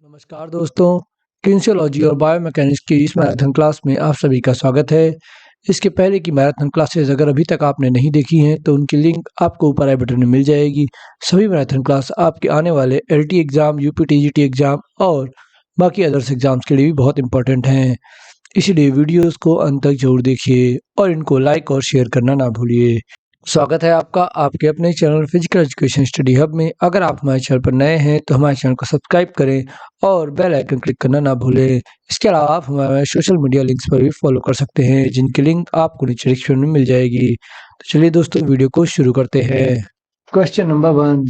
नमस्कार दोस्तों, किन्सियोलॉजी और बायोमैकेनिक्स की इस मैराथन क्लास में आप सभी का स्वागत है। इसके पहले की मैराथन क्लासेस अगर अभी तक आपने नहीं देखी हैं तो उनकी लिंक आपको ऊपर आई बटन में मिल जाएगी। सभी मैराथन क्लास आपके आने वाले एलटी एग्ज़ाम, यूपी-टीजीटी एग्ज़ाम और बाकी अदर्स एग्ज़ाम्स के लिए भी बहुत इंपॉर्टेंट हैं। इसलिए वीडियोस को अंत तक जरूर देखिए और इनको लाइक और शेयर करना ना भूलिए। स्वागत है आपका आपके अपने channel physical education study hub में। अगर आप हमारे चैनल पर नए हैं तो हमारे चैनल को सब्सक्राइब करें और बेल आइकन क्लिक करना ना भूलें। इसके अलावा आप हमारे सोशल मीडिया लिंक्स पर भी फॉलो कर सकते हैं, जिनकी लिंक आपको नीचे डिस्क्रिप्शन में मिल जाएगी। तो चलिए दोस्तों, वीडियो को शुरू करते हैं। क्वेश्चन नंबर 1,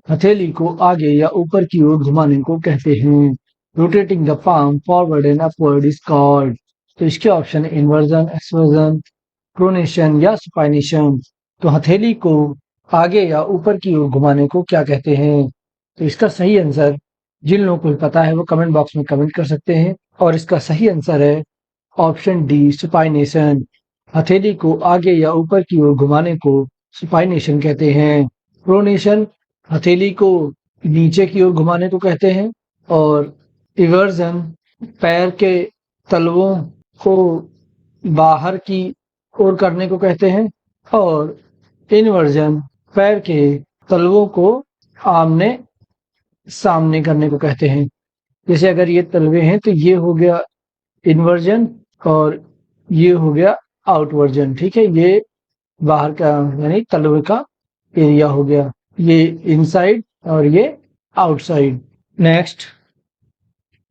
हथेली को आगे या ऊपर की ओर घुमाने को कहते हैं। Rotating the palm forward and upward is called. तो इसके ऑप्शन इन्वर्जन, एक्सवर्जन, प्रोनेशन या सुपाइनेशन। तो हथेली को आगे या ऊपर की ओर घुमाने को क्या कहते हैं? तो इसका सही आंसर जिन लोगों को पता है वो कमेंट बॉक्स में कमेंट कर सकते हैं। और इसका सही आंसर है ऑप्शन डी, सुपाइनेशन। हथेली को आगे या ऊपर की ओर घुमाने को सुपाइनेशन कहते हैं। प्रोनेशन हथेली को नीचे की ओर घुमाने को कहते हैं और इवर्जन पैर के तलवों को बाहर की ओर करने को कहते हैं और इन्वर्जन पैर के तलवों को आमने सामने करने को कहते हैं। जैसे अगर ये तलवे हैं तो ये हो गया इन्वर्जन और ये हो गया आउटवर्जन। ठीक है, ये बाहर का यानी तलवे का एरिया हो गया, ये इनसाइड और ये आउटसाइड। नेक्स्ट,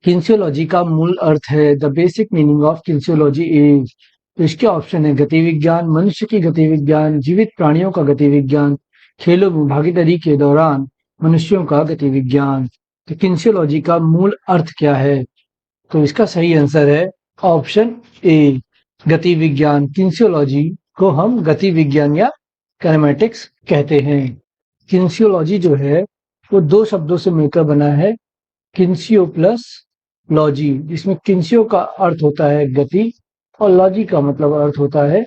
किन्सियोलॉजी का मूल अर्थ है। The basic meaning of kinesiology is. तो इसके ऑप्शन है गति विज्ञान, मनुष्य की गति विज्ञान, जीवित प्राणियों का गति विज्ञान, खेलों में भागीदारी के दौरान मनुष्यों का गति विज्ञान। तो किन्सियोलॉजी का मूल अर्थ क्या है? तो इसका सही आंसर है ऑप्शन ए, गति विज्ञान। किन्सियोलॉजी को हम गति विज्ञान या काइनेमैटिक्स कहते हैं। किन्सियोलॉजी जो है वो दो शब्दों से मिलकर बना है, किन्सियो प्लस लॉजी, जिसमें किन्सियो का अर्थ होता है गति और लॉजी का मतलब अर्थ होता है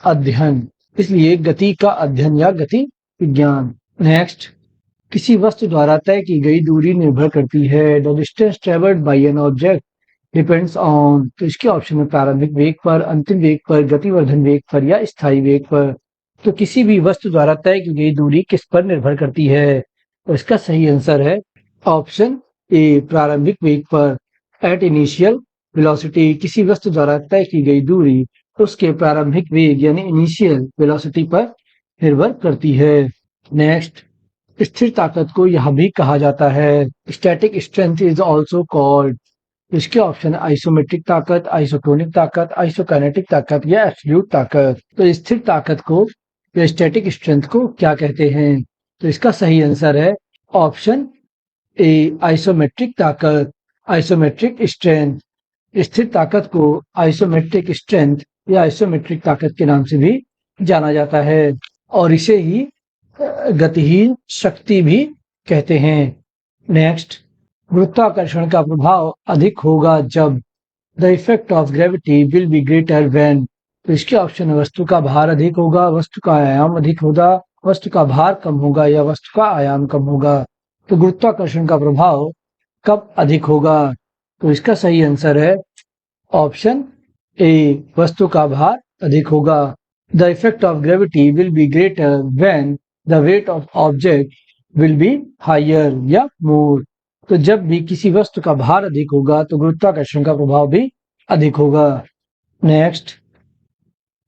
अध्ययन, इसलिए गति का अध्ययन या गति विज्ञान। नेक्स्ट, किसी वस्तु द्वारा तय की गई दूरी निर्भर करती है। The distance travelled by an object depends on. तो इसके ऑप्शन में प्रारंभिक वेग पर, अंतिम वेग पर, गतिवर्धन वेग पर या स्थायी वेग पर। तो किसी भी वस्तु द्वारा तय की गई दूरी किस पर निर्भर करती है? तो इसका सही आंसर है ऑप्शन ए, प्रारंभिक वेग पर। एट इनिशियल वेलोसिटी, किसी वस्तु द्वारा तय की गई दूरी उसके प्रारंभिक वेग यानी इनिशियल वेलोसिटी पर निर्भर करती है। नेक्स्ट, स्थिर ताकत को यह भी कहा जाता है। Static strength is also called. इसके ऑप्शन आइसोमेट्रिक ताकत, आइसोटोनिक ताकत, आइसोकाइनेटिक ताकत या एब्सोल्यूट ताकत। तो स्थिर ताकत को या स्टैटिक स्ट्रेंथ को क्या कहते हैं? तो इसका सही आंसर है ऑप्शन ए, आइसोमेट्रिक ताकत, आइसोमेट्रिक स्ट्रेंथ। स्थिर ताकत को आइसोमेट्रिक स्ट्रेंथ या आइसोमेट्रिक ताकत के नाम से भी जाना जाता है और इसे ही गतिहीन शक्ति भी कहते हैं। नेक्स्ट, गुरुत्वाकर्षण का प्रभाव अधिक होगा जब। The effect of gravity will be greater when. तो इसके ऑप्शन है वस्तु का भार अधिक होगा, वस्तु का आयाम अधिक होगा, वस्तु का भार कम होगा या वस्तु का आयाम कम होगा। तो गुरुत्वाकर्षण का प्रभाव कब अधिक होगा? तो इसका सही आंसर है ऑप्शन ए, वस्तु का भार अधिक होगा। The effect of gravity will be greater when the weight of object will be higher या मोर। तो जब भी किसी वस्तु का भार अधिक होगा तो गुरुत्वाकर्षण का प्रभाव भी अधिक होगा। नेक्स्ट,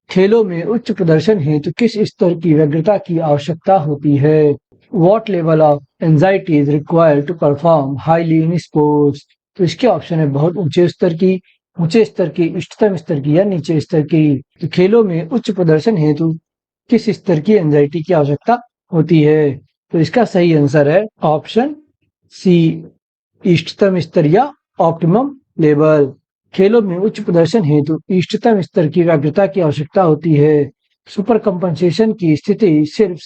खेलों में उच्च प्रदर्शन हेतु किस स्तर की व्यग्रता की आवश्यकता होती है? What level of anxiety is required to perform highly in sports? तो इसके ऑप्शन है बहुत ऊंचे स्तर की, ऊंचे स्तर की, इष्टतम स्तर की या नीचे स्तर की। तो खेलों में उच्च प्रदर्शन हेतु किस स्तर की एंजाइटी की आवश्यकता होती है? तो इसका सही आंसर है ऑप्शन सी, इष्टतम स्तर या ऑप्टिमम लेवल। खेलों में उच्च प्रदर्शन हेतु इष्टतम स्तर की व्यग्रता की आवश्यकता होती है। सुपर कंपनसेशन की स्थिति सिर्फ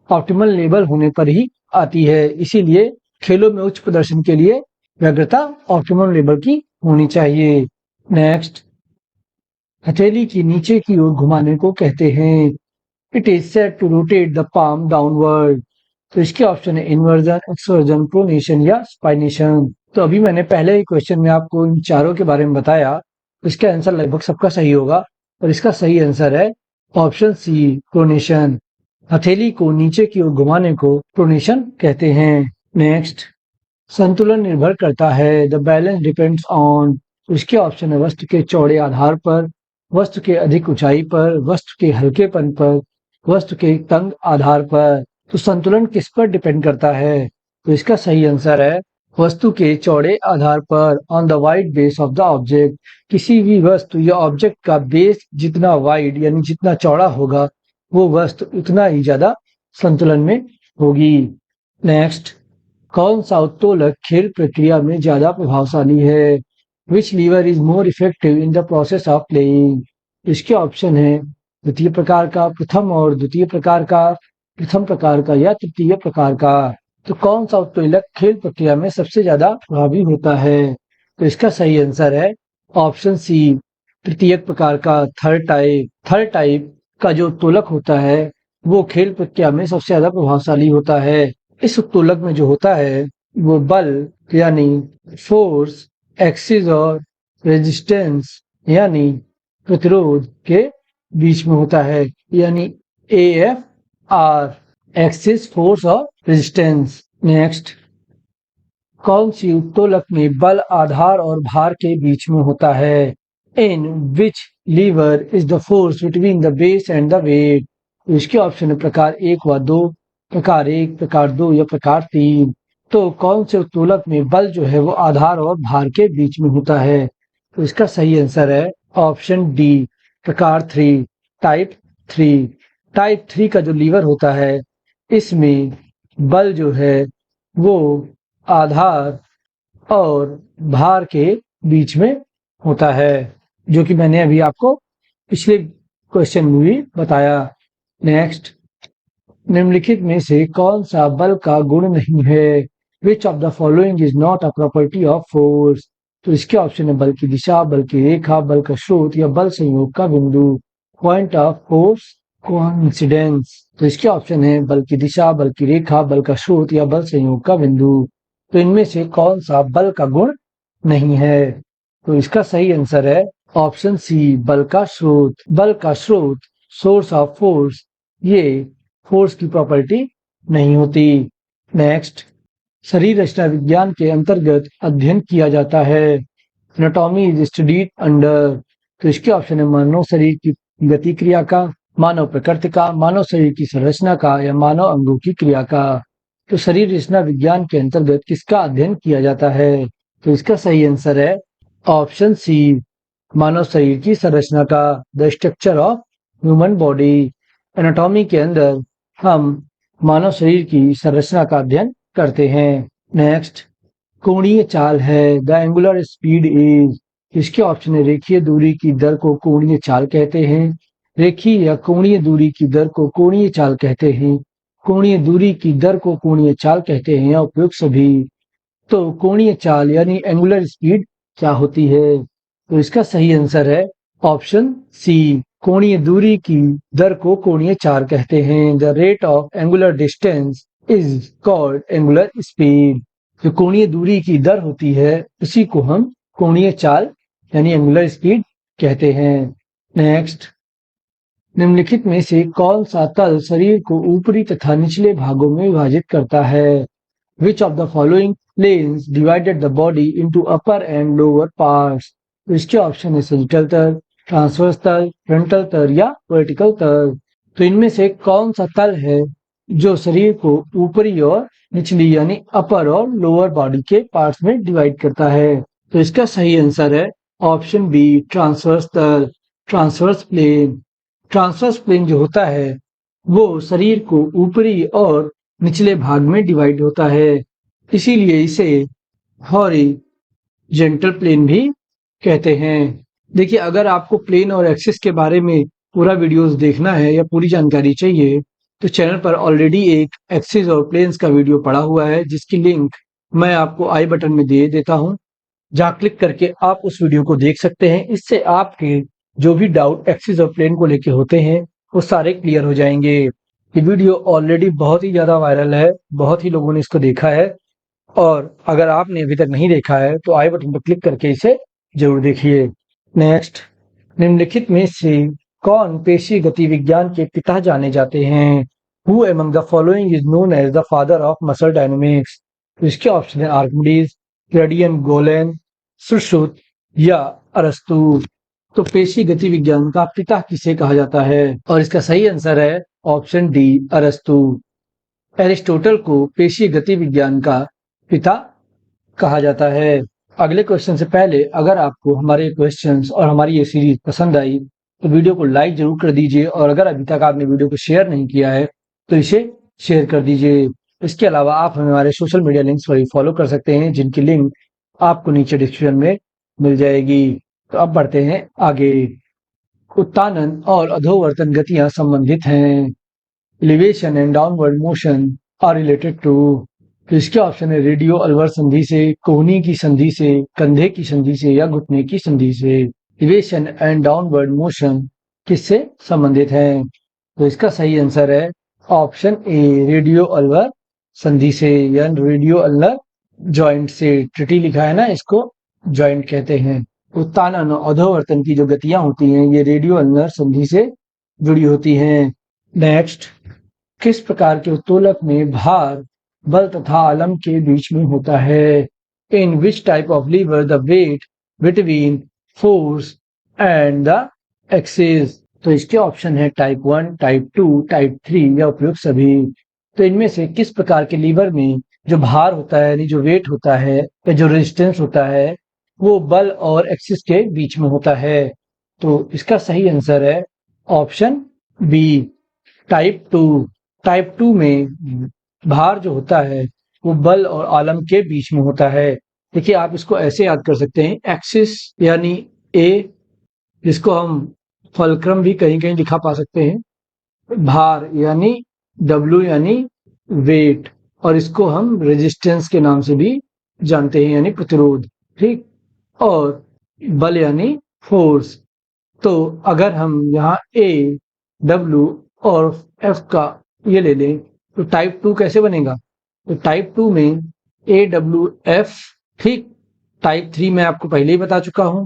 ऑप्टिमल लेवल होने पर ही आती है, इसीलिए खेलों में उच्च प्रदर्शन के लिए व्यग्रता ऑप्टिमम लेवल की होनी चाहिए। नेक्स्ट, हथेली की नीचे की ओर घुमाने को कहते हैं। It is said to rotate the palm downward. तो इसके ऑप्शन है इन्वर्जन, एक्सवर्जन, प्रोनेशन या स्पाइनेशन। तो अभी मैंने पहले ही क्वेश्चन में आपको इन चारों के बारे में बताया, इसका आंसर लगभग सबका सही होगा और इसका सही आंसर है ऑप्शन सी, प्रोनेशन। हथेली को नीचे की ओर घुमाने को प्रोनेशन कहते हैं। नेक्स्ट, संतुलन निर्भर करता है, द बैलेंस डिपेंड्स ऑन। इसके ऑप्शन है वस्तु के चौड़े आधार पर, वस्तु के अधिक ऊंचाई पर, वस्तु के हल्केपन पर, वस्तु के तंग आधार पर। तो संतुलन किस पर डिपेंड करता है? तो इसका सही आंसर है वस्तु के चौड़े आधार पर, on the wide base of the object. किसी भी वस्तु या ऑब्जेक्ट का बेस जितना वाइड यानी जितना चौड़ा होगा, वो वस्तु उतना ही ज्यादा संतुलन में होगी। नेक्स्ट, कौन सा उत्तोलक खेल प्रक्रिया में ज्यादा प्रभावशाली है? Which lever is more effective in the process of playing? इसके ऑप्शन है द्वितीय प्रकार का, प्रथम और द्वितीय प्रकार का, प्रथम प्रकार का या तृतीय प्रकार का। तो कौन सा उत्तोलक खेल प्रक्रिया में सबसे ज्यादा प्रभावी होता है? तो इसका सही आंसर है ऑप्शन सी, तृतीय प्रकार का, थर्ड टाइप। थर्ड टाइप का जो उत्तोलक होता है वो खेल प्रक्रिया में सबसे ज्यादा प्रभावशाली होता है। इस उत्तोलक में जो होता है वो बल यानी फोर्स, एक्सिस और रेजिस्टेंस यानी प्रतिरोध के बीच में होता है, यानी AFR, एक्सिस, फोर्स और रेजिस्टेंस। नेक्स्ट, कौन सी उत्तोलक में बल आधार और भार के बीच में होता है? In which lever is the force between the base and the weight? इसके ऑप्शन है प्रकार 1 व 2, प्रकार 1, प्रकार 2 या प्रकार 3। तो कौन से उत्तोलक में बल जो है वो आधार और भार के बीच में होता है? तो इसका सही आंसर है ऑप्शन डी, प्रकार 3, टाइप 3। टाइप 3 का जो लीवर होता है इसमें बल जो है वो आधार और भार के बीच में होता है, जो कि मैंने अभी आपको पिछले क्वेश्चन में भी बताया। नेक्स्ट, निम्नलिखित में से कौन सा बल का गुण नहीं है? Which of the following is not a property of force? तो इसके ऑप्शन है बल की दिशा, बल की रेखा, बल का स्रोत या बल संयोग का बिंदु। Point of force coincidence. तो इसके ऑप्शन है बल की दिशा, बल की रेखा, बल का स्रोत या बल संयोग का बिंदु। तो इनमें से कौन सा बल का गुण नहीं है? तो इसका सही आंसर है ऑप्शन सी, बल का स्रोत। बल का स्रोत, सोर्स ऑफ फोर्स, ये फोर्स की प्रॉपर्टी नहीं होती। नेक्स्ट, शरीर रचना विज्ञान के अंतर्गत अध्ययन किया जाता है। Anatomy is studied under. तो इसके ऑप्शन है मानव शरीर की गति क्रिया का, मानव प्रकृति का, मानव शरीर की संरचना का या मानव अंगों की क्रिया का। तो शरीर रचना विज्ञान के अंतर्गत किसका अध्ययन किया जाता है? तो इसका सही आंसर है ऑप्शन सी, मानव शरीर की संरचना का, the structure of human body. Anatomy के अंदर हम मानव शरीर की संरचना का अध्ययन करते हैं। नेक्स्ट, कोणीय चाल है, द एंगुलर स्पीड इज। इसके ऑप्शन है रेखीय दूरी की दर को कोणीय चाल कहते हैं, रेखीय या कोणीय दूरी की दर को कोणीय चाल कहते हैं, कोणीय दूरी की दर को कोणीय चाल कहते हैं या उपयुक्त सभी। तो कोणीय चाल यानी एंगुलर स्पीड क्या होती है? तो इसका सही आंसर है ऑप्शन सी, कोणीय दूरी की दर को कोणीय चाल कहते हैं। The rate of angular distance is called angular speed. जो कोणीय दूरी की दर होती है उसी को हम कोणीय चाल यानी एंगुलर स्पीड कहते हैं। नेक्स्ट, निम्नलिखित में से कौन सा तल शरीर को ऊपरी तथा निचले भागों में विभाजित करता है? Which of the following planes divided the body into upper and lower parts? तो इसके ऑप्शन है सेजिटल तल, ट्रांसवर्स तल, फ्रंटल तल या वर्टिकल तल। तो इनमें से कौन सा तल है जो शरीर को ऊपरी और निचली यानी अपर और लोअर बॉडी के पार्ट्स में डिवाइड करता है? तो इसका सही आंसर है ऑप्शन बी, ट्रांसवर्स तल, ट्रांसवर्स प्लेन। ट्रांसवर्स प्लेन जो होता है वो शरीर को ऊपरी और निचले भाग में डिवाइड होता है, इसीलिए इसे हॉरिजॉन्टल प्लेन भी कहते हैं। देखिए, अगर आपको प्लेन और एक्सिस के बारे में पूरा वीडियोस देखना है या पूरी जानकारी चाहिए तो चैनल पर ऑलरेडी एक एक्सिस और प्लेन्स का वीडियो पड़ा हुआ है, जिसकी लिंक मैं आपको आई बटन में दे देता हूं, जहां क्लिक करके आप उस वीडियो को देख सकते हैं। इससे आपके जो भी डाउट एक्सिस और प्लेन को लेके होते हैं वो सारे क्लियर हो जाएंगे। ये वीडियो ऑलरेडी बहुत ही ज्यादा वायरल है, बहुत ही लोगों ने इसको देखा है और अगर आपने अभी तक नहीं देखा है तो आई बटन पर क्लिक करके इसे जरूर देखिए। नेक्स्ट, निम्नलिखित में से कौन पेशी गति विज्ञान के पिता जाने जाते हैं? Who among the following is known as the father of muscle dynamics? तो इसके ऑप्शन है आर्किमिडीज, ग्रेडियन गोलेन, सुश्रुत या अरस्तु। तो पेशी गति विज्ञान का पिता किसे कहा जाता है? और इसका सही आंसर है ऑप्शन डी, अरस्तु। एरिस्टोटल को पेशी गति विज्ञान का पिता कहा जाता है। अगले क्वेश्चन से पहले अगर आपको हमारे क्वेश्चंस और हमारी ये सीरीज पसंद आई तो वीडियो को लाइक जरूर कर दीजिए, और अगर अभी तक आपने वीडियो को शेयर नहीं किया है तो इसे शेयर कर दीजिए। इसके अलावा आप हमें हमारे सोशल मीडिया लिंक्स पर भी फॉलो कर सकते हैं, जिनकी लिंक आपको नीचे डिस्क्रिप्शन में मिल जाएगी। तो अब बढ़ते हैं आगे। उत्तानन और अधोवर्तन गतियां संबंधित हैं। Elevation and downward motion are related to. तो इसके ऑप्शन है रेडियो अल्वर संधि से, कोहनी की संधि से, कंधे की संधि से या घुटने की संधि से। एलिवेशन एंड डाउनवर्ड मोशन किससे संबंधित है? तो इसका सही आंसर है ऑप्शन ए, रेडियो अल्वर संधि से या रेडियो अल्वर जॉइंट से। ट्रिटी लिखा है ना, इसको जॉइंट कहते हैं। उत्तानन और अधोवर्तन की जो गतियां होती हैं ये रेडियो अल्वर संधि से जुड़ी होती हैं। नेक्स्ट, किस प्रकार के उत्तोलक में भार बल तथा आलम के बीच में होता है? In which type of lever the weight between force and the axis? तो इसके ऑप्शन है टाइप 1, टाइप 2, टाइप 3 या उपयुक्त सभी। तो इनमें से किस प्रकार के लीवर में जो भार होता है, यानी जो वेट होता है या जो रेजिस्टेंस होता है, वो बल और एक्सिस के बीच में होता है? तो इसका सही आंसर है ऑप्शन बी, टाइप 2। टाइप 2 में भार जो होता है वो बल और आलम के बीच में होता है। देखिए, आप इसको ऐसे याद कर सकते हैं, एक्सिस यानी ए, जिसको हम फलक्रम भी कहीं कहीं लिखा पा सकते हैं, भार यानी डब्ल्यू यानी वेट, और इसको हम रेजिस्टेंस के नाम से भी जानते हैं यानी प्रतिरोध, ठीक। और बल यानी फोर्स। तो अगर हम यहाँ ए, डब्ल्यू और एफ का ये ले लें तो टाइप 2 कैसे बनेगा? तो टाइप 2 में ए, डब्ल्यू, एफ, ठीक। टाइप 3 मैं आपको पहले ही बता चुका हूं,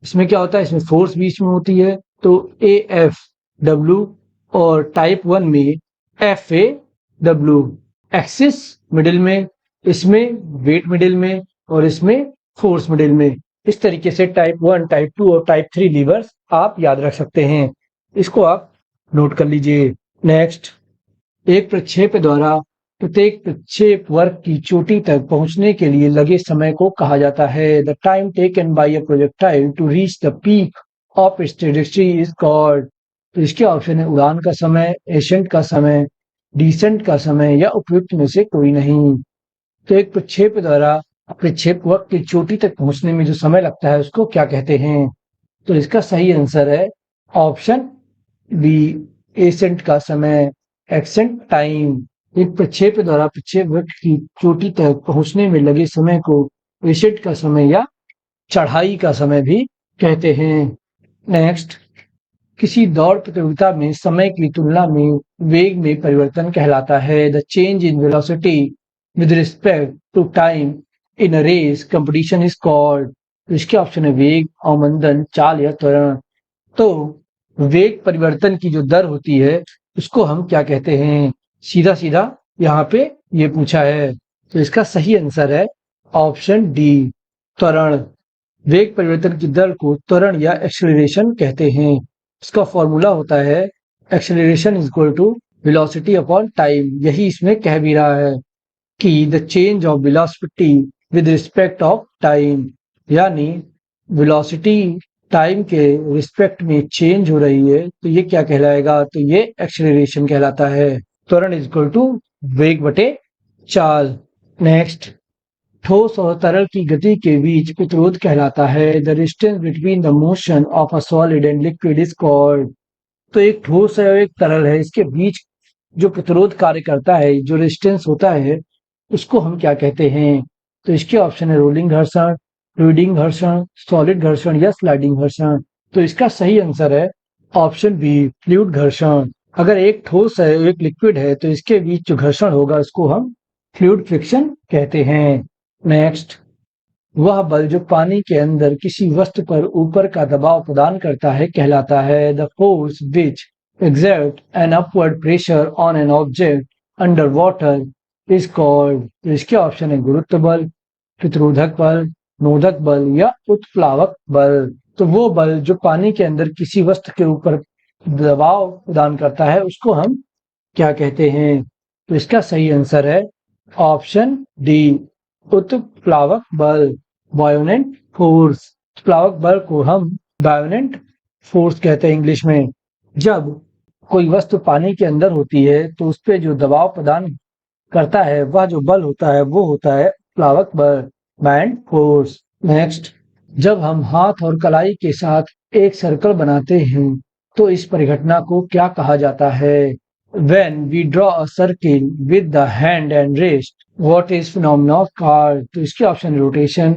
इसमें क्या होता है, इसमें फोर्स बीच में होती है, तो ए, एफ, डब्ल्यू। और टाइप 1 में एफ, ए, डब्ल्यू, एक्सिस मिडिल में, इसमें वेट मिडिल में और इसमें फोर्स मिडिल में। इस तरीके से टाइप 1, टाइप 2 और टाइप 3 लीवर्स आप याद रख सकते हैं। इसको आप नोट कर लीजिए। नेक्स्ट, एक प्रक्षेप द्वारा प्रत्येक प्रक्षेप वर्ग की चोटी तक पहुंचने के लिए लगे समय को कहा जाता है। The time taken by a projectile to reach the peak of its trajectory is called. तो इसके ऑप्शन है उड़ान का समय, एसेंट का समय, डिसेंट का समय या उपयुक्त में से कोई नहीं। तो एक प्रक्षेप द्वारा प्रक्षेप वर्ग की चोटी तक पहुंचने में जो समय लगता है उसको क्या कहते हैं? तो इसका सही आंसर है ऑप्शन बी, एसेंट का समय, एक्सेंट टाइम। एक प्रक्षेप द्वारा प्रक्षेप वक्र की चोटी तक पहुंचने में लगे समय को एसेंट का समय या चढ़ाई का समय भी कहते हैं। नेक्स्ट, किसी दौड़ प्रतियोगिता में समय की तुलना में वेग में परिवर्तन कहलाता है। The change in velocity with respect to time in a race competition is called. इसके ऑप्शन है वेग, अवमंदन, चाल या त्वरण। तो वेग परिवर्तन की जो दर होती है उसको हम क्या कहते हैं? सीधा सीधा यहाँ पे ये पूछा है, तो इसका सही आंसर है ऑप्शन डी, त्वरण। वेग परिवर्तन की दर को त्वरण या एक्सेलरेशन कहते हैं। इसका फॉर्मूला होता है acceleration is equal to velocity upon time. यही इसमें कह भी रहा है कि the change of velocity with respect of time, यानी वेलोसिटी टाइम के रिस्पेक्ट में चेंज हो रही है तो ये क्या कहलाएगा? तो ये एक्सेलरेशन कहलाता है। त्वरण इज इक्वल टू वेग बटे चाल। नेक्स्ट, ठोस और तरल की गति के बीच प्रतिरोध कहलाता है। The distance between the motion of a solid and liquid is called. तो एक ठोस है और एक तरल है, इसके बीच जो प्रतिरोध कार्य करता है, जो रेजिस्टेंस होता है, उसको हम क्या कहते हैं? तो इसके ऑप्शन है रोलिंग घर्षण, फ्लूइडिक घर्षण, सॉलिड घर्षण या स्लाइडिंग घर्षण। तो इसका सही आंसर है ऑप्शन बी, फ्लूइड घर्षण। अगर एक ठोस है एक लिक्विड है तो इसके बीच जो घर्षण होगा उसको हम फ्लूइड फ्रिक्शन कहते हैं। नेक्स्ट, वह बल जो पानी के अंदर किसी वस्तु पर ऊपर का दबाव प्रदान करता है कहलाता है। The force which exert an upward pressure on an object under water is called। तो इसके ऑप्शन है गुरुत्व बल, प्रतिरोधक बल, नोदक बल या उत्प्लावक बल। तो वो बल जो पानी के अंदर किसी वस्तु के ऊपर दबाव प्रदान करता है उसको हम क्या कहते हैं? तो इसका सही आंसर है ऑप्शन डी, उत्प्लावक बल, बायोनेंट फोर्स। उत्प्लावक बल को हम बायोनेंट फोर्स कहते हैं इंग्लिश में। जब कोई वस्तु पानी के अंदर होती है तो उस पे जो दबाव प्रदान करता है वह जो बल होता है वो होता है प्लावक बल, बायोनेंट फोर्स। नेक्स्ट, जब हम हाथ और कलाई के साथ एक सर्कल बनाते हैं तो इस परिघटना को क्या कहा जाता है? When we draw a circle with the hand and wrist, what is phenomena of card? तो इसके ऑप्शन रोटेशन,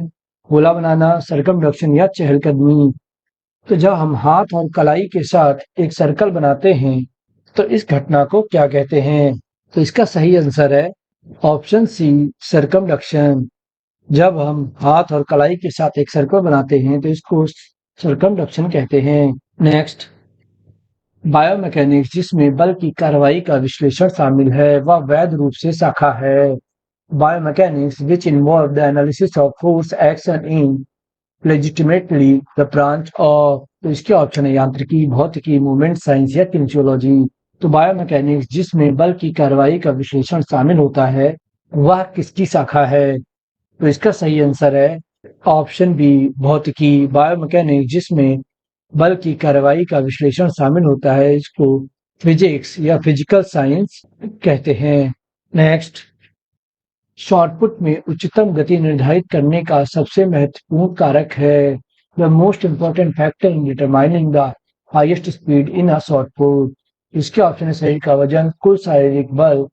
गोला बनाना, सर्कमडक्शन या चहलकदमी। तो जब हम हाथ और कलाई के साथ एक सर्कल बनाते हैं तो इस घटना को क्या कहते हैं? तो इसका सही आंसर है ऑप्शन सी, सर्कमडक्शन। जब हम हाथ और कलाई के साथ एक सर्कल बनाते हैं तो इसको सर्कमडक्शन कहते हैं। नेक्स्ट, बायोमैकेनिक्स जिसमें बल की कार्रवाई का विश्लेषण शामिल है वह वैध रूप से शाखा है। Biomechanics which involve the analysis of force action in legitimately the branch of. तो इसके ऑप्शन है यांत्रिकी, भौतिकी, मूवमेंट साइंस या किनेसियोलॉजी। तो बायोमैकेनिक्स जिसमें बल की कार्रवाई का विश्लेषण शामिल होता है वह किसकी शाखा है? तो इसका सही आंसर है ऑप्शन बी, भौतिकी। बायोमैकेनिक्स जिसमें बल की कार्रवाई का विश्लेषण शामिल होता है इसको फिजिक्स या फिजिकल साइंस कहते हैं। नेक्स्ट, शॉटपुट में उच्चतम गति निर्धारित करने का सबसे महत्वपूर्ण कारक है। The most important factor in determining the highest speed in a shot put. इसके ऑप्शन है शरीर का वजन, कुल शारीरिक बल,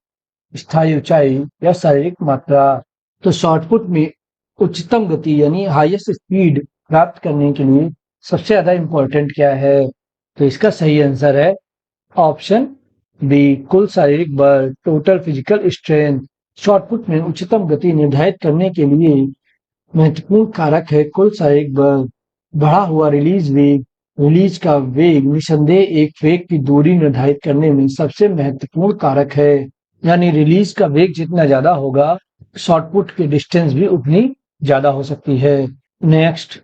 स्थायी ऊंचाई या शारीरिक मात्रा। तो शॉटपुट में उच्चतम गति यानी हाईएस्ट स्पीड प्राप्त करने के लिए सबसे ज्यादा इंपॉर्टेंट क्या है? तो इसका सही आंसर है ऑप्शन बी, कुल शारीरिक बल, टोटल फिजिकल स्ट्रेंथ। शॉटपुट में उच्चतम गति निर्धारित करने के लिए महत्वपूर्ण कारक है कुल शारीरिक बल। बढ़ा हुआ रिलीज वेग, रिलीज का वेग निसंदेह एक वेग की दूरी निर्धारित करने में सबसे महत्वपूर्ण कारक है। यानी रिलीज का वेग जितना ज्यादा होगा शॉटपुट की डिस्टेंस भी उतनी ज्यादा हो सकती है। नेक्स्ट,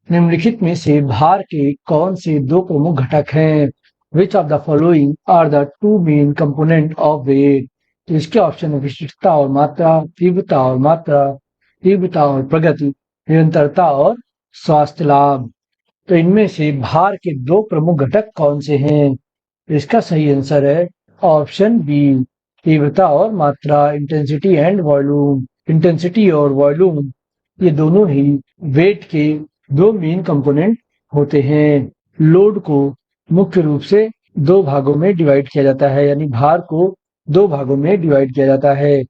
निम्नलिखित में से भार के कौन से दो प्रमुख घटक हैं? Which of the following are the two main component of weight? तो इसके ऑप्शन है विशिष्टता और मात्रा, तीव्रता और मात्रा, तीव्रता और प्रगति, निरंतरता और स्वास्थ्य लाभ। तो इनमें से भार के दो प्रमुख घटक कौन से हैं? तो इसका सही आंसर है ऑप्शन बी, तीव्रता और मात्रा, इंटेंसिटी एंड वॉल्यूम। इंटेंसिटी और वॉल्यूम ये दोनों ही वेट के दो मेन कंपोनेंट होते हैं। लोड को मुख्य रूप से दो भागों में डिवाइड किया जाता है, यानी भार को दो भागों में डिवाइड किया जाता है।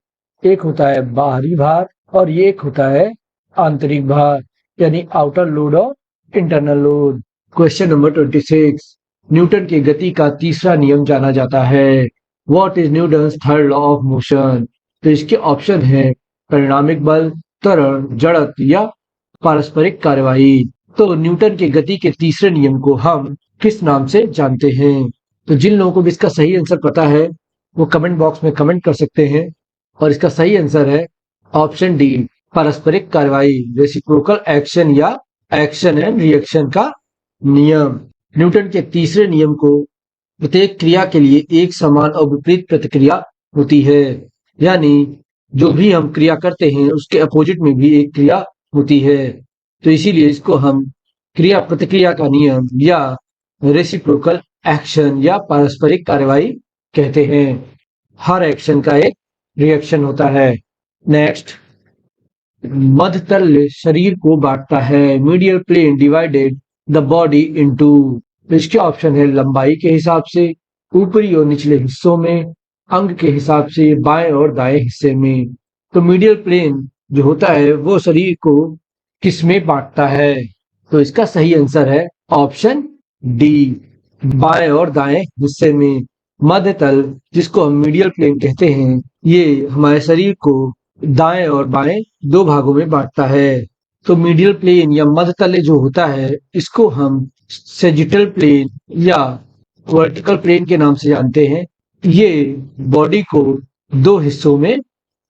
एक होता है बाहरी भार और ये एक होता है आंतरिक भार, यानी आउटर लोड और internal load. Question number 26, Newton की गति का तीसरा नियम जाना जाता है। What is Newton's third law of motion? तो इसके ऑप्शन है परिणामिक बल, त्वरण, जड़त्व या पारस्परिक कार्यवाही। तो न्यूटन के गति के तीसरे नियम को हम किस नाम से जानते हैं? तो जिन लोगों को भी इसका सही आंसर पता है वो कमेंट बॉक्स में कमेंट कर सकते हैं। और इसका सही आंसर है ऑप्शन डी, पारस्परिक कार्यवाही, रेसिप्रोकल एक्शन या एक्शन एंड रिएक्शन का नियम। न्यूटन के तीसरे नियम को प्रत्येक क्रिया के लिए एक समान और विपरीत प्रतिक्रिया होती है, यानी जो भी हम क्रिया करते हैं उसके अपोजिट में भी एक क्रिया होती है। तो इसीलिए इसको हम क्रिया प्रतिक्रिया का नियम या रेसिप्रोकल एक्शन या पारस्परिक कार्यवाही कहते हैं। हर एक्शन का एक रिएक्शन होता है। नेक्स्ट, मध्य तल शरीर को बांटता है। Medial plane divided the body into. तो इसके ऑप्शन है लंबाई के हिसाब से, ऊपरी और निचले हिस्सों में, अंग के हिसाब से, बाएं और दाएं हिस्से में। तो मीडियल प्लेन जो होता है वो शरीर को किसमें बांटता है? तो इसका सही आंसर है ऑप्शन डी, बाएं और दाएं हिस्से में। मध्य तल, जिसको हम मीडियल प्लेन कहते हैं, ये हमारे शरीर को दाएं और बाएं दो भागों में बांटता है। तो मीडियल प्लेन या मध्य तल जो होता है, इसको हम सेजिटल प्लेन या वर्टिकल प्लेन के नाम से जानते हैं। ये बॉडी को दो हिस्सों में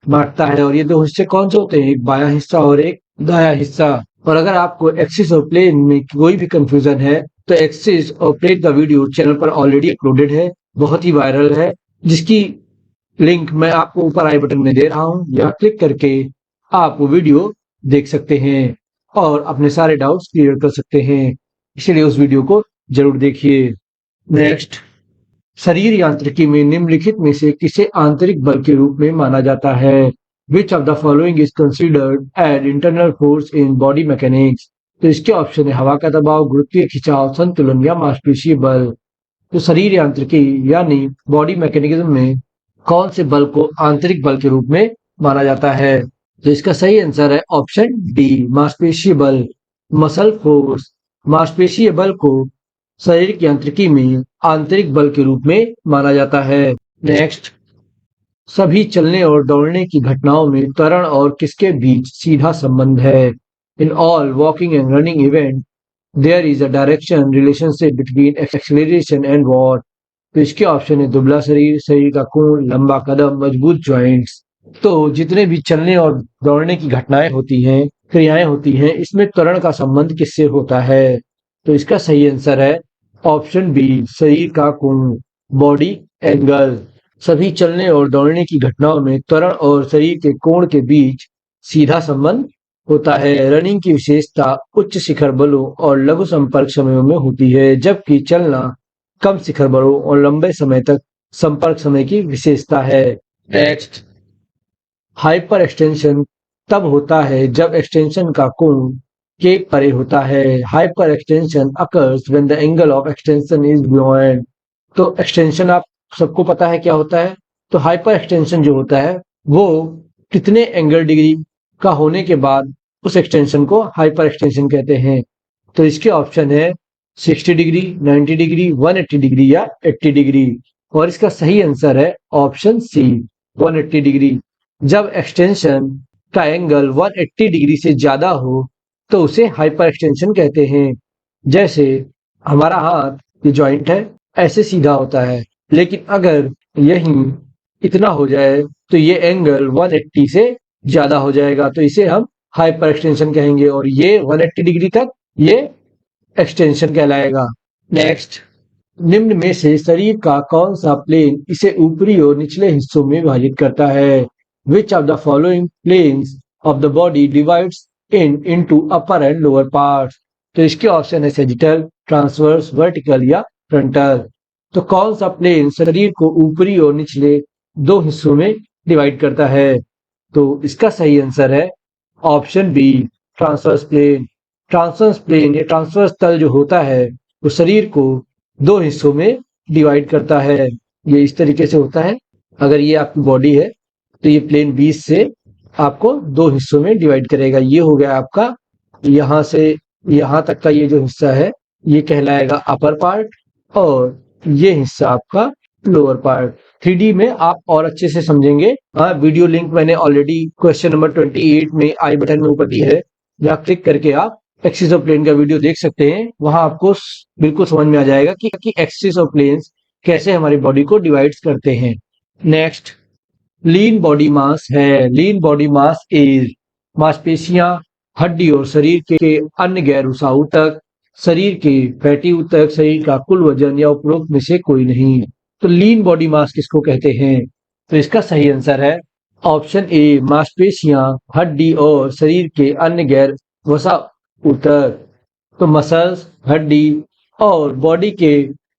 बांटता है, और ये दो हिस्से कौन से होते हैं? एक बायां हिस्सा और एक दायां हिस्सा। और अगर आपको एक्सिस और प्लेन में कोई भी कंफ्यूजन है, तो एक्सिस और प्लेन का वीडियो चैनल पर ऑलरेडी अपलोडेड है, बहुत ही वायरल है, जिसकी लिंक मैं आपको ऊपर आई बटन में दे रहा हूं। यहाँ क्लिक करके आप वो वीडियो देख सकते हैं और अपने सारे डाउट्स क्लियर कर सकते हैं, इसलिए उस वीडियो को जरूर देखिए। नेक्स्ट, शरीर यांत्रिकी में निम्नलिखित में से किसे आंतरिक बल के रूप में माना जाता है? Which of the following is considered an internal force in body mechanics? तो इसके ऑप्शन है हवा का दबाव, गुरुत्वीय खिंचाव, संतुलन या मांसपेशीय बल। तो शरीर यांत्रिकी यानी बॉडी मैकेनिज्म में कौन से बल को आंतरिक बल के रूप में माना जाता है? तो इसका सही आंसर है ऑप्शन डी, मांसपेशीय बल, मसल फोर्स। मांसपेशीय बल को शारीरिक यांत्रिकी में आंतरिक बल के रूप में माना जाता है। नेक्स्ट, सभी चलने और दौड़ने की घटनाओं में त्वरण और किसके बीच सीधा संबंध है? In all walking and running event there is a direction relationship between acceleration and what? तो इसके ऑप्शन है दुबला शरीर, शरीर का कोण, लंबा कदम, मजबूत जॉइंट्स। तो जितने भी चलने और दौड़ने की घटनाएं होती हैं, क्रियाएं होती हैं, इसमें त्वरण का संबंध किससे होता है? तो इसका सही आंसर है ऑप्शन बी, शरीर का कोण, बॉडी एंगल। सभी चलने और दौड़ने की घटनाओं में त्वरण और शरीर के कोण के बीच सीधा संबंध होता है। रनिंग की विशेषता उच्च शिखर बलों और लघु संपर्क समयों में होती है, जबकि चलना कम शिखर बलों और लंबे समय तक संपर्क समय की विशेषता है। नेक्स्ट, हाइपर एक्सटेंशन तब होता है जब एक्सटेंशन का कोण के परे होता है। Hyper extension occurs when the angle of extension is beyond. तो एक्सटेंशन आप सबको पता है क्या होता है। तो हाइपर एक्सटेंशन जो होता है वो कितने एंगल डिग्री का होने के बाद उस एक्सटेंशन को हाइपर एक्सटेंशन कहते हैं। तो इसके ऑप्शन है 60 डिग्री, 90 डिग्री, 180 डिग्री या 80 डिग्री। और इसका सही आंसर है ऑप्शन सी, 180 डिग्री। जब एक्सटेंशन का एंगल 180 डिग्री से ज्यादा हो तो उसे हाइपर एक्सटेंशन कहते हैं। जैसे हमारा हाथ, ये जॉइंट है, ऐसे सीधा होता है, लेकिन अगर यही इतना हो जाए तो ये एंगल 180 से ज्यादा हो जाएगा, तो इसे हम हाइपर एक्सटेंशन कहेंगे, और ये 180 डिग्री तक ये एक्सटेंशन कहलाएगा। नेक्स्ट, निम्न में से शरीर का कौन सा प्लेन इसे ऊपरी और निचले हिस्सों में विभाजित करता है? Which of the following planes of the body divides into upper and lower parts? तो इसके ऑप्शन है सेजिटल, ट्रांसवर्स, वर्टिकल या फ्रंटल। तो कौन सा प्लेन शरीर को ऊपरी और निचले दो हिस्सों में डिवाइड करता है? तो इसका सही आंसर है option B, transverse plane. Transverse plane या ट्रांसवर्स तल जो होता है वो शरीर को दो हिस्सों में डिवाइड करता है। ये इस तरीके से होता है। अगर ये आपकी बॉडी है तो ये प्लेन 20 से आपको दो हिस्सों में डिवाइड करेगा। ये हो गया आपका यहाँ से यहाँ तक का ये जो हिस्सा है ये कहलाएगा अपर पार्ट, और ये हिस्सा आपका लोअर पार्ट। 3D में आप और अच्छे से समझेंगे। वीडियो लिंक मैंने ऑलरेडी क्वेश्चन नंबर 28 में आई बटन में ऊपर दी है, जहाँ क्लिक करके आप एक्सिस ऑफ प्लेन का वीडियो देख सकते हैं। वहां आपको बिल्कुल समझ में आ जाएगा कि एक्सिस ऑफ प्लेन्स कैसे हमारी बॉडी को डिवाइड करते हैं। नेक्स्ट, लीन बॉडी मास है। लीन बॉडी मास इज मांसपेशियां, हड्डी और शरीर के अन्य गैर ऊतक ऊतक, शरीर के फैटी ऊतक, शरीर का कुल वजन या उपरोक्त में से कोई नहीं। तो लीन बॉडी मास किसको कहते हैं? तो इसका सही आंसर है ऑप्शन ए, मांसपेशियां, हड्डी और शरीर के अन्य गैर वसा ऊतक। तो मसल्स, हड्डी और बॉडी के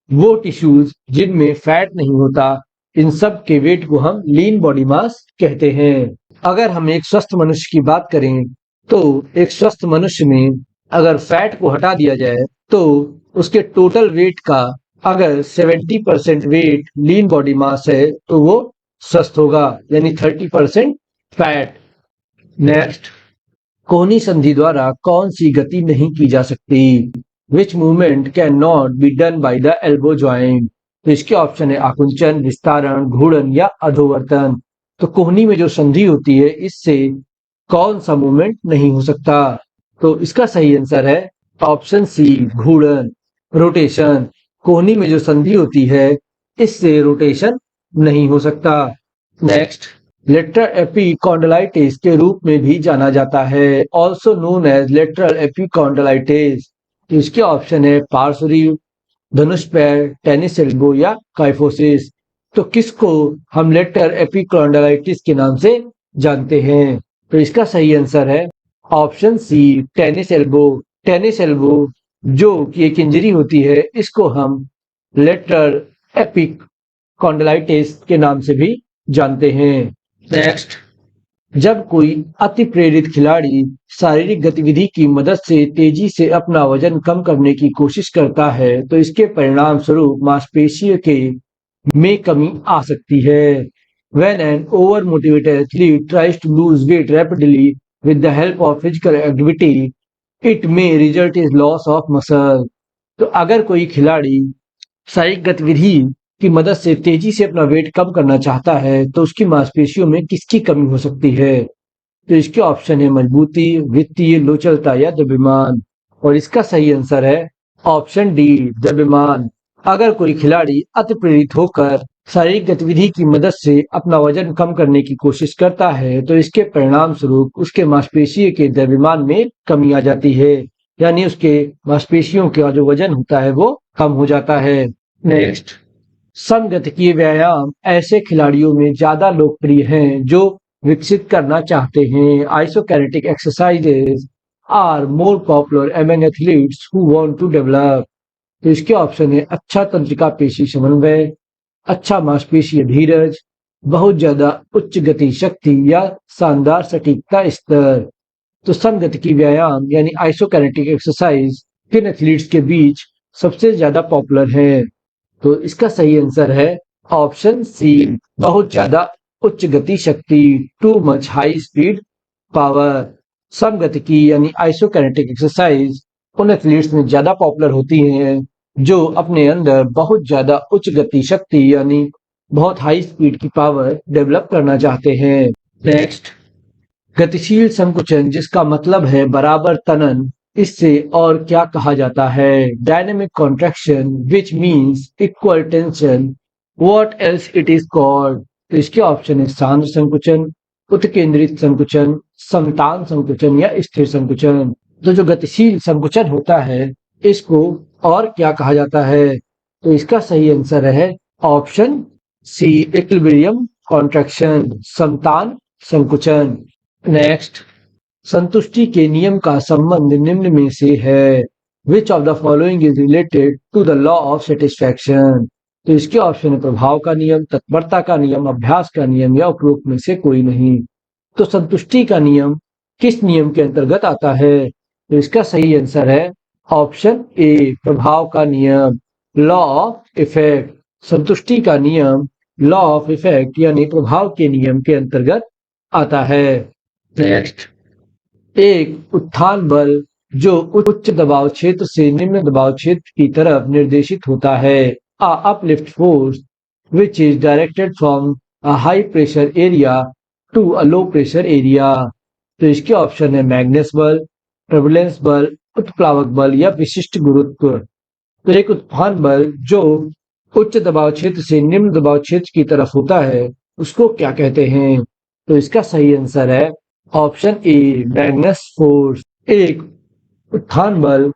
वो टिश्यूज जिनमें फैट नहीं होता, इन सब के वेट को हम लीन बॉडी मास कहते हैं। अगर हम एक स्वस्थ मनुष्य की बात करें तो एक स्वस्थ मनुष्य में अगर फैट को हटा दिया जाए तो उसके टोटल वेट का अगर 70% वेट लीन बॉडी मास है तो वो स्वस्थ होगा, यानी 30% फैट। नेक्स्ट, कोहनी संधि द्वारा कौन सी गति नहीं की जा सकती? विच movement can not be done by the elbow joint? तो इसके ऑप्शन है आकुंचन, विस्तारण, घूर्णन या अधोवर्तन। तो कोहनी में जो संधि होती है इससे कौन सा मूवमेंट नहीं हो सकता? तो इसका सही आंसर है ऑप्शन सी, घूर्णन, रोटेशन। कोहनी में जो संधि होती है इससे रोटेशन नहीं हो सकता। नेक्स्ट, लेटरल एपिकॉन्डलाइटिस के रूप में भी जाना जाता है, ऑल्सो नोन एज लेटरल एपिकॉन्डलाइटिस। तो इसके ऑप्शन है पार्श्व, धनुष पैर, टेनिस एल्बो या काइफोसिस। तो किसको हम लेटरल एपिकॉन्डलाइटिस के नाम से जानते हैं? तो इसका सही आंसर है option C, tennis elbow. Tennis elbow जो कि एक इंजरी होती है इसको हम लेटरल एपिकॉन्डलाइटिस के नाम से भी जानते हैं। नेक्स्ट, जब कोई अति प्रेरित खिलाड़ी शारीरिक गतिविधि की मदद से तेजी से अपना वजन कम करने की कोशिश करता है तो इसके परिणाम स्वरूप मांसपेशियों के में कमी आ सकती है। When an overmotivated athlete tries to lose weight rapidly with the help of physical activity, it may result in loss of muscle। तो अगर कोई खिलाड़ी शारीरिक गतिविधि की मदद से तेजी से अपना वेट कम करना चाहता है तो उसकी मांसपेशियों में किसकी कमी हो सकती है? तो इसके ऑप्शन है मजबूती, वित्तीय, लोचलता या द्रव्यमान। और इसका सही आंसर है ऑप्शन डी, द्रव्यमान। अगर कोई खिलाड़ी अति प्रेरित होकर शारीरिक गतिविधि की मदद से अपना वजन कम करने की कोशिश करता है तो इसके परिणाम स्वरूप उसके मांसपेशियों के द्रव्यमान में कमी आ जाती है, यानी उसके मांसपेशियों का जो वजन होता है वो कम हो जाता है। नेक्स्ट, समगतिकीय व्यायाम ऐसे खिलाड़ियों में ज्यादा लोकप्रिय हैं जो विकसित करना चाहते हैं। Isokinetic exercises are more popular among athletes who want to develop. तो इसके ऑप्शन है अच्छा तंत्रिका पेशी समन्वय, अच्छा मांसपेशीय धीरज, बहुत ज्यादा उच्च गति शक्ति या शानदार सटीकता स्तर। तो समगतिकी व्यायाम यानी आइसोकिनेटिक एक्सरसाइज किन एथलीट्स के बीच सबसे ज्यादा पॉपुलर है? तो इसका सही आंसर है ऑप्शन सी, बहुत ज्यादा उच्च गति शक्ति, too much high speed power. समगतिकी यानी आइसोकिनेटिक एक्सरसाइज उन एथलीट्स में ज्यादा पॉपुलर होती हैं जो अपने अंदर बहुत ज्यादा उच्च गति शक्ति यानी बहुत हाई स्पीड की पावर डेवलप करना चाहते हैं। नेक्स्ट, गतिशील संकुचन जिसका मतलब है बराबर तनन, इससे और क्या कहा जाता है? Dynamic contraction which means equal tension, what else it is called? तो इसके ऑप्शन है सांद्र संकुचन, उत्केंद्रित संकुचन, समतान संकुचन या स्थिर संकुचन। तो जो गतिशील संकुचन होता है इसको और क्या कहा जाता है? तो इसका सही आंसर है ऑप्शन सी, इक्विलिब्रियम कॉन्ट्रैक्शन, समतान संकुचन। नेक्स्ट, संतुष्टि के नियम का संबंध निम्न में से है। Which of the following is related to the law of satisfaction? तो इसके ऑप्शन है प्रभाव का नियम, तत्परता का नियम, अभ्यास का नियम या उपरोक्त में से कोई नहीं। तो संतुष्टि का नियम किस नियम के अंतर्गत आता है? तो इसका सही आंसर है ऑप्शन ए, प्रभाव का नियम, लॉ ऑफ इफेक्ट। संतुष्टि का नियम लॉ ऑफ इफेक्ट यानी प्रभाव के नियम के अंतर्गत आता है। नेक्स्ट, एक उत्थान बल जो उच्च दबाव क्षेत्र से निम्न दबाव क्षेत्र की तरफ निर्देशित होता है। A uplift force which is directed from a high pressure area to a low pressure area. तो इसके ऑप्शन है मैग्नेस बल, प्रबलेंस बल, उत्प्लावक बल या विशिष्ट गुरुत्व। तो एक उत्थान बल जो उच्च दबाव क्षेत्र से निम्न दबाव क्षेत्र की तरफ होता है उसको क्या कहते हैं? तो इसका सही आंसर है ऑप्शन ए, मैग्नेस फोर्स। एक उत्थान बल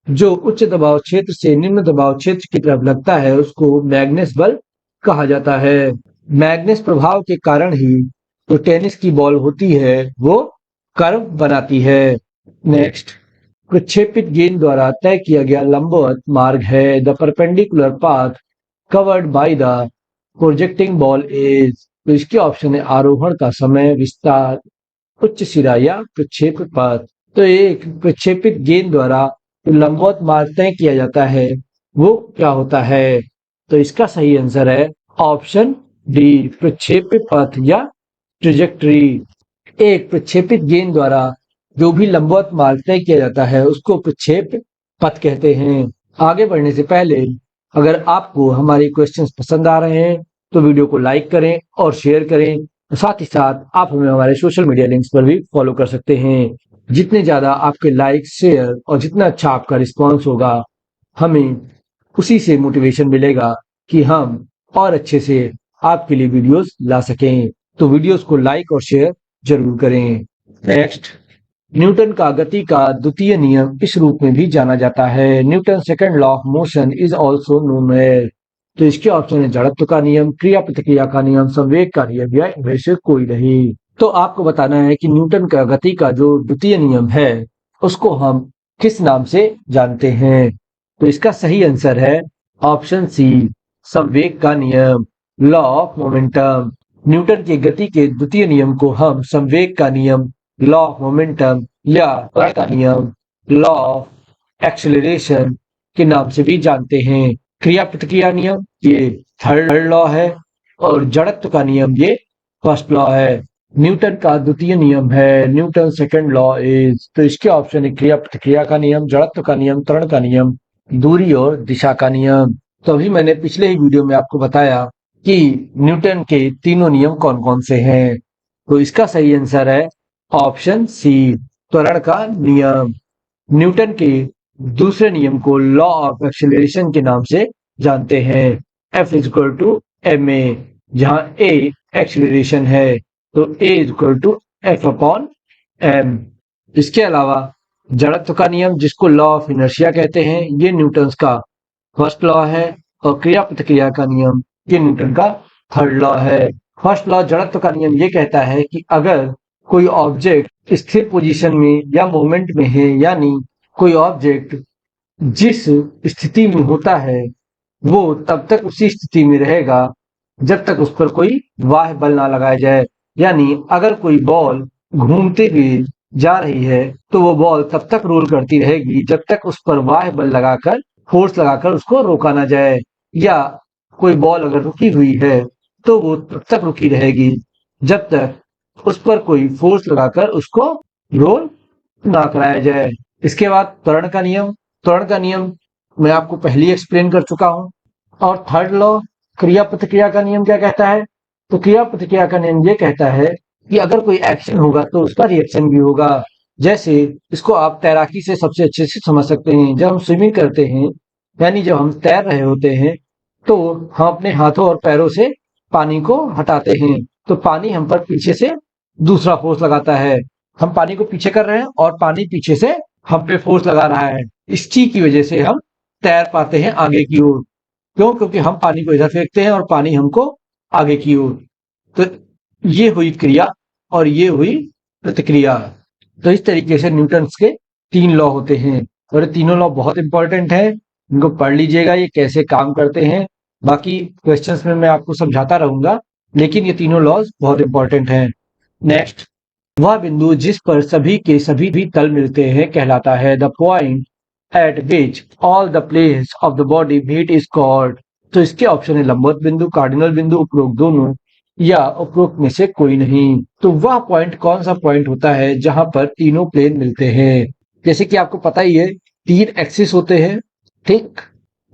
जो उच्च दबाव क्षेत्र से निम्न दबाव क्षेत्र की तरफ लगता है उसको मैग्नेस बल कहा जाता है। मैग्नेस प्रभाव के कारण ही जो टेनिस की बॉल होती है वो कर्व बनाती है। नेक्स्ट, प्रक्षेपित गेंद द्वारा तय किया गया लंबवत मार्ग है। The perpendicular path covered by the projecting ball is. तो इसके ऑप्शन है आरोहण का समय, विस्तार, उच्च सिरा या प्रक्षेप पथ। तो एक प्रक्षेपित गेंद द्वारा लंबवत मार्ग तय किया जाता है वो क्या होता है? तो इसका सही आंसर है ऑप्शन डी, प्रक्षेप पथ या ट्रेजेक्टरी। एक प्रक्षेपित गेंद द्वारा जो भी लंबवत मार्ग तय किया जाता है उसको प्रक्षेप पथ कहते हैं। आगे बढ़ने से पहले अगर आपको हमारे क्वेश्चंस पसंद आ रहे हैं तो वीडियो को लाइक करें और शेयर करें। साथ ही साथ आप हमें हमारे सोशल मीडिया लिंक्स पर भी फॉलो कर सकते हैं। जितने ज़्यादा आपके लाइक, शेयर और जितना अच्छा आपका रिस्पॉन्स होगा, हमें उसी से मोटिवेशन मिलेगा कि हम और अच्छे से आपके लिए वीडियोस ला सकें। तो वीडियोस को लाइक और शेयर जरूर करें। नेक्स्ट, न्यूटन का गति का द्वितीय नियम इस रूप में भी जाना जाता है। Newton second law of motion is also known as. तो इसके ऑप्शन है जड़त्व का नियम, क्रिया प्रतिक्रिया का नियम, संवेग का नियम या इनमें से कोई नहीं। तो आपको बताना है कि न्यूटन का गति का जो द्वितीय नियम है उसको हम किस नाम से जानते हैं। तो इसका सही आंसर है ऑप्शन सी, संवेग का नियम, लॉ ऑफ मोमेंटम। न्यूटन के गति के द्वितीय नियम को हम संवेग का नियम, लॉ ऑफ मोमेंटम या त्वरण का नियम, लॉ ऑफ एक्सेलरेशन के नाम से भी जानते हैं। क्रिया प्रतिक्रिया नियम ये थर्ड लॉ है और जड़त्व का नियम ये फर्स्ट लॉ है। न्यूटन का द्वितीय नियम है न्यूटन सेकंड लॉ इज। तो इसके ऑप्शन है क्रिया प्रतिक्रिया का नियम, जड़त्व का नियम, त्वरण का नियम, दूरी और दिशा का नियम। तो अभी मैंने पिछले ही वीडियो में आपको बताया कि न्यूटन के तीनों नियम कौन कौन से हैं। तो इसका सही आंसर है ऑप्शन सी, त्वरण का नियम। न्यूटन के दूसरे नियम को लॉ ऑफ एक्सेलरेशन के नाम से जानते हैं। F is equal to M A, जहां A एक्सेलरेशन है तो A is equal to F upon M. इसके अलावा जड़त्व का नियम जिसको लॉ ऑफ इनर्शिया कहते हैं, ये न्यूटन का फर्स्ट लॉ है और क्रिया प्रतिक्रिया का नियम ये न्यूटन का थर्ड लॉ है। फर्स्ट लॉ जड़त्व का नियम ये कहता है कि अगर कोई ऑब्जेक्ट स्थिर पोजीशन में या मूवमेंट में है, यानी कोई ऑब्जेक्ट जिस स्थिति में होता है वो तब तक उसी स्थिति में रहेगा जब तक उस पर कोई बाह्य बल ना लगाया जाए। यानी अगर कोई बॉल घूमते हुए जा रही है तो वो बॉल तब तक रोल करती रहेगी जब तक उस पर बाह्य बल लगाकर, फोर्स लगाकर उसको रोका ना जाए। या कोई बॉल अगर रुकी हुई है तो वो तब तक रुकी रहेगी जब तक उस पर कोई फोर्स लगाकर उसको रोल ना कराया जाए। इसके बाद त्वरण का नियम। त्वरण का नियम मैं आपको पहले एक्सप्लेन कर चुका हूं। और थर्ड लॉ क्रिया प्रतिक्रिया का नियम क्या कहता है? तो क्रिया प्रतिक्रिया का नियम ये कहता है कि अगर कोई एक्शन होगा तो उसका रिएक्शन भी होगा। जैसे इसको आप तैराकी से सबसे अच्छे से समझ सकते हैं। जब हम स्विमिंग करते हैं, यानी जब हम तैर रहे होते हैं, तो हम अपने हाथों और पैरों से पानी को हटाते हैं तो पानी हम पर पीछे से दूसरा फोर्स लगाता है। हम पानी को पीछे कर रहे हैं और पानी पीछे से हम पे फोर्स लगा रहा है। इस चीज की वजह से हम तैर पाते हैं आगे की ओर। क्यों? क्योंकि हम पानी को इधर फेंकते हैं और पानी हमको आगे की ओर। तो ये हुई क्रिया और ये हुई प्रतिक्रिया। तो इस तरीके से न्यूटन के तीन लॉ होते हैं और ये तीनों लॉ बहुत इंपॉर्टेंट है। इनको पढ़ लीजिएगा, ये कैसे काम करते हैं। बाकी क्वेश्चंस में मैं आपको समझाता रहूंगा, लेकिन ये तीनों लॉज बहुत इंपॉर्टेंट हैं। नेक्स्ट, वह बिंदु जिस पर सभी के सभी भी तल मिलते हैं कहलाता है the point at which all the planes of the body meet is called. तो इसके ऑप्शन है लंबवत बिंदु, कार्डिनल बिंदु, उपरोक्त दोनों या उपरोक्त में से कोई नहीं। तो वह पॉइंट कौन सा पॉइंट होता है जहां पर तीनों प्लेन मिलते हैं? जैसे कि आपको पता ही है, तीन एक्सिस होते हैं, ठीक?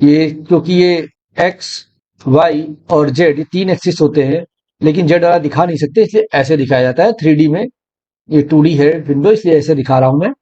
ये क्योंकि ये एक्स, वाई और जेड ये तीन एक्सिस होते हैं, लेकिन जेड वाला दिखा नहीं सकते इसलिए ऐसे दिखाया जाता है 3D में। ये 2D है विंडो इसलिए ऐसे दिखा रहा हूं मैं।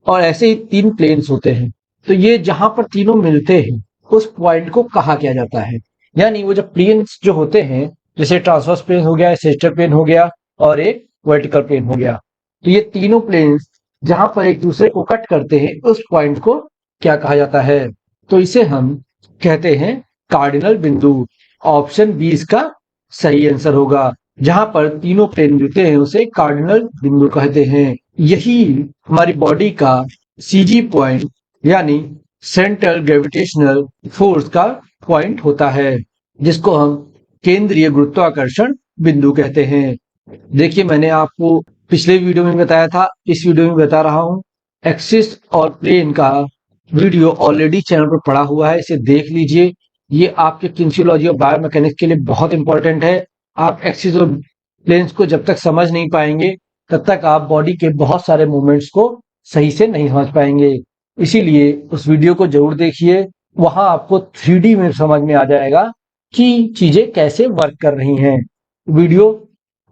और ऐसे ही तीन प्लेन्स होते हैं। तो ये जहां पर तीनों मिलते हैं उस पॉइंट को कहा किया जाता है। यानी वो जो प्लेन्स जो होते हैं, जैसे ट्रांसवर्स प्लेन हो गया, सेस्टर प्लेन हो गया और एक वर्टिकल प्लेन हो गया, तो ये तीनों प्लेन्स जहां पर एक दूसरे को कट करते हैं उस पॉइंट को क्या कहा जाता है? तो इसे हम कहते हैं कार्डिनल बिंदु। ऑप्शन 20 का सही आंसर होगा। जहां पर तीनों प्लेन मिलते हैं उसे कार्डिनल बिंदु कहते हैं। यही हमारी बॉडी का सीजी पॉइंट यानी सेंट्रल ग्रेविटेशनल फोर्स का पॉइंट होता है, जिसको हम केंद्रीय गुरुत्वाकर्षण बिंदु कहते हैं। देखिए, मैंने आपको पिछले वीडियो में बताया था, इस वीडियो में बता रहा हूं। एक्सिस और प्लेन का वीडियो ऑलरेडी चैनल पर पड़ा हुआ है, इसे देख लीजिए। ये आपके किनेसियोलॉजी और बायोमैकेनिक्स के लिए बहुत इंपॉर्टेंट है। आप एक्सिस और प्लेन्स को जब तक समझ नहीं पाएंगे तब तक आप बॉडी के बहुत सारे मूवमेंट्स को सही से नहीं समझ पाएंगे। इसीलिए उस वीडियो को जरूर देखिए, वहां आपको 3D में समझ में आ जाएगा कि चीजें कैसे वर्क कर रही हैं। वीडियो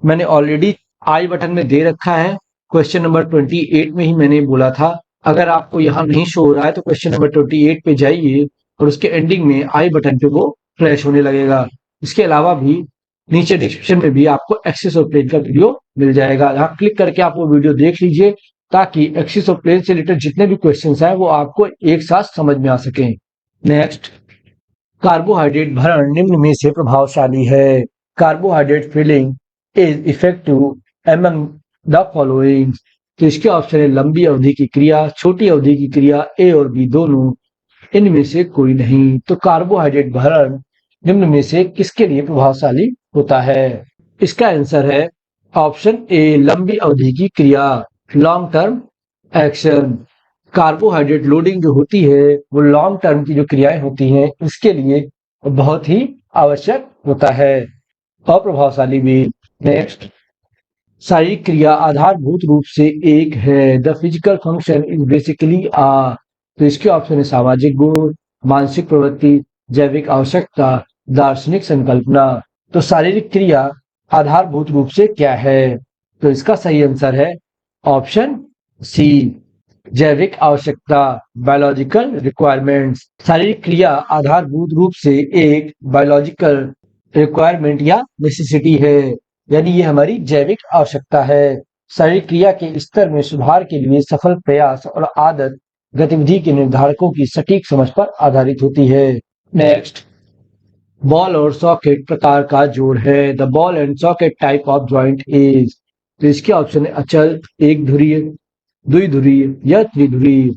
मैंने ऑलरेडी आई बटन में दे रखा है। क्वेश्चन नंबर 28 में ही मैंने बोला था। अगर आपको यहाँ नहीं शो हो रहा है तो क्वेश्चन नंबर 28 पे जाइए और उसके एंडिंग में आई बटन पे वो फ्लैश होने लगेगा। इसके अलावा भी नीचे डिस्क्रिप्शन में भी आपको एक्सिस ऑफ प्लेन का वीडियो मिल जाएगा। यहाँ क्लिक करके आप वो वीडियो देख लीजिए ताकि एक्सिस ऑफ प्लेन से रिलेटेड जितने भी क्वेश्चंस हैं वो आपको एक साथ समझ में आ सकें। नेक्स्ट, कार्बोहाइड्रेट भरण निम्न में से प्रभावशाली है। Carbohydrate filling is effective among the following. तो इसके ऑप्शन है लंबी अवधि की क्रिया, छोटी अवधि की क्रिया, ए और बी दोनों, इनमें से कोई नहीं। तो कार्बोहाइड्रेट भरण निम्न में से किसके लिए प्रभावशाली होता है? इसका आंसर है ऑप्शन ए लंबी अवधि की क्रिया, long term action. Carbohydrate loading जो होती है वो लॉन्ग टर्म की जो क्रियाएं होती हैं इसके लिए बहुत ही आवश्यक होता है और प्रभावशाली भी। नेक्स्ट, शारीरिक क्रिया आधारभूत रूप से एक है। The physical function is basically ah. तो इसके ऑप्शन है सामाजिक गुण, मानसिक प्रवृत्ति, जैविक आवश्यकता, दार्शनिक संकल्पना। तो शारीरिक क्रिया आधारभूत रूप से क्या है? तो इसका सही आंसर है ऑप्शन सी, जैविक आवश्यकता, बायोलॉजिकल रिक्वायरमेंट्स। शारीरिक क्रिया आधारभूत रूप से एक बायोलॉजिकल रिक्वायरमेंट या नेसेसिटी है, यानी ये हमारी जैविक आवश्यकता है। शारीरिक क्रिया के स्तर में सुधार के लिए सफल प्रयास और आदत गतिविधि के निर्धारकों की सटीक समझ पर आधारित होती है। नेक्स्ट, बॉल और सॉकेट प्रकार का जोड़ है। The ball and socket type of joint is. तो इसके ऑप्शन है अचल, एक धुरीय, द्विध्रुवीय या त्रिध्रुवीय।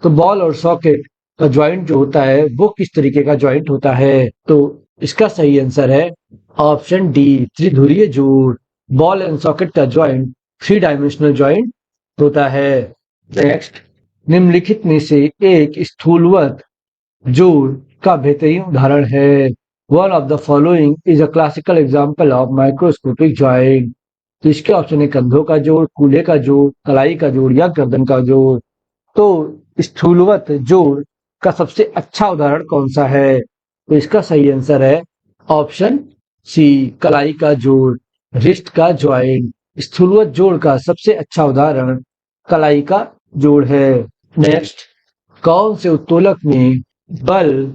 तो बॉल और सॉकेट का ज्वाइंट जो होता है वो किस तरीके का ज्वाइंट होता है? तो इसका सही आंसर है ऑप्शन डी, त्रिध्रुवीय जोड़। बॉल एंड सॉकेट का ज्वाइंट 3 डायमेंशनल ज्वाइंट होता है। नेक्स्ट, निम्नलिखित में से एक स्थूलवत जोड़ का बेहतरीन उदाहरण है। One of the following is a classical example of microscopic joint. तो इसके ऑप्शन है कंधों का जोड़, कूल्हे का जोड़, कलाई का जोड़ या गर्दन का जोड़। तो स्थूलवत जोड़ का सबसे अच्छा उदाहरण कौन सा है? तो इसका सही आंसर है ऑप्शन सी, कलाई का जोड़, रिस्ट का ज्वाइंट। स्थूलवत जोड़ का सबसे अच्छा उदाहरण कलाई का जोड़ है। नेक्स्ट, कौन से उत्तोलक में बल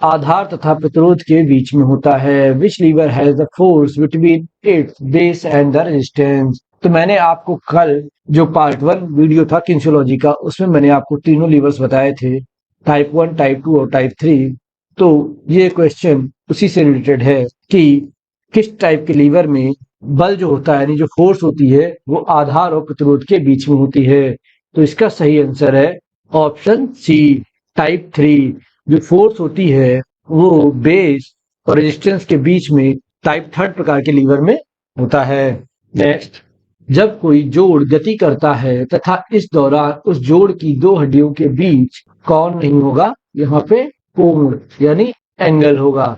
आधार तथा प्रतिरोध के बीच में होता है? Which lever has the force between its base and the resistance. तो मैंने आपको कल जो पार्ट 1 वीडियो था किन्सियोलॉजी का उसमें मैंने आपको तीनों लीवर्स बताए थे, टाइप 1, टाइप 2 और टाइप 3। तो ये क्वेश्चन उसी से रिलेटेड है कि किस टाइप के लीवर में बल जो होता है यानी जो फोर्स होती है वो आधार और प्रतिरोध के बीच में होती है। तो इसका सही आंसर है ऑप्शन सी, टाइप 3। जो फोर्स होती है वो बेस और रेजिस्टेंस के बीच में टाइप 3 प्रकार के लीवर में होता है। नेक्स्ट, जब कोई जोड़ गति करता है तथा इस दौरान उस जोड़ की दो हड्डियों के बीच कौन नहीं होगा? यहाँ पे कोण यानी एंगल होगा।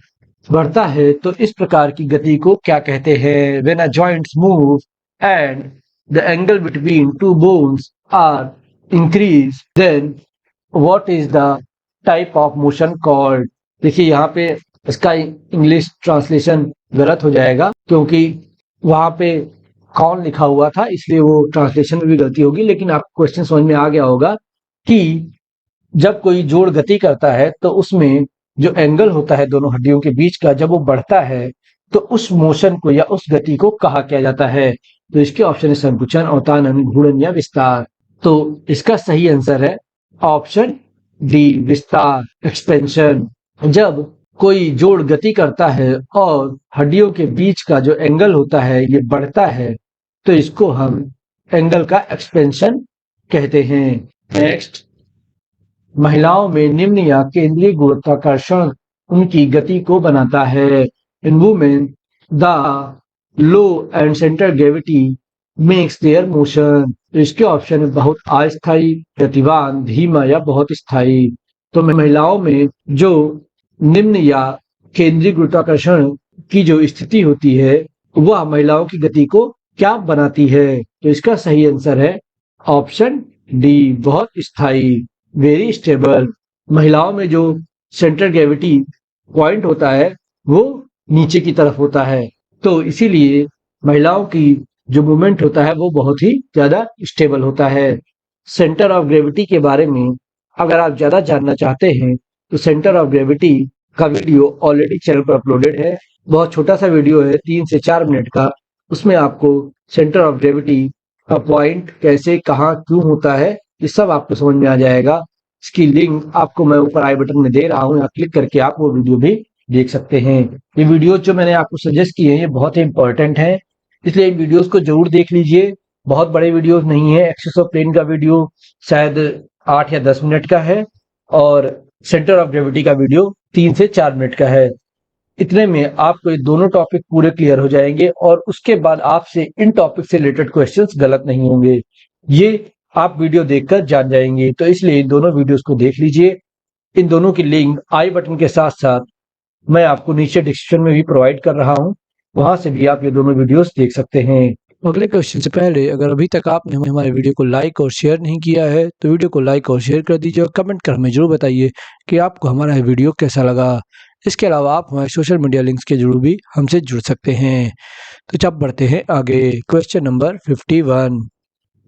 बढ़ता है तो इस प्रकार की गति को क्या कहते हैं? When a joints move and the angle between two bones are increase then what is the type of motion called. देखिए यहाँ पे इसका इंग्लिश ट्रांसलेशन गलत हो जाएगा क्योंकि वहां पे कौन लिखा हुआ था इसलिए वो ट्रांसलेशन में भी गलती होगी, लेकिन आपको क्वेश्चन समझ में आ गया होगा कि जब कोई जोड़ गति करता है तो उसमें जो एंगल होता है दोनों हड्डियों के बीच का जब वो बढ़ता है तो उस मोशन को या उस गति को कहा किया जाता है? तो इसके ऑप्शन है संकुचन, अवतानन, घूर्णन या विस्तार। तो इसका सही आंसर है ऑप्शन डी, विस्तार, एक्सपेंशन। जब कोई जोड़ गति करता है और हड्डियों के बीच का जो एंगल होता है ये बढ़ता है तो इसको हम एंगल का एक्सपेंशन कहते हैं। नेक्स्ट, महिलाओं में निम्न या केंद्रीय गुरुत्वाकर्षण उनकी गति को बनाता है। इन women the low and centre gravity makes there motion. तो इसके ऑप्शन है बहुत अस्थायी, गतिवान, धीमा या बहुत स्थायी। तो महिलाओं में जो निम्न या केंद्रीय गुरुत्वाकर्षण की जो स्थिति होती है वह महिलाओं की गति को क्या बनाती है? तो इसका सही आंसर है ऑप्शन डी, बहुत स्थायी, वेरी स्टेबल। महिलाओं में जो सेंट्रल ग्रेविटी पॉइंट होता है वो नीचे की तरफ होता है, तो इसीलिए महिलाओं की जो मूवमेंट होता है वो बहुत ही ज़्यादा स्टेबल होता है। सेंटर ऑफ ग्रेविटी के बारे में अगर आप ज़्यादा जानना चाहते हैं तो सेंटर ऑफ ग्रेविटी का वीडियो ऑलरेडी चैनल पर अपलोडेड है। बहुत छोटा सा वीडियो है, 3 से 4 मिनट का। उसमें आपको सेंटर ऑफ ग्रेविटी का पॉइंट कैसे, कहाँ, क्यों होता है, ये सब आपको समझ में आ जाएगा। इसकी लिंक आपको मैं ऊपर आई बटन में दे रहा हूँ, यहाँ क्लिक करके आप वो वीडियो भी देख सकते हैं। ये वीडियो जो मैंने आपको सजेस्ट किए हैं ये बहुत ही इंपॉर्टेंट है, इसलिए इन वीडियोस को जरूर देख लीजिए। बहुत बड़े वीडियोस नहीं है। एक्सेस ऑफ प्लेन का वीडियो शायद 8 या 10 मिनट का है और सेंटर ऑफ ग्रेविटी का वीडियो 3 से 4 मिनट का है। इतने में आपको ये दोनों टॉपिक पूरे क्लियर हो जाएंगे और उसके बाद आपसे इन टॉपिक से रिलेटेड क्वेश्चंस गलत नहीं होंगे, ये आप वीडियो देखकर जान जाएंगे। तो इसलिए इन दोनों वीडियोस को देख लीजिए। इन दोनों की लिंक आई बटन के साथ साथ मैं आपको नीचे डिस्क्रिप्शन में भी प्रोवाइड कर रहा हूँ, वहां से भी आप ये दोनों वीडियोस देख सकते हैं। अगले क्वेश्चन से पहले अगर अभी तक आपने हमारे वीडियो को लाइक और शेयर नहीं किया है तो वीडियो को लाइक और शेयर कर दीजिए और कमेंट कर हमें जरूर बताइए कि आपको हमारा वीडियो कैसा लगा। इसके अलावा आप हमारे सोशल मीडिया लिंक्स के जरूर भी हमसे जुड़ सकते हैं। तो जब बढ़ते हैं आगे, क्वेश्चन नंबर 51,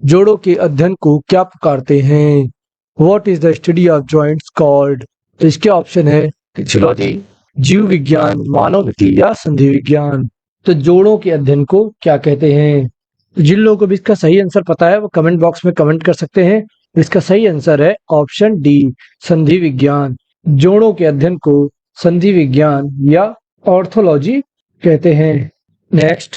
जोड़ों के अध्ययन को क्या पुकारते हैं? What is the study of joints called? तो इसके ऑप्शन है फिजियोलॉजी, जीव विज्ञान, मानव विधि या संधि विज्ञान। तो जोड़ों के अध्ययन को क्या कहते हैं? तो जिन लोगों को भी इसका सही आंसर पता है वो कमेंट बॉक्स में कमेंट कर सकते हैं। इसका सही आंसर है ऑप्शन डी, संधि विज्ञान। जोड़ों के अध्ययन को संधि विज्ञान या ऑर्थोलॉजी कहते हैं। नेक्स्ट,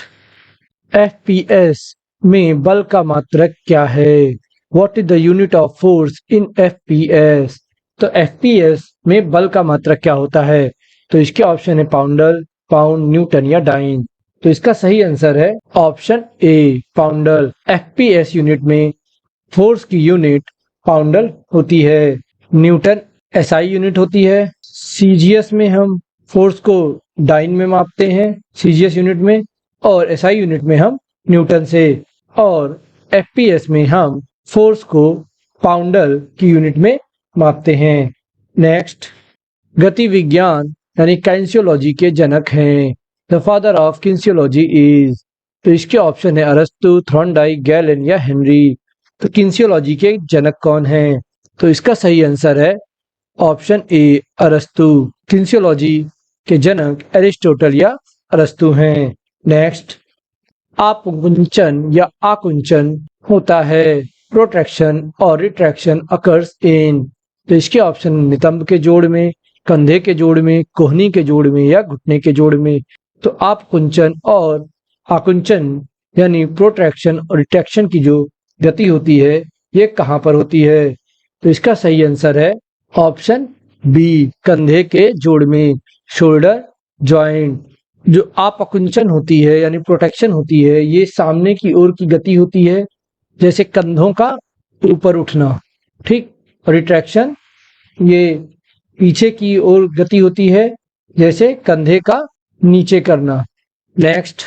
एफपीएस में बल का मात्रक क्या है? What is the unit of force in FPS? तो एफपीएस में बल का मात्रक क्या होता है? तो इसके ऑप्शन है पाउंडल, पाउंड, न्यूटन या डाइन। तो इसका सही आंसर है ऑप्शन ए, पाउंडल। एफपीएस यूनिट में फोर्स की यूनिट पाउंडल होती है। न्यूटन एसआई यूनिट होती है। सीजीएस में हम फोर्स को डाइन में मापते हैं, सीजीएस यूनिट में, और एसआई यूनिट में हम न्यूटन से, और एफपीएस में हम फोर्स को पाउंडल की यूनिट में मापते हैं। नेक्स्ट, गति विज्ञान यानी काइंसियोलॉजी के जनक हैं। The father of kinesiology is? तो इसके ऑप्शन है अरस्तु, थॉर्नडाइक, गैलेन या हेनरी। तो किन्सियोलॉजी के जनक कौन हैं? तो इसका सही आंसर है ऑप्शन ए, अरस्तु। किन्सियोलॉजी के जनक एरिस्टोटल या अरस्तु हैं। नेक्स्ट, आकुंचन या आकुंचन होता है। प्रोट्रैक्शन और रिट्रैक्शन अकर्स इन? तो इसके ऑप्शन नितंब के जोड़ में, कंधे के जोड़ में, कोहनी के जोड़ में या घुटने के जोड़ में। तो आकुंचन और आकुंचन यानी प्रोट्रैक्शन और रिट्रैक्शन की जो गति होती है ये कहाँ पर होती है? तो इसका सही आंसर है ऑप्शन बी, कंधे के जोड़ में, शोल्डर जॉइंट। जो आकुंचन होती है यानी प्रोटेक्शन होती है ये सामने की ओर की गति होती है, जैसे कंधों का ऊपर उठना, ठीक। और रिट्रैक्शन ये पीछे की ओर गति होती है, जैसे कंधे का नीचे करना। नेक्स्ट,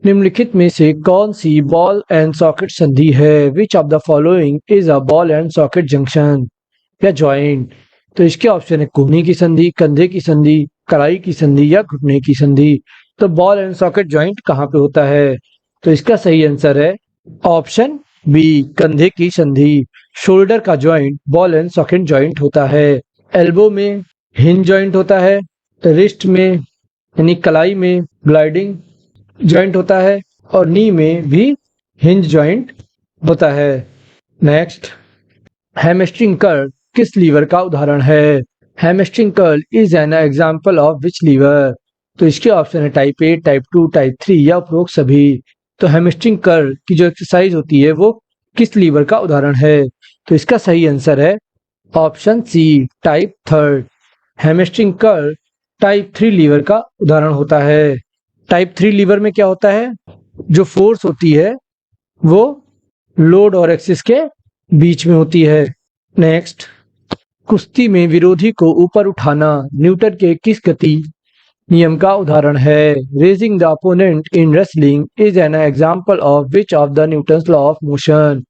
निम्नलिखित में से कौन सी बॉल एंड सॉकेट संधि है? Which of the following is a ball and socket junction या जॉइंट? तो इसके ऑप्शन है कोहनी की संधि, कंधे की संधि, कलाई की संधि या घुटने की संधि। तो बॉल एंड सॉकेट जॉइंट कहाँ पे होता है? तो इसका सही आंसर है ऑप्शन बी, कंधे की संधि। शोल्डर का joint ball and socket joint होता है। एल्बो में हिंज जॉइंट होता है। रिस्ट में यानी कलाई में ग्लाइडिंग जॉइंट होता है और नी में भी हिंज जॉइंट होता है। नेक्स्ट, हैमस्ट्रिंग कर्ल किस लीवर का उदाहरण है? Hamstring curl is an example of which lever? तो इसके ऑप्शन है टाइप ए, टाइप 2, टाइप 3 या उपरोक्त सभी। तो हैमस्ट्रिंग कर्ल की जो एक्सरसाइज होती है वो किस लीवर का उदाहरण है? तो इसका सही आंसर है option C, type 3। Hamstring curl type 3 lever का उदाहरण होता है। टाइप 3 लीवर में क्या होता है? जो फोर्स होती है वो लोड और एक्सिस के बीच में होती है। नेक्स्ट, कुश्ती में विरोधी को ऊपर उठाना न्यूटन के किस गति नियम का उदाहरण है? Raising the opponent in wrestling is an example of which of the Newton's law of motion?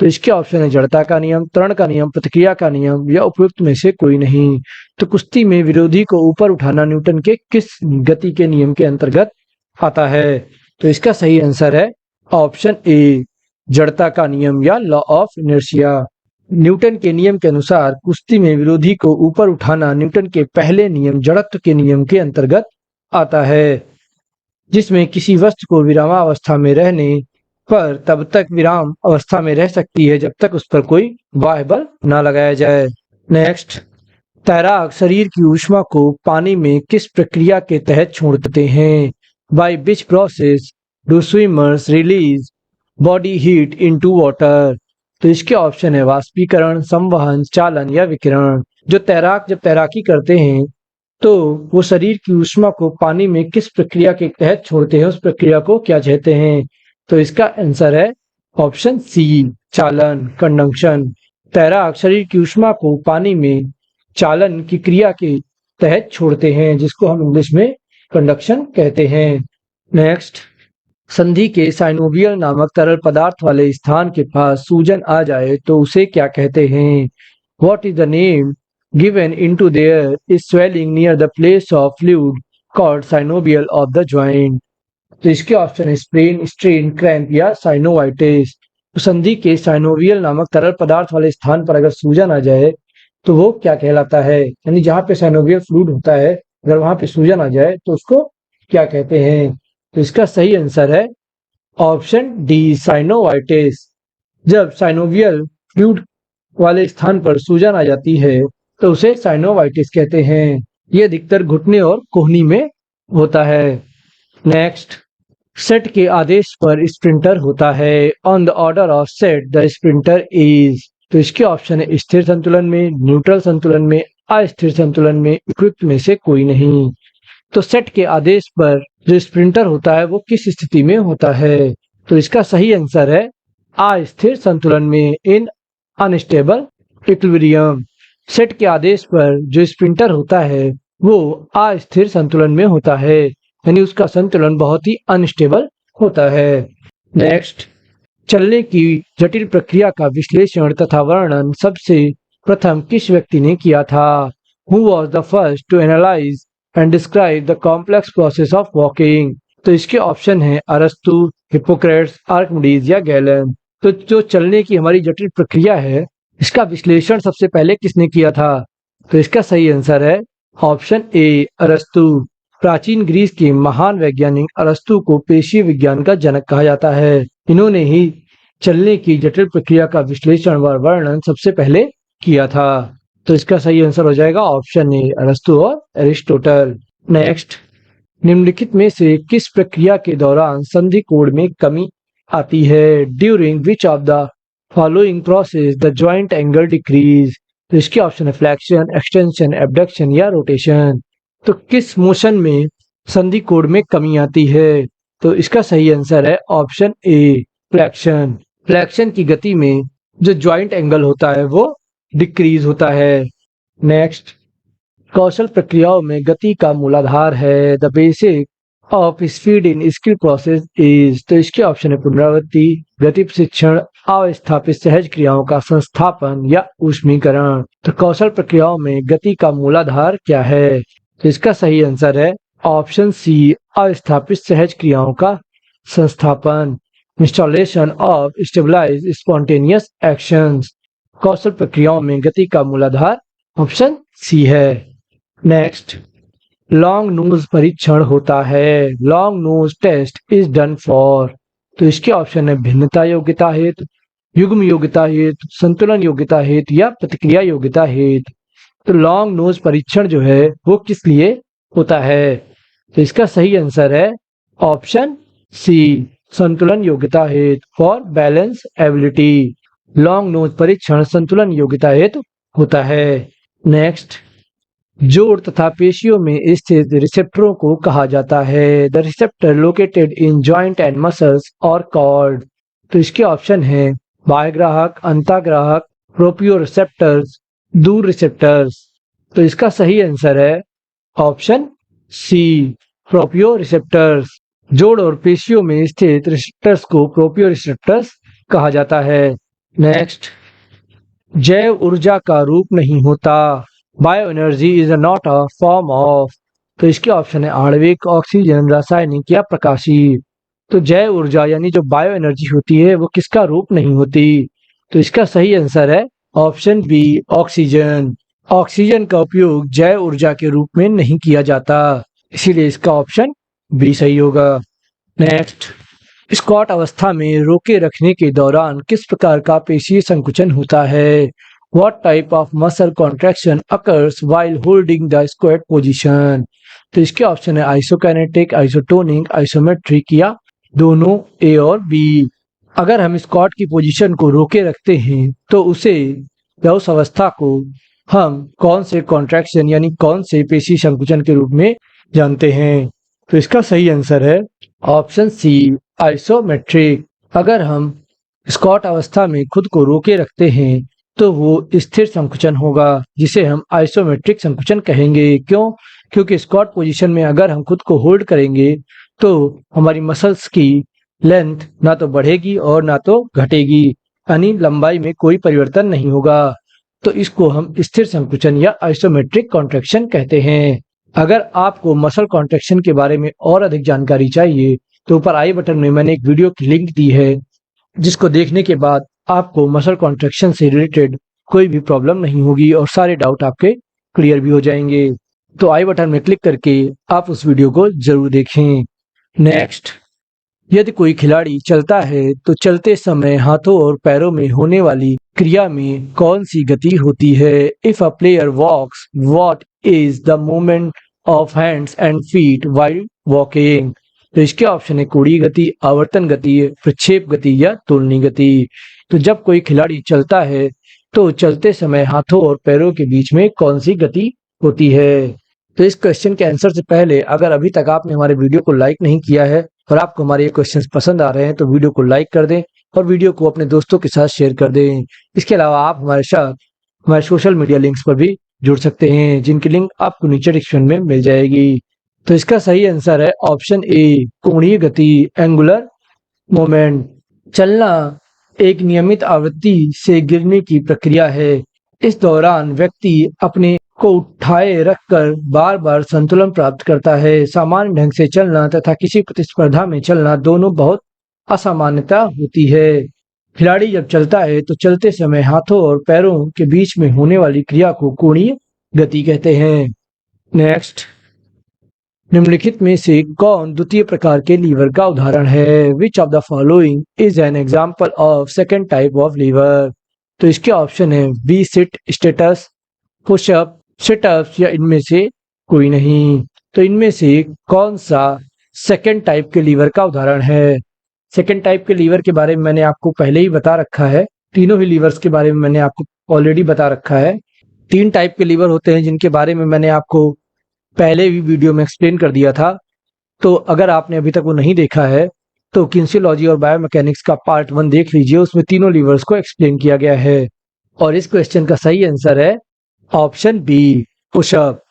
तो इसके ऑप्शन है जड़ता का नियम, त्वरण का नियम, प्रतिक्रिया का नियम या उपयुक्त में से कोई नहीं। तो कुश्ती में विरोधी को ऊपर उठाना न्यूटन के किस गति के नियम के अंतर्गत आता है? तो इसका सही आंसर है ऑप्शन ए, जड़ता का नियम या लॉ ऑफ इनर्शिया। न्यूटन के नियम के अनुसार कुश्ती में विरोधी को ऊपर उठाना न्यूटन के पहले नियम जड़त्व के नियम के अंतर्गत आता है, जिसमें किसी वस्तु को विरामावस्था में रहने पर तब तक विराम अवस्था में रह सकती है जब तक उस पर कोई बाह्य बल न लगाया जाए। नेक्स्ट, तैराक शरीर की ऊष्मा को पानी में किस प्रक्रिया के तहत छोड़ते हैं? By which process do swimmers release body heat into water? तो इसके ऑप्शन है वाष्पीकरण, संवहन, चालन या विकिरण। जो तैराक जब तैराकी करते हैं तो वो शरीर की ऊष्मा को पानी में किस प्रक्रिया के तहत छोड़ते हैं, उस प्रक्रिया को क्या कहते हैं? तो इसका आंसर है ऑप्शन सी, चालन, कंडक्शन। तैराक शरीर की ऊष्मा को पानी में चालन की क्रिया के तहत छोड़ते हैं, जिसको हम इंग्लिश में कंडक्शन कहते हैं। नेक्स्ट, संधि के साइनोवियल नामक तरल पदार्थ वाले स्थान के पास सूजन आ जाए तो उसे क्या कहते हैं? What is the name given into there is swelling near the place of fluid called synovial of the joint? तो इसके ऑप्शन है स्प्रेन, स्ट्रेन, क्रैम्प या साइनोवाइटिस। तो संधि के साइनोवियल नामक तरल पदार्थ वाले स्थान पर अगर सूजन आ जाए तो वो क्या कहलाता है? यानी जहां पे साइनोवियल फ्लूइड होता है अगर वहां पे सूजन आ जाए तो उसको क्या कहते हैं? तो इसका सही आंसर है ऑप्शन डी, साइनोवाइटिस। जब साइनोवियल फ्लूइड वाले स्थान पर सूजन आ जाती है तो उसे साइनोवाइटिस कहते हैं। ये अधिकतर घुटने और कोहनी में होता है। नेक्स्ट, सेट के आदेश पर स्प्रिंटर होता है। On the order of set the sprinter is. तो इसके ऑप्शन है स्थिर संतुलन में, न्यूट्रल संतुलन में, अस्थिर संतुलन में, उपयुक्त में से कोई नहीं। तो सेट के आदेश पर जो स्प्रिंटर होता है वो किस स्थिति में होता है? तो इसका सही आंसर है अस्थिर संतुलन में, इन अनस्टेबल इक्विलिब्रियम। सेट के आदेश पर जो स्प्रिंटर होता है वो अस्थिर संतुलन में होता है, यानी उसका संतुलन बहुत ही अनस्टेबल होता है। नेक्स्ट, चलने की जटिल प्रक्रिया का विश्लेषण तथा वर्णन सबसे प्रथम किस व्यक्ति ने किया था? Who was the first to analyse and describe the complex process of walking? तो इसके ऑप्शन है अरस्तु, हिप्पोक्रेट्स, आर्किमिडीज या गैलन। तो जो चलने की हमारी जटिल प्रक्रिया है इसका विश्लेषण सबसे पहले किसने किया था? तो इसका सही आंसर है ऑप्शन ए, अरस्तु। प्राचीन ग्रीस के महान वैज्ञानिक अरस्तु को पेशीय विज्ञान का जनक कहा जाता है। इन्होंने ही चलने की जटिल प्रक्रिया का विश्लेषण व वर्णन सबसे पहले किया था। तो इसका सही आंसर हो जाएगा ऑप्शन ए, अरस्तु और एरिस्टोटल। नेक्स्ट, निम्नलिखित में से किस प्रक्रिया के दौरान संधि कोण में कमी आती है? During which of the following process the joint angle decrease? तो इसके ऑप्शन है फ्लेक्शन, एक्सटेंशन, एबडक्शन या रोटेशन। तो किस मोशन में संधि कोण में कमी आती है? तो इसका सही आंसर है ऑप्शन ए, फ्लेक्शन। फ्लेक्शन की गति में जो जॉइंट एंगल होता है वो डिक्रीज होता है। नेक्स्ट, कौशल प्रक्रियाओं में गति का मूलाधार है। The basic of speed in skill process is. तो इसके ऑप्शन है पुनरावृत्ति, गति प्रशिक्षण, अस्थापित सहज क्रियाओं का संस्थापन या ऊष्मीकरण। तो कौशल प्रक्रियाओं में गति का मूलाधार क्या है? तो इसका सही आंसर है ऑप्शन सी, अस्थापित सहज क्रियाओं का संस्थापन, installation of stabilize spontaneous actions. कौशल प्रक्रियाओं में गति का मूलाधार ऑप्शन सी है। नेक्स्ट, लॉन्ग नोज परीक्षण होता है। Long nose test is done for. तो इसके ऑप्शन है भिन्नता योग्यता हेतु, युग्म योग्यता हेतु, संतुलन योग्यता हेतु या प्रतिक्रिया योग्यता हेतु। तो लॉन्ग नोज परीक्षण जो है वो किस लिए होता है? तो इसका सही आंसर है ऑप्शन सी, संतुलन योग्यता हेतु, for balance ability. Long nose परीक्षण संतुलन योग्यता हेतु होता है। नेक्स्ट, जोड़ तथा पेशियों में स्थित रिसेप्टरों को कहा जाता है। The receptor located in joint and muscles और कॉर्ड। तो इसके ऑप्शन है बाह्यग्राहक, अंतःग्राहक, प्रोपियोरिसेप्टर्स, दूर रिसेप्टर्स। तो इसका सही आंसर है ऑप्शन सी, प्रोपियोरिसेप्टर्स। जोड़ और पेशियों में स्थित रिसेप्टर्स को प्रोपियोरिसेप्टर्स कहा जाता है। नेक्स्ट, जैव ऊर्जा का रूप नहीं होता। Bio energy is not a form of. तो इसके ऑप्शन है आणविक, ऑक्सीजन, रासायनिक या प्रकाशीय। तो जैव ऊर्जा यानी जो बायो एनर्जी होती है वो किसका रूप नहीं होती। तो इसका सही आंसर है ऑप्शन बी, ऑक्सीजन। ऑक्सीजन का उपयोग जैव ऊर्जा के रूप में नहीं किया जाता, इसीलिए इसका ऑप्शन बी सही होगा। नेक्स्ट, स्क्वाट अवस्था में रोके रखने के दौरान किस प्रकार का पेशीय संकुचन होता है। What type of muscle contraction occurs while holding the squat position? तो इसके ऑप्शन है आइसोकाइनेटिक, आइसोटोनिक, आइसोमेट्रिक या दोनों ए और बी। अगर हम स्क्वाट की पोजीशन को रोके रखते हैं तो उसे या उस अवस्था को हम कौन से कॉन्ट्रैक्शन यानी कौन से पेशी संकुचन के रूप में जानते हैं। तो इसका सही आंसर है ऑप्शन सी, आइसोमेट्रिक। अगर हम स्क्वाट अवस्था में खुद को रोके रखते हैं तो वो स्थिर संकुचन होगा, जिसे हम आइसोमेट्रिक संकुचन कहेंगे। क्यों? क्योंकि स्क्वाट पोजीशन में अगर हम खुद को होल्ड करेंगे तो हमारी मसल्स की लेंथ ना तो बढ़ेगी और ना तो घटेगी, यानी लंबाई में कोई परिवर्तन नहीं होगा। तो इसको हम स्थिर संकुचन या आइसोमेट्रिक कॉन्ट्रैक्शन कहते हैं। अगर आपको मसल कॉन्ट्रैक्शन के बारे में और अधिक जानकारी चाहिए तो ऊपर आई बटन में मैंने एक वीडियो की लिंक दी है, जिसको देखने के बाद आपको मसल कॉन्ट्रैक्शन से रिलेटेड कोई भी प्रॉब्लम नहीं होगी और सारे डाउट आपके क्लियर भी हो जाएंगे। तो आई बटन में क्लिक करके आप उस वीडियो को जरूर देखें। नेक्स्ट, यदि कोई खिलाड़ी चलता है तो चलते समय हाथों और पैरों में होने वाली क्रिया में कौन सी गति होती है। If a player walks, what is the movement of hands and feet while walking. तो इसके ऑप्शन है कोणीय गति, आवर्तन गति, प्रक्षेप गति या तुलनीय गति। तो जब कोई खिलाड़ी चलता है तो चलते समय हाथों और पैरों के बीच में कौन सी गति होती है। तो इस क्वेश्चन के आंसर से पहले अगर अभी तक आपने हमारे वीडियो को लाइक नहीं किया है और आपको हमारे ये क्वेश्चंस पसंद आ रहे हैं तो वीडियो को लाइक कर दें और वीडियो को अपने दोस्तों के साथ शेयर कर दें। इसके अलावा आप हमारे साथ हमारे सोशल मीडिया लिंक्स पर भी जुड़ सकते हैं, जिनकी लिंक आपको नीचे डिस्क्रिप्शन में मिल जाएगी। तो इसका सही आंसर है ऑप्शन ए, कोणीय गति, एंगुलर मोमेंट। चलना एक नियमित आवृत्ति से गिरने की प्रक्रिया है। इस दौरान व्यक्ति अपने को उठाए रखकर बार बार संतुलन प्राप्त करता है। सामान्य ढंग से चलना तथा किसी प्रतिस्पर्धा में चलना दोनों बहुत असामान्यता होती है। खिलाड़ी जब चलता है तो चलते समय हाथों और पैरों के बीच में होने वाली क्रिया को कोणीय गति कहते हैं। नेक्स्ट, निम्नलिखित में से कौन द्वितीय प्रकार के लीवर का उदाहरण है। Which of the following is an example of second type of lever. तो इसके ऑप्शन है B, sit status, pushup, situps या इनमें से कोई नहीं। तो इनमें से कौन सा सेकेंड टाइप के लीवर का उदाहरण है। सेकेंड टाइप के लीवर के बारे में मैंने आपको पहले ही बता रखा है। तीनों ही लीवर्स के बारे में मैंने आपको ऑलरेडी बता रखा है। 3 टाइप के लीवर होते हैं जिनके बारे में मैंने आपको पहले भी वीडियो में एक्सप्लेन कर दिया था। तो अगर आपने अभी तक वो नहीं देखा है तो किनेसियोलॉजी और बायोमैकेनिक्स का पार्ट 1 देख लीजिए, उसमें तीनों लीवर्स को एक्सप्लेन किया गया है। और इस क्वेश्चन का सही आंसर है option B, pushup.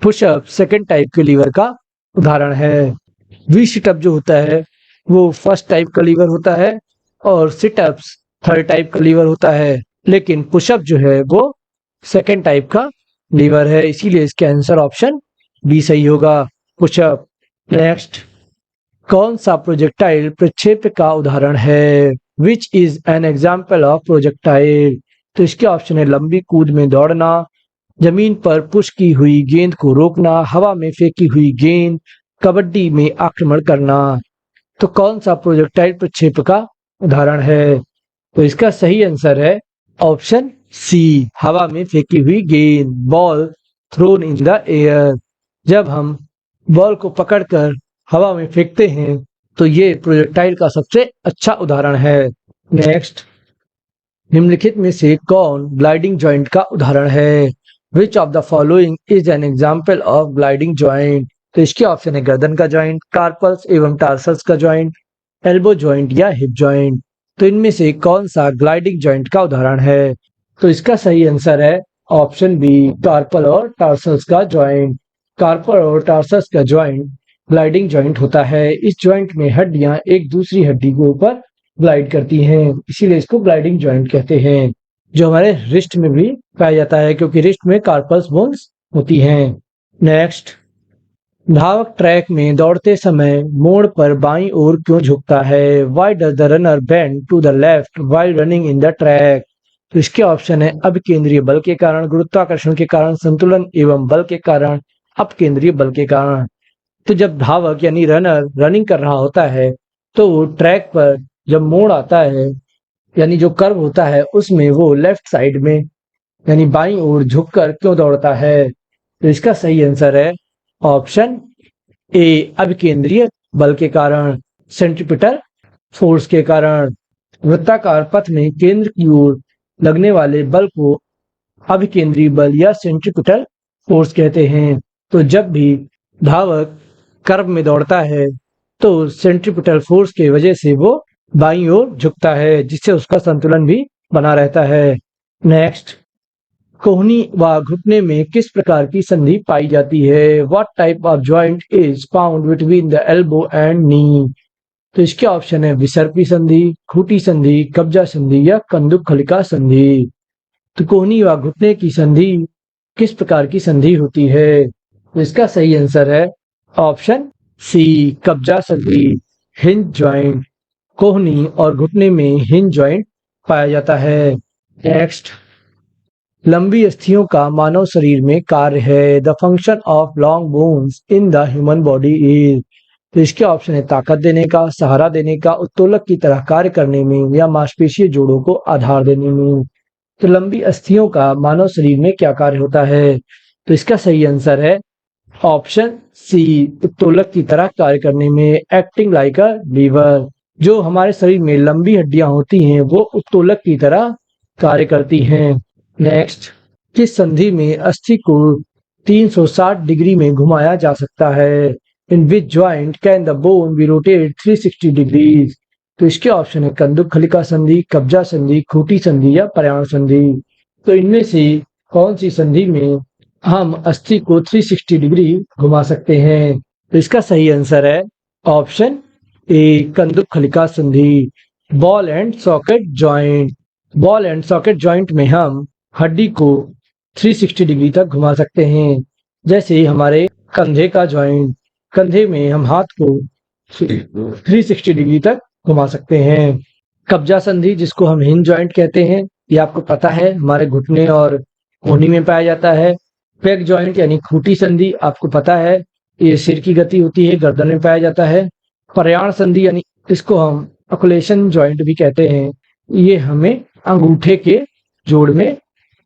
Pushup second type के लीवर का उदाहरण है। वी सिटअप जो होता है वो फर्स्ट टाइप का लीवर होता है और सिटअप्स थर्ड टाइप का लीवर होता है, लेकिन पुशअप जो है वो सेकेंड टाइप का लीवर है, इसीलिए इसके आंसर ऑप्शन बी सही होगा, पुशअप। नेक्स्ट, कौन सा प्रोजेक्टाइल प्रक्षेप का उदाहरण है। Which is an example of projectile. तो इसके ऑप्शन है लंबी कूद में दौड़ना, जमीन पर पुश की हुई गेंद को रोकना, हवा में फेंकी हुई गेंद, कबड्डी में आक्रमण करना। तो कौन सा प्रोजेक्टाइल प्रक्षेप का उदाहरण है। तो इसका सही आंसर है ऑप्शन सी, हवा में फेंकी हुई गेंद, ball thrown in the air. जब हम बॉल को पकड़कर हवा में फेंकते हैं तो ये प्रोजेक्टाइल का सबसे अच्छा उदाहरण है। नेक्स्ट, निम्नलिखित में से कौन ग्लाइडिंग जॉइंट का उदाहरण है। Which of the following is an example of gliding joint. तो इसके ऑप्शन है गर्दन का जॉइंट, कार्पल्स एवं टार्सल्स का जॉइंट, एल्बो जॉइंट या हिप जॉइंट। तो इनमें से कौन सा ग्लाइडिंग जॉइंट का उदाहरण है। तो इसका सही आंसर है ऑप्शन बी, कार्पल और टार्सल्स का जॉइंट। कार्पल और टार्सल्स का जॉइंट ग्लाइडिंग जॉइंट होता है। इस जॉइंट में हड्डियां एक दूसरी हड्डी के ऊपर ग्लाइड करती हैं, इसीलिए इसको ग्लाइडिंग जॉइंट कहते हैं। जो हमारे रिस्ट में भी पाया जाता है, क्योंकि रिस्ट में कार्पल्स बोन्स होती हैं। नेक्स्ट, धावक ट्रैक में दौड़ते समय मोड़ पर बाईं ओर क्यों झुकता है? Why does the runner bend to the left while running in the track? तो इसके ऑप्शन है अपकेंद्रीय बल के कारण, गुरुत्वाकर्षण के कारण, संतुलन एवं बल के कारण, अपकेंद्रीय बल के कारण। तो जब धावक यानी रनर रनिंग कर रहा होता है तो वो ट्रैक पर जब मोड़ आता है यानी जो कर्व होता है उसमें वो लेफ्ट साइड में यानी बाईं ओर झुककर क्यों दौड़ता है? तो इसका सही आंसर है ऑप्शन ए अभिकेंद्रीय बल के कारण, सेंट्रीपिटल फोर्स के कारण। वृत्ताकार पथ में केंद्र की ओर लगने वाले बल को अभिकेंद्रीय बल या सेंट्रीपिटल फोर्स कहते हैं। तो जब भी धावक कर्व में दौड़ता है तो सेंट्रीपिटल फोर्स की वजह से वो बाईं ओर झुकता है, जिससे उसका संतुलन भी बना रहता है। नेक्स्ट, कोहनी व घुटने में किस प्रकार की संधि पाई जाती है? What type of joint is found between the elbow and नी? तो इसके ऑप्शन है विसर्पी संधि, खूंटी संधि, कब्जा संधि या कंदुकखलिका संधि। तो कोहनी व घुटने की संधि किस प्रकार की संधि होती है? तो इसका सही आंसर है ऑप्शन सी कब्जा संधि। हिंज जॉइंट, कोहनी और घुटने में हिंज जॉइंट पाया जाता है। नेक्स्ट, लंबी अस्थियों का मानव शरीर में कार्य है। The function of long bones in the human body is? तो इसके ऑप्शन है ताकत देने का, सहारा देने का, उत्तोलक की तरह कार्य करने में या मांसपेशीय जोड़ों को आधार देने में। तो लंबी अस्थियों का मानव शरीर में क्या कार्य होता है? तो इसका सही आंसर है ऑप्शन सी उत्तोलक की तरह कार्य करने में, एक्टिंग लाइक अ लीवर। जो हमारे शरीर में लंबी हड्डियां होती हैं वो उत्तोलक की तरह कार्य करती हैं। नेक्स्ट, किस संधि में अस्थि को 360 डिग्री में घुमाया जा सकता है? In which joint can the bone be rotated 360 degrees? तो इसके ऑप्शन है कंदुकखलिका संधि, कब्जा संधि, खूंटी संधि या पर्याण संधि। तो इनमें से कौन सी संधि में हम अस्थि को 360 डिग्री घुमा सकते हैं? तो इसका सही आंसर है ऑप्शन ए कंदुकखलिका संधि। Ball and socket joint, ball and socket joint में हम हड्डी को 360 डिग्री तक घुमा सकते हैं। जैसे हमारे कंधे का जॉइंट, कंधे में हम हाथ को 360 डिग्री तक घुमा सकते हैं। कब्जा संधि जिसको हम हिंज जॉइंट कहते हैं, ये आपको पता है हमारे घुटने और कोहनी में पाया जाता है। पेग जॉइंट यानी खूंटी संधि आपको पता है, ये सिर की गति होती है, गर्दन में पाया जाता है। पर्याण संधि यानी इसको हम अकुलेशन जॉइंट भी कहते हैं, ये हमें अंगूठे के जोड़ में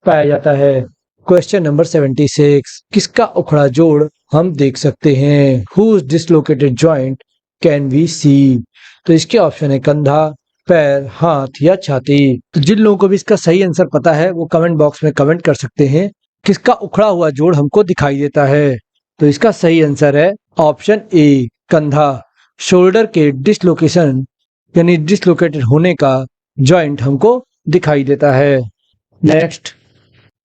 पाया जाता है। क्वेश्चन नंबर 76, किसका उखड़ा जोड़ हम देख सकते हैं? Whose dislocated joint can we see? तो इसके ऑप्शन है कंधा, पैर, हाथ या छाती। तो जिन लोगों को भी इसका सही आंसर पता है वो कमेंट बॉक्स में कमेंट कर सकते हैं किसका उखड़ा हुआ जोड़ हमको दिखाई देता है। तो इसका सही आंसर है ऑप्शन ए कंधा। शोल्डर के डिसलोकेशन यानी डिसलोकेटेड होने का जॉइंट हमको दिखाई देता है। नेक्स्ट,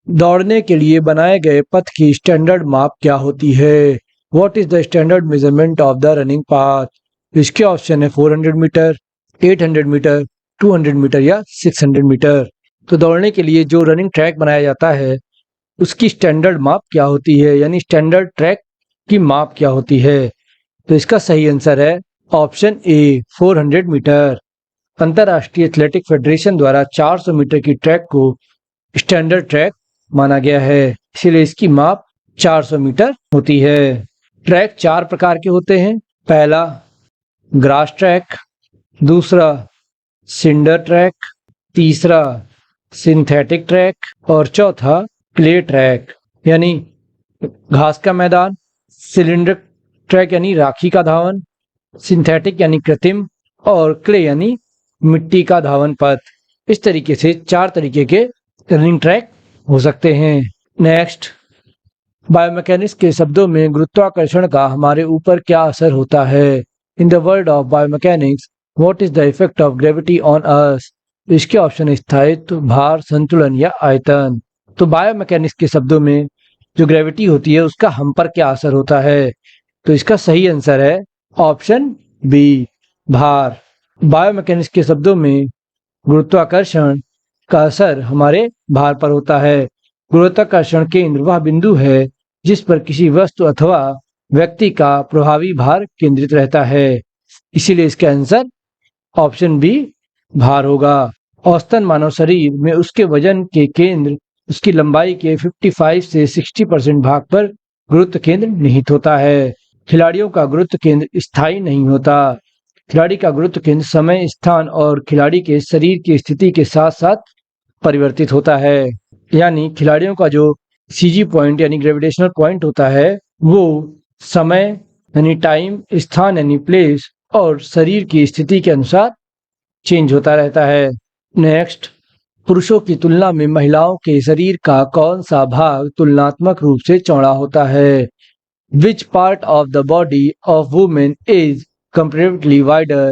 दौड़ने के लिए बनाए गए पथ की स्टैंडर्ड माप क्या होती है? What is the standard measurement of the running path? इसके ऑप्शन है 400 मीटर, 800 मीटर, 200 मीटर या 600 मीटर। तो दौड़ने के लिए जो रनिंग ट्रैक बनाया जाता है उसकी स्टैंडर्ड माप क्या होती है, यानी स्टैंडर्ड ट्रैक की माप क्या होती है? तो इसका सही आंसर है ऑप्शन ए 400 मीटर। अंतरराष्ट्रीय एथलेटिक फेडरेशन द्वारा 400 मीटर की ट्रैक को स्टैंडर्ड ट्रैक माना गया है, इसीलिए इसकी माप 400 मीटर होती है। ट्रैक 4 प्रकार के होते हैं। पहला ग्रास ट्रैक, दूसरा सिंडर ट्रैक, तीसरा सिंथेटिक ट्रैक और चौथा क्ले ट्रैक यानी घास का मैदान, सिलेंडर ट्रैक यानी राखी का धावन, सिंथेटिक यानी कृत्रिम और क्ले यानी मिट्टी का धावन पथ। इस तरीके से 4 तरीके के रनिंग ट्रैक हो सकते हैं। नेक्स्ट, बायोमैकेनिक्स के शब्दों में गुरुत्वाकर्षण का हमारे ऊपर क्या असर होता है? In the world of biomechanics what is the effect of gravity on earth? इसके ऑप्शन स्थायित्व, भार, संतुलन या आयतन। तो बायोमैकेनिक्स के शब्दों में जो ग्रेविटी होती है उसका हम पर क्या असर होता है? तो इसका सही आंसर है ऑप्शन बी भार। बायोमैकेनिक्स के शब्दों में गुरुत्वाकर्षण का असर हमारे भार पर होता है। गुरुत्वाकर्षण केंद्र वह बिंदु है जिस पर किसी वस्तु अथवा व्यक्ति का प्रभावी भार केंद्रित रहता है। इसीलिए इसका आंसर ऑप्शन बी भार होगा। औसतन मानव शरीर में उसके वजन के केंद्र उसकी लंबाई के 55 से 60% भाग पर गुरुत्व केंद्र निहित होता है। खिलाड़ियों का गुरुत्व केंद्र स्थायी नहीं होता। खिलाड़ी का गुरुत्व केंद्र समय, स्थान और खिलाड़ी के शरीर की स्थिति के साथ साथ परिवर्तित होता है। यानी खिलाड़ियों का जो सीजी पॉइंट यानी ग्रेविटेशनल पॉइंट होता है वो समय यानी टाइम, स्थान यानी प्लेस और शरीर की स्थिति के अनुसार चेंज होता रहता है। नेक्स्ट, पुरुषों की तुलना में महिलाओं के शरीर का कौन सा भाग तुलनात्मक रूप से चौड़ा होता है? Which part of the body of women is comparatively wider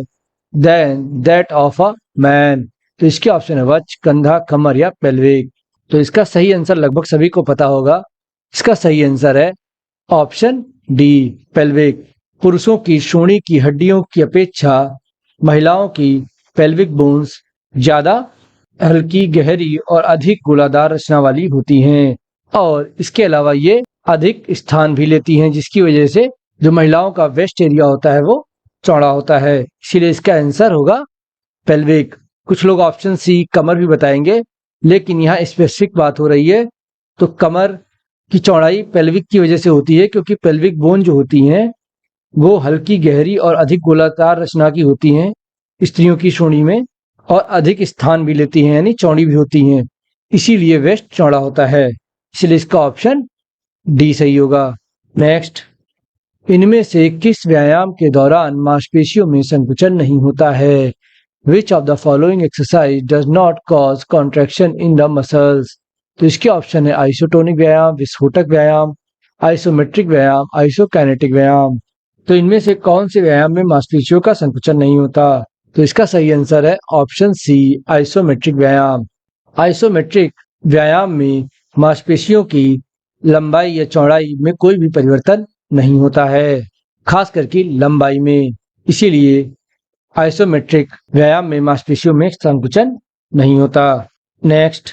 than that of a man? तो इसके ऑप्शन है वक्ष, कंधा, कमर या पेल्विक। तो इसका सही आंसर लगभग सभी को पता होगा। इसका सही आंसर है ऑप्शन डी, पेल्विक। पुरुषों की श्रोणि की हड्डियों की अपेक्षा महिलाओं की पेल्विक बोन्स ज्यादा हल्की, गहरी और अधिक गोलादार रचना वाली होती हैं और इसके अलावा ये अधिक स्थान भी लेती हैं, जिसकी वजह से जो महिलाओं का वेस्ट एरिया होता है वो चौड़ा होता है। इसीलिए इसका आंसर होगा पेल्विक। कुछ लोग ऑप्शन सी कमर भी बताएंगे, लेकिन यहाँ स्पेसिफिक बात हो रही है। तो कमर की चौड़ाई पेल्विक की वजह से होती है, क्योंकि पेल्विक बोन जो होती हैं वो हल्की, गहरी और अधिक गोलाकार रचना की होती हैं स्त्रियों की श्रोणि में, और अधिक स्थान भी लेती हैं यानी चौड़ी भी होती हैं। इसीलिए वेस्ट चौड़ा होता है। इसलिए इसका ऑप्शन डी सही होगा। नेक्स्ट, इनमें से किस व्यायाम के दौरान मांसपेशियों में संकुचन नहीं होता है? Which of the following exercise does not cause contraction in the muscles? तो इसके ऑप्शन है आइसोटोनिक व्यायाम, विस्फोटक व्यायाम, आइसोमेट्रिक व्यायाम, आइसोकाइनेटिक व्यायाम। तो इनमें से कौन से व्यायाम में मांसपेशियों का संकुचन नहीं होता? तो इसका सही आंसर है ऑप्शन सी, आइसोमेट्रिक व्यायाम। आइसोमेट्रिक व्यायाम में मांसपेशियों की लंबाई या चौड़ाई में कोई भी परिवर्तन नहीं होता है, खास करके लंबाई में। इसीलिए आइसोमेट्रिक व्यायाम में मांसपेशियों में संकुचन नहीं होता। नेक्स्ट,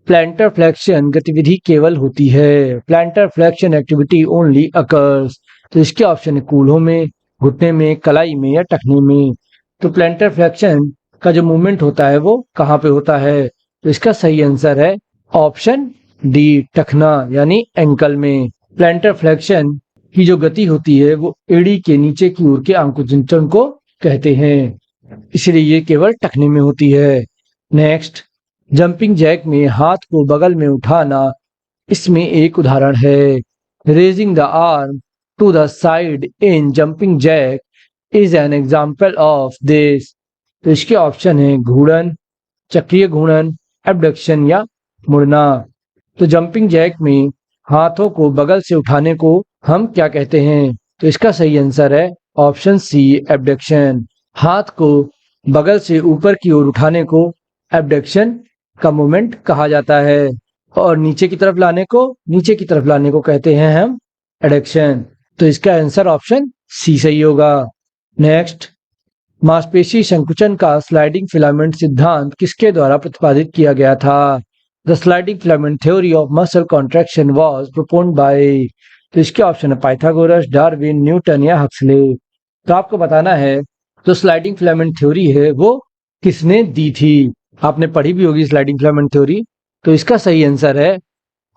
प्लैंटर फ्लेक्शन गतिविधि केवल होती है। प्लैंटर फ्लेक्शन एक्टिविटी ओनली अकर्स। तो इसके ऑप्शन है कूल्हों में, घुटने में, कलाई में या टखने में। तो प्लैंटर फ्लेक्शन का जो मूवमेंट होता है वो कहाँ पे होता है? तो इसका सही आंसर है ऑप्शन डी, टखना यानी एंकल में। प्लैंटर फ्लेक्शन की जो गति होती है वो एड़ी के नीचे की ओर के आंकुचन को कहते हैं, इसलिए ये केवल टखने में होती है। नेक्स्ट, जंपिंग जैक में हाथ को बगल में उठाना इसमें एक उदाहरण है। Raising the arm to the side in jumping jack is an example of this. तो इसके ऑप्शन है घूर्णन, चक्रीय घूर्णन, एबडक्शन या मुड़ना। तो जंपिंग जैक में हाथों को बगल से उठाने को हम क्या कहते हैं? तो इसका सही आंसर है ऑप्शन सी, एबडक्शन। हाथ को बगल से ऊपर की ओर उठाने को एबडक्शन का मूवमेंट कहा जाता है, और नीचे की तरफ लाने को कहते हैं हम एडक्शन। तो इसका आंसर ऑप्शन सी सही होगा। नेक्स्ट, मांसपेशी संकुचन का स्लाइडिंग फिलामेंट सिद्धांत किसके द्वारा प्रतिपादित किया गया था? The sliding filament theory of muscle contraction was propound by. तो इसके ऑप्शन है पाइथागोरस, डार्विन, न्यूटन या हक्सले। तो आपको बताना है जो स्लाइडिंग फिलामेंट थ्योरी है वो किसने दी थी। आपने पढ़ी भी होगी स्लाइडिंग फिलामेंट थ्योरी। तो इसका सही आंसर है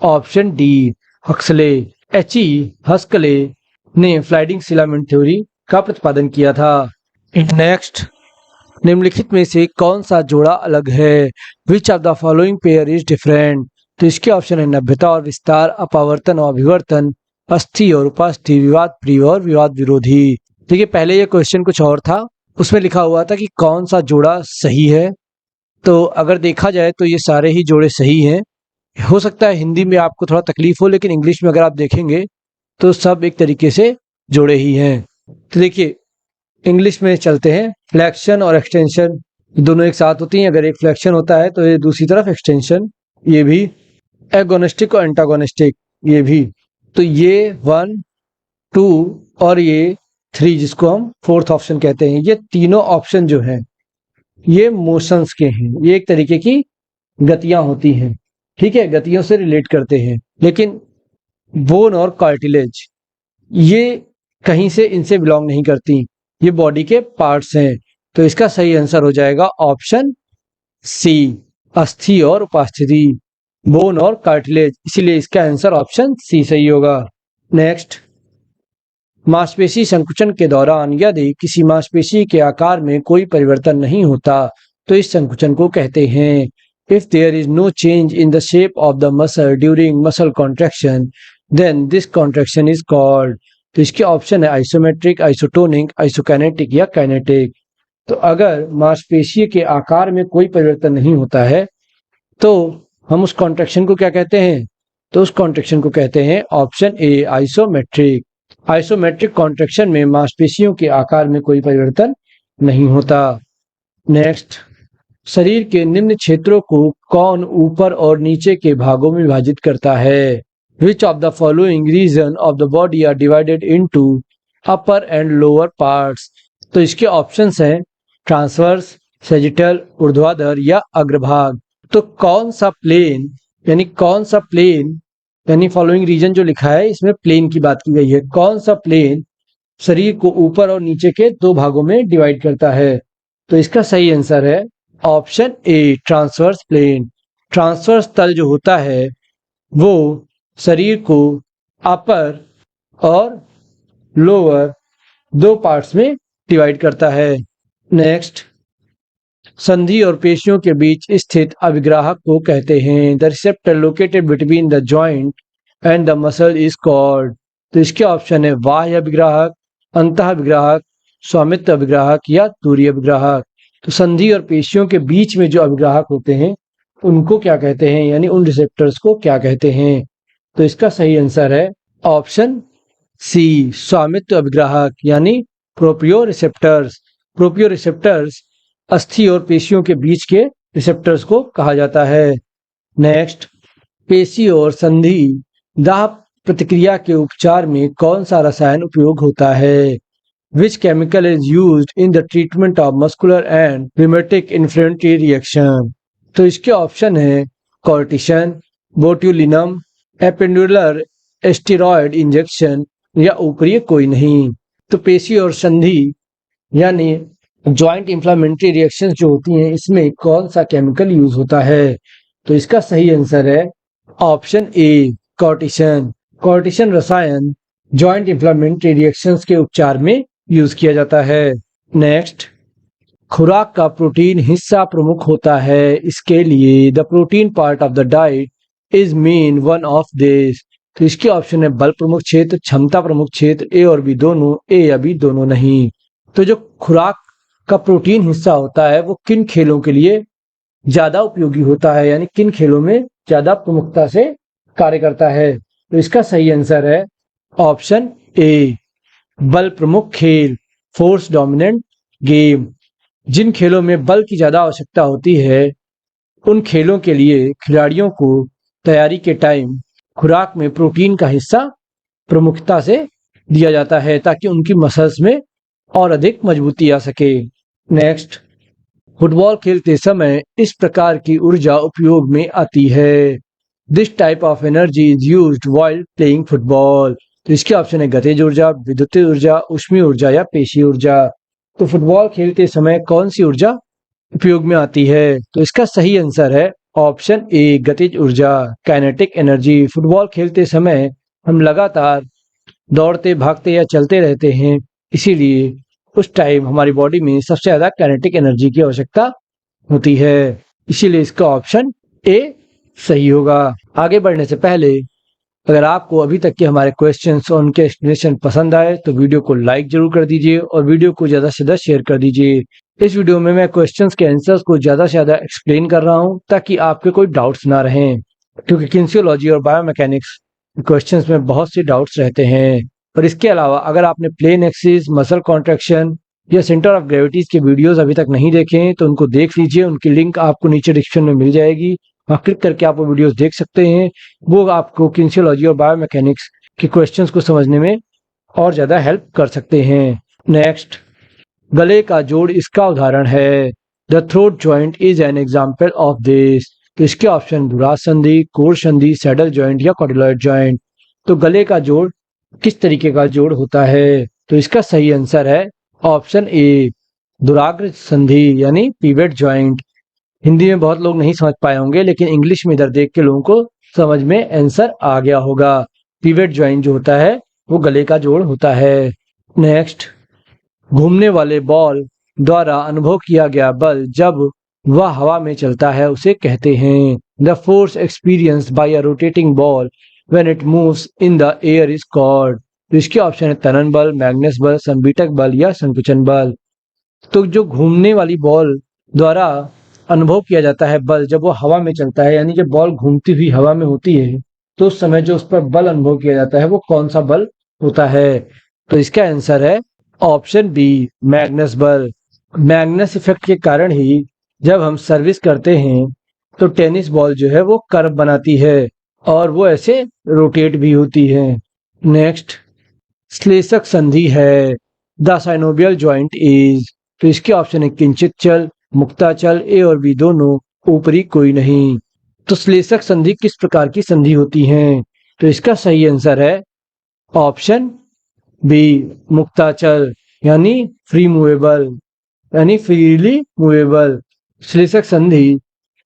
ऑप्शन डी, हक्सले। हक्सले ने स्लाइडिंग फिलामेंट थ्योरी का प्रतिपादन किया था। नेक्स्ट, निम्नलिखित में से कौन सा जोड़ा अलग है? Which of the following pair is different. तो इसके ऑप्शन है नभ्यता और विस्तार, अपावर्तन और अभिवर्तन, अस्थि और उपास्थि, विवाद प्रिय और विवाद विरोधी। देखिए, पहले ये क्वेश्चन कुछ और था, उसमें लिखा हुआ था कि कौन सा जोड़ा सही है। तो अगर देखा जाए तो ये सारे ही जोड़े सही हैं। हो सकता है हिंदी में आपको थोड़ा तकलीफ हो, लेकिन इंग्लिश में अगर आप देखेंगे तो सब एक तरीके से जोड़े ही हैं। तो देखिए, इंग्लिश में चलते हैं। फ्लेक्शन और एक्सटेंशन दोनों एक साथ होती हैं। अगर एक फ्लेक्शन होता है तो ये दूसरी तरफ एक्सटेंशन, ये भी एगोनिस्टिक और एंटागोनिस्टिक, ये भी। तो ये 1, 2 और ये 3 जिसको हम फोर्थ ऑप्शन कहते हैं, ये तीनों ऑप्शन जो हैं ये मोशंस के हैं। ये एक तरीके की गतियां होती हैं, ठीक है, गतियों से रिलेट करते हैं। लेकिन बोन और कार्टिलेज ये कहीं से इनसे बिलोंग नहीं करती, ये बॉडी के पार्ट्स हैं। तो इसका सही आंसर हो जाएगा ऑप्शन सी, अस्थि और उपास्थि, बोन और कार्टिलेज, इसीलिए इसका आंसर ऑप्शन सी सही होगा। नेक्स्ट, मांसपेशी संकुचन के दौरान यदि किसी मांसपेशी के आकार में कोई परिवर्तन नहीं होता तो इस संकुचन को कहते हैं। If there is no change in the shape of the muscle during muscle contraction then this contraction is called. तो इसके ऑप्शन है आइसोमेट्रिक, आइसोटोनिक, आइसोकाइनेटिक या काइनेटिक। तो अगर मांसपेशी के आकार में कोई परिवर्तन नहीं होता है तो हम उस कॉन्ट्रैक्शन को क्या कहते हैं? तो उस कॉन्ट्रैक्शन को कहते हैं option A isometric. Isometric contraction में मांसपेशियों के आकार में कोई परिवर्तन नहीं होता। नेक्स्ट, शरीर के निम्न क्षेत्रों को कौन ऊपर और नीचे के भागों में विभाजित करता है? Which of the following region of the body are divided into upper and lower parts? तो इसके ऑप्शंस हैं ट्रांसवर्स, सैजिटल, ऊर्ध्वाधर या अग्रभाग। तो कौन सा प्लेन यानी फॉलोइंग रीजन जो लिखा है इसमें प्लेन की बात की गई है। कौन सा प्लेन शरीर को ऊपर और नीचे के दो भागों में डिवाइड करता है? तो इसका सही आंसर है option A transverse plane. Transverse तल जो होता है वो शरीर को अपर और लोअर दो पार्ट्स में डिवाइड करता है। नेक्स्ट, संधि और पेशियों के बीच स्थित अभिग्राहक को कहते हैं। The receptor located between the joint and the muscle is called. तो इसके ऑप्शन है बाह्य अभिग्राहक, अंतः अभिग्राहक, स्वामित्व अभिग्राहक या तूरीय अभिग्राहक। तो संधि और पेशियों के बीच में जो अभिग्राहक होते हैं उनको क्या कहते हैं, यानी उन रिसेप्टर्स को क्या कहते हैं? तो इसका सही आंसर है ऑप्शन सी स्वामित्व अभिग्राहक यानी प्रोप्रियो रिसेप्टर्स। प्रोप्रियो रिसेप्टर्स अस्थि और पेशियों के बीच के रिसेप्टर्स को कहा जाता है। नेक्स्ट, पेशी और संधि दाह प्रतिक्रिया के उपचार में कौन सा रसायन उपयोग होता है? Which chemical is used in the treatment of muscular and rheumatic inflammatory reaction? तो इसके ऑप्शन है कॉर्टिसन, बोट्यूलिनम, एपेंडुलर स्टेरॉयड इंजेक्शन या ऊपरी कोई नहीं। तो पेशी और संधि यानी जॉइंट इंफ्लेमेटरी रिएक्शंस जो होती हैं इसमें कौन सा केमिकल यूज होता है? तो इसका सही आंसर है ऑप्शन ए कॉर्टिसन। कॉर्टिसन रसायन जॉइंट इंफ्लेमेटरी रिएक्शंस के उपचार में यूज किया जाता है। नेक्स्ट, खुराक का प्रोटीन हिस्सा प्रमुख होता है, इसके लिए the protein part of the diet is main one of this. तो इसके ऑप्शन है बल प्रमुख क्षेत्र, क्षमता प्रमुख क्षेत्र, ए और बी दोनों, ए या बी दोनों नहीं। तो जो खुराक का प्रोटीन हिस्सा होता है वो किन खेलों के लिए ज्यादा उपयोगी होता है, यानी किन खेलों में ज्यादा प्रमुखता से कार्य करता है? तो इसका सही आंसर है ऑप्शन ए बल प्रमुख खेल, फोर्स डोमिनेंट गेम। जिन खेलों में बल की ज्यादा आवश्यकता होती है उन खेलों के लिए खिलाड़ियों को तैयारी के टाइम खुराक में प्रोटीन का हिस्सा प्रमुखता से दिया जाता है ताकि उनकी मसल्स में और अधिक मजबूती आ सके। नेक्स्ट, फुटबॉल खेलते समय इस प्रकार की ऊर्जा उपयोग में आती है। This type of energy is used while playing football. तो इसके ऑप्शन है गतिज ऊर्जा, विद्युतीय ऊर्जा, ऊष्मीय ऊर्जा या पेशी ऊर्जा। तो फुटबॉल खेलते समय कौन सी ऊर्जा उपयोग में आती है? तो इसका सही आंसर है ऑप्शन ए गतिज ऊर्जा काइनेटिक एनर्जी। फुटबॉल खेलते समय हम लगातार दौड़ते, भागते या चलते रहते हैं, इसीलिए उस टाइम हमारी बॉडी में सबसे ज्यादा काइनेटिक एनर्जी की आवश्यकता होती है, इसीलिए इसका ऑप्शन ए सही होगा। आगे बढ़ने से पहले अगर आपको अभी तक के हमारे क्वेश्चंस और उनके एक्सप्लेनेशन पसंद आए तो वीडियो को लाइक जरूर कर दीजिए और वीडियो को ज्यादा से ज्यादा शेयर कर दीजिए। इस वीडियो में मैं क्वेश्चंस के आंसर्स को ज्यादा से ज्यादा एक्सप्लेन कर रहा हूं ताकि आपके कोई डाउट्स ना रहें, क्योंकि किनेसियोलॉजी और बायोमैकेनिक्स क्वेश्चंस में बहुत से डाउट्स रहते हैं। और इसके अलावा अगर आपने प्लेन एक्सिस, मसल कॉन्ट्रैक्शन या सेंटर ऑफ ग्रेविटीज के वीडियोस अभी तक नहीं देखे हैं तो उनको देख लीजिए, उनकी लिंक आपको नीचे डिस्क्रिप्शन में मिल जाएगी, वहाँ क्लिक करके आप वो वीडियोस देख सकते हैं। वो आपको किनेसियोलॉजी और बायोमैकेनिक्स के क्वेश्चंस को समझने में और ज़्यादा हेल्प कर सकते हैं। नेक्स्ट, गले का जोड़ इसका उदाहरण है। The throat joint is an example of this. तो इसके ऑप्शन भ्रूराज संधि, कोर संधि, सैडल जॉइंट या कॉर्डिलॉइड जॉइंट। तो गले का जोड़ किस तरीके का जोड़ होता है? तो इसका सही आंसर है ऑप्शन ए, दुराग्र संधि यानी पिवेट जॉइंट। हिंदी में बहुत लोग नहीं समझ पाए होंगे, लेकिन इंग्लिश में इधर देख के लोगों को समझ में आंसर आ गया होगा। पिवेट जॉइंट जो होता है वो गले का जोड़ होता है। नेक्स्ट, घूमने वाले बॉल द्वारा अनुभव किया गया बल जब वह हवा में चलता है उसे कहते हैं। The force experienced bye a rotating ball when it moves in the air is called. तो इसके ऑप्शन है त्वरण बल, मैग्नेस बल, संपीड़क बल या संकुचन बल। तो जो घूमने वाली बॉल द्वारा अनुभव किया जाता है बल जब वो हवा में चलता है, यानी जब बॉल घूमती हुई हवा में होती है, तो उस समय जो उस पर बल अनुभव किया जाता है वो कौन सा बल होता है? तो इसका आंसर है ऑप्शन बी, मैग्नेस बल। मैग्नेस इफेक्ट के कारण ही जब हम सर्विस करते हैं तो टेनिस बॉल जो है वो कर्व बनाती है और वो ऐसे रोटेट भी होती है। नेक्स्ट, श्लेषक संधि है। The synovial joint is. तो इसके ऑप्शन है किंचित चल, मुक्ताचल, ए और बी दोनों, ऊपरी कोई नहीं। तो श्लेषक संधि किस प्रकार की संधि होती है? तो इसका सही आंसर है ऑप्शन बी, मुक्ताचल यानी फ्री मूवेबल, यानी फ्रीली मूवेबल। श्लेषक संधि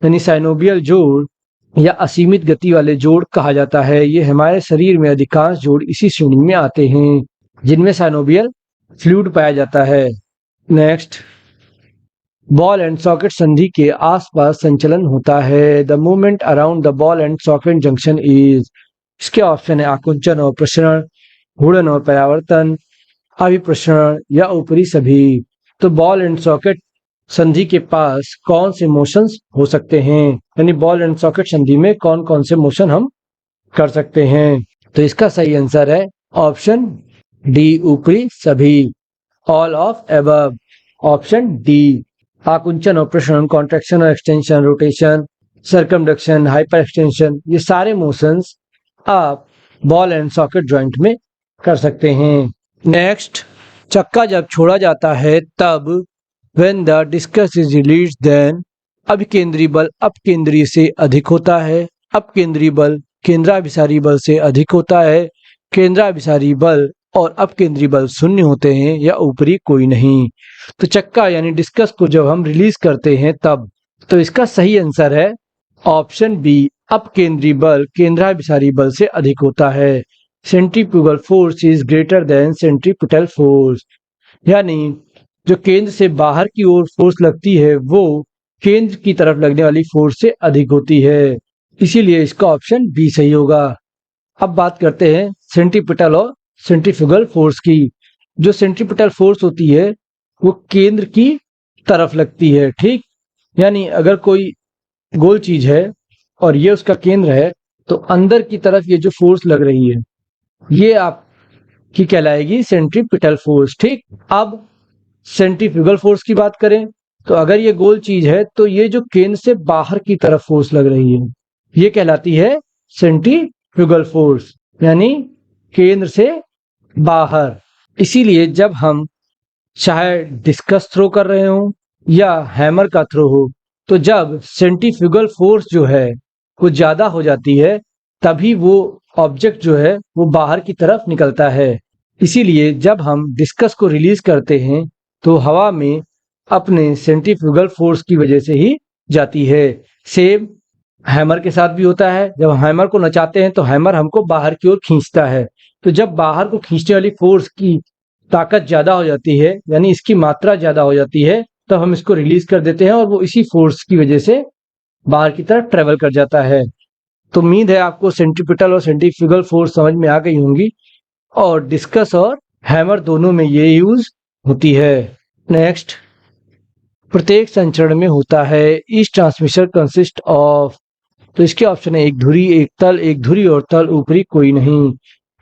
यानी साइनोवियल जोड़ या असीमित गति वाले जोड़ कहा जाता है। ये हमारे शरीर में अधिकांश जोड़ इसी श्रेणी में आते हैं जिनमें साइनोवियल फ्लूइड पाया जाता है। नेक्स्ट, बॉल एंड सॉकेट संधि के आसपास संचलन होता है। The movement around the ball and socket junction is. इसके ऑप्शन है आकुंचन और प्रसरण, घूर्णन और परावर्तन, अभिप्रसरण या ऊपरी सभी। तो बॉल एंड सॉकेट संधि के पास कौन से मोशंस हो सकते हैं, यानी बॉल एंड सॉकेट संधि में कौन कौन से मोशन हम कर सकते हैं? तो इसका सही आंसर है ऑप्शन डी, ऊपरी सभी, all of above. Option D, आकुंचन और प्रसरण, कॉन्ट्रैक्शन और extension, rotation, circumduction, hyper extension, ये सारे मोशंस आप बॉल एंड सॉकेट जॉइंट में कर सकते हैं। नेक्स्ट, चक्का जब छोड़ा जाता है तब when the discus is released then अभिकेंद्री बल अपकेंद्री से अधिक होता है, अपकेंद्री बल केंद्राभिसारी बल से अधिक होता है, केंद्राभिसारी बल और अपकेंद्री बल शून्य होते हैं या ऊपरी कोई नहीं। तो चक्का यानी डिस्कस को जब हम रिलीज करते हैं तब। तो इसका सही आंसर है ऑप्शन बी, अपकेंद्री बल केंद्राभिसारी बल से अधिक होता है। Centrifugal force is greater than centripetal force, यानी जो केंद्र से बाहर की ओर फोर्स लगती है वो केंद्र की तरफ लगने वाली फोर्स से अधिक होती है, इसीलिए इसका ऑप्शन बी सही होगा। अब बात करते हैं सेंट्रीपिटल और सेंट्रीफ्यूगल फोर्स की। जो सेंट्रीपिटल फोर्स होती है वो केंद्र की तरफ लगती है, ठीक। यानी अगर कोई गोल चीज है और ये उसका केंद्र है तो अंदर की तरफ ये जो फोर्स लग रही है ये आपकी कहलाएगी सेंट्रीपिटल फोर्स, ठीक। अब सेंट्रीफ्यूगल फोर्स की बात करें तो अगर ये गोल चीज है तो ये जो केंद्र से बाहर की तरफ फोर्स लग रही है ये कहलाती है सेंट्रीफ्यूगल फोर्स, यानी केंद्र से बाहर। इसीलिए जब हम चाहे डिस्कस थ्रो कर रहे हो या हैमर का थ्रो हो तो जब सेंट्रीफ्यूगल फोर्स जो है वो ज्यादा हो जाती है तभी वो ऑब्जेक्ट जो है वो बाहर की तरफ निकलता है। इसीलिए जब हम डिस्कस को रिलीज करते हैं तो हवा में अपने सेंट्रीफ्यूगल फोर्स की वजह से ही जाती है। सेम हैमर के साथ भी होता है, जब हैमर को नचाते हैं तो हैमर हमको बाहर की ओर खींचता है, तो जब बाहर को खींचने वाली फोर्स की ताकत ज्यादा हो जाती है यानी इसकी मात्रा ज्यादा हो जाती है तब हम इसको रिलीज कर देते हैं और वो इसी फोर्स की वजह से बाहर की तरफ ट्रेवल कर जाता है। तो उम्मीद है आपको सेंट्रीपिटल और सेंट्रीफ्यूगल फोर्स समझ में आ गई होंगी और डिस्कस और हैमर दोनों में ये यूज होती है। नेक्स्ट, प्रत्येक संचरण में होता है। Each transmission consist of. तो इसके ऑप्शन है एक धुरी, एक तल, एक धुरी और तल, ऊपरी कोई नहीं।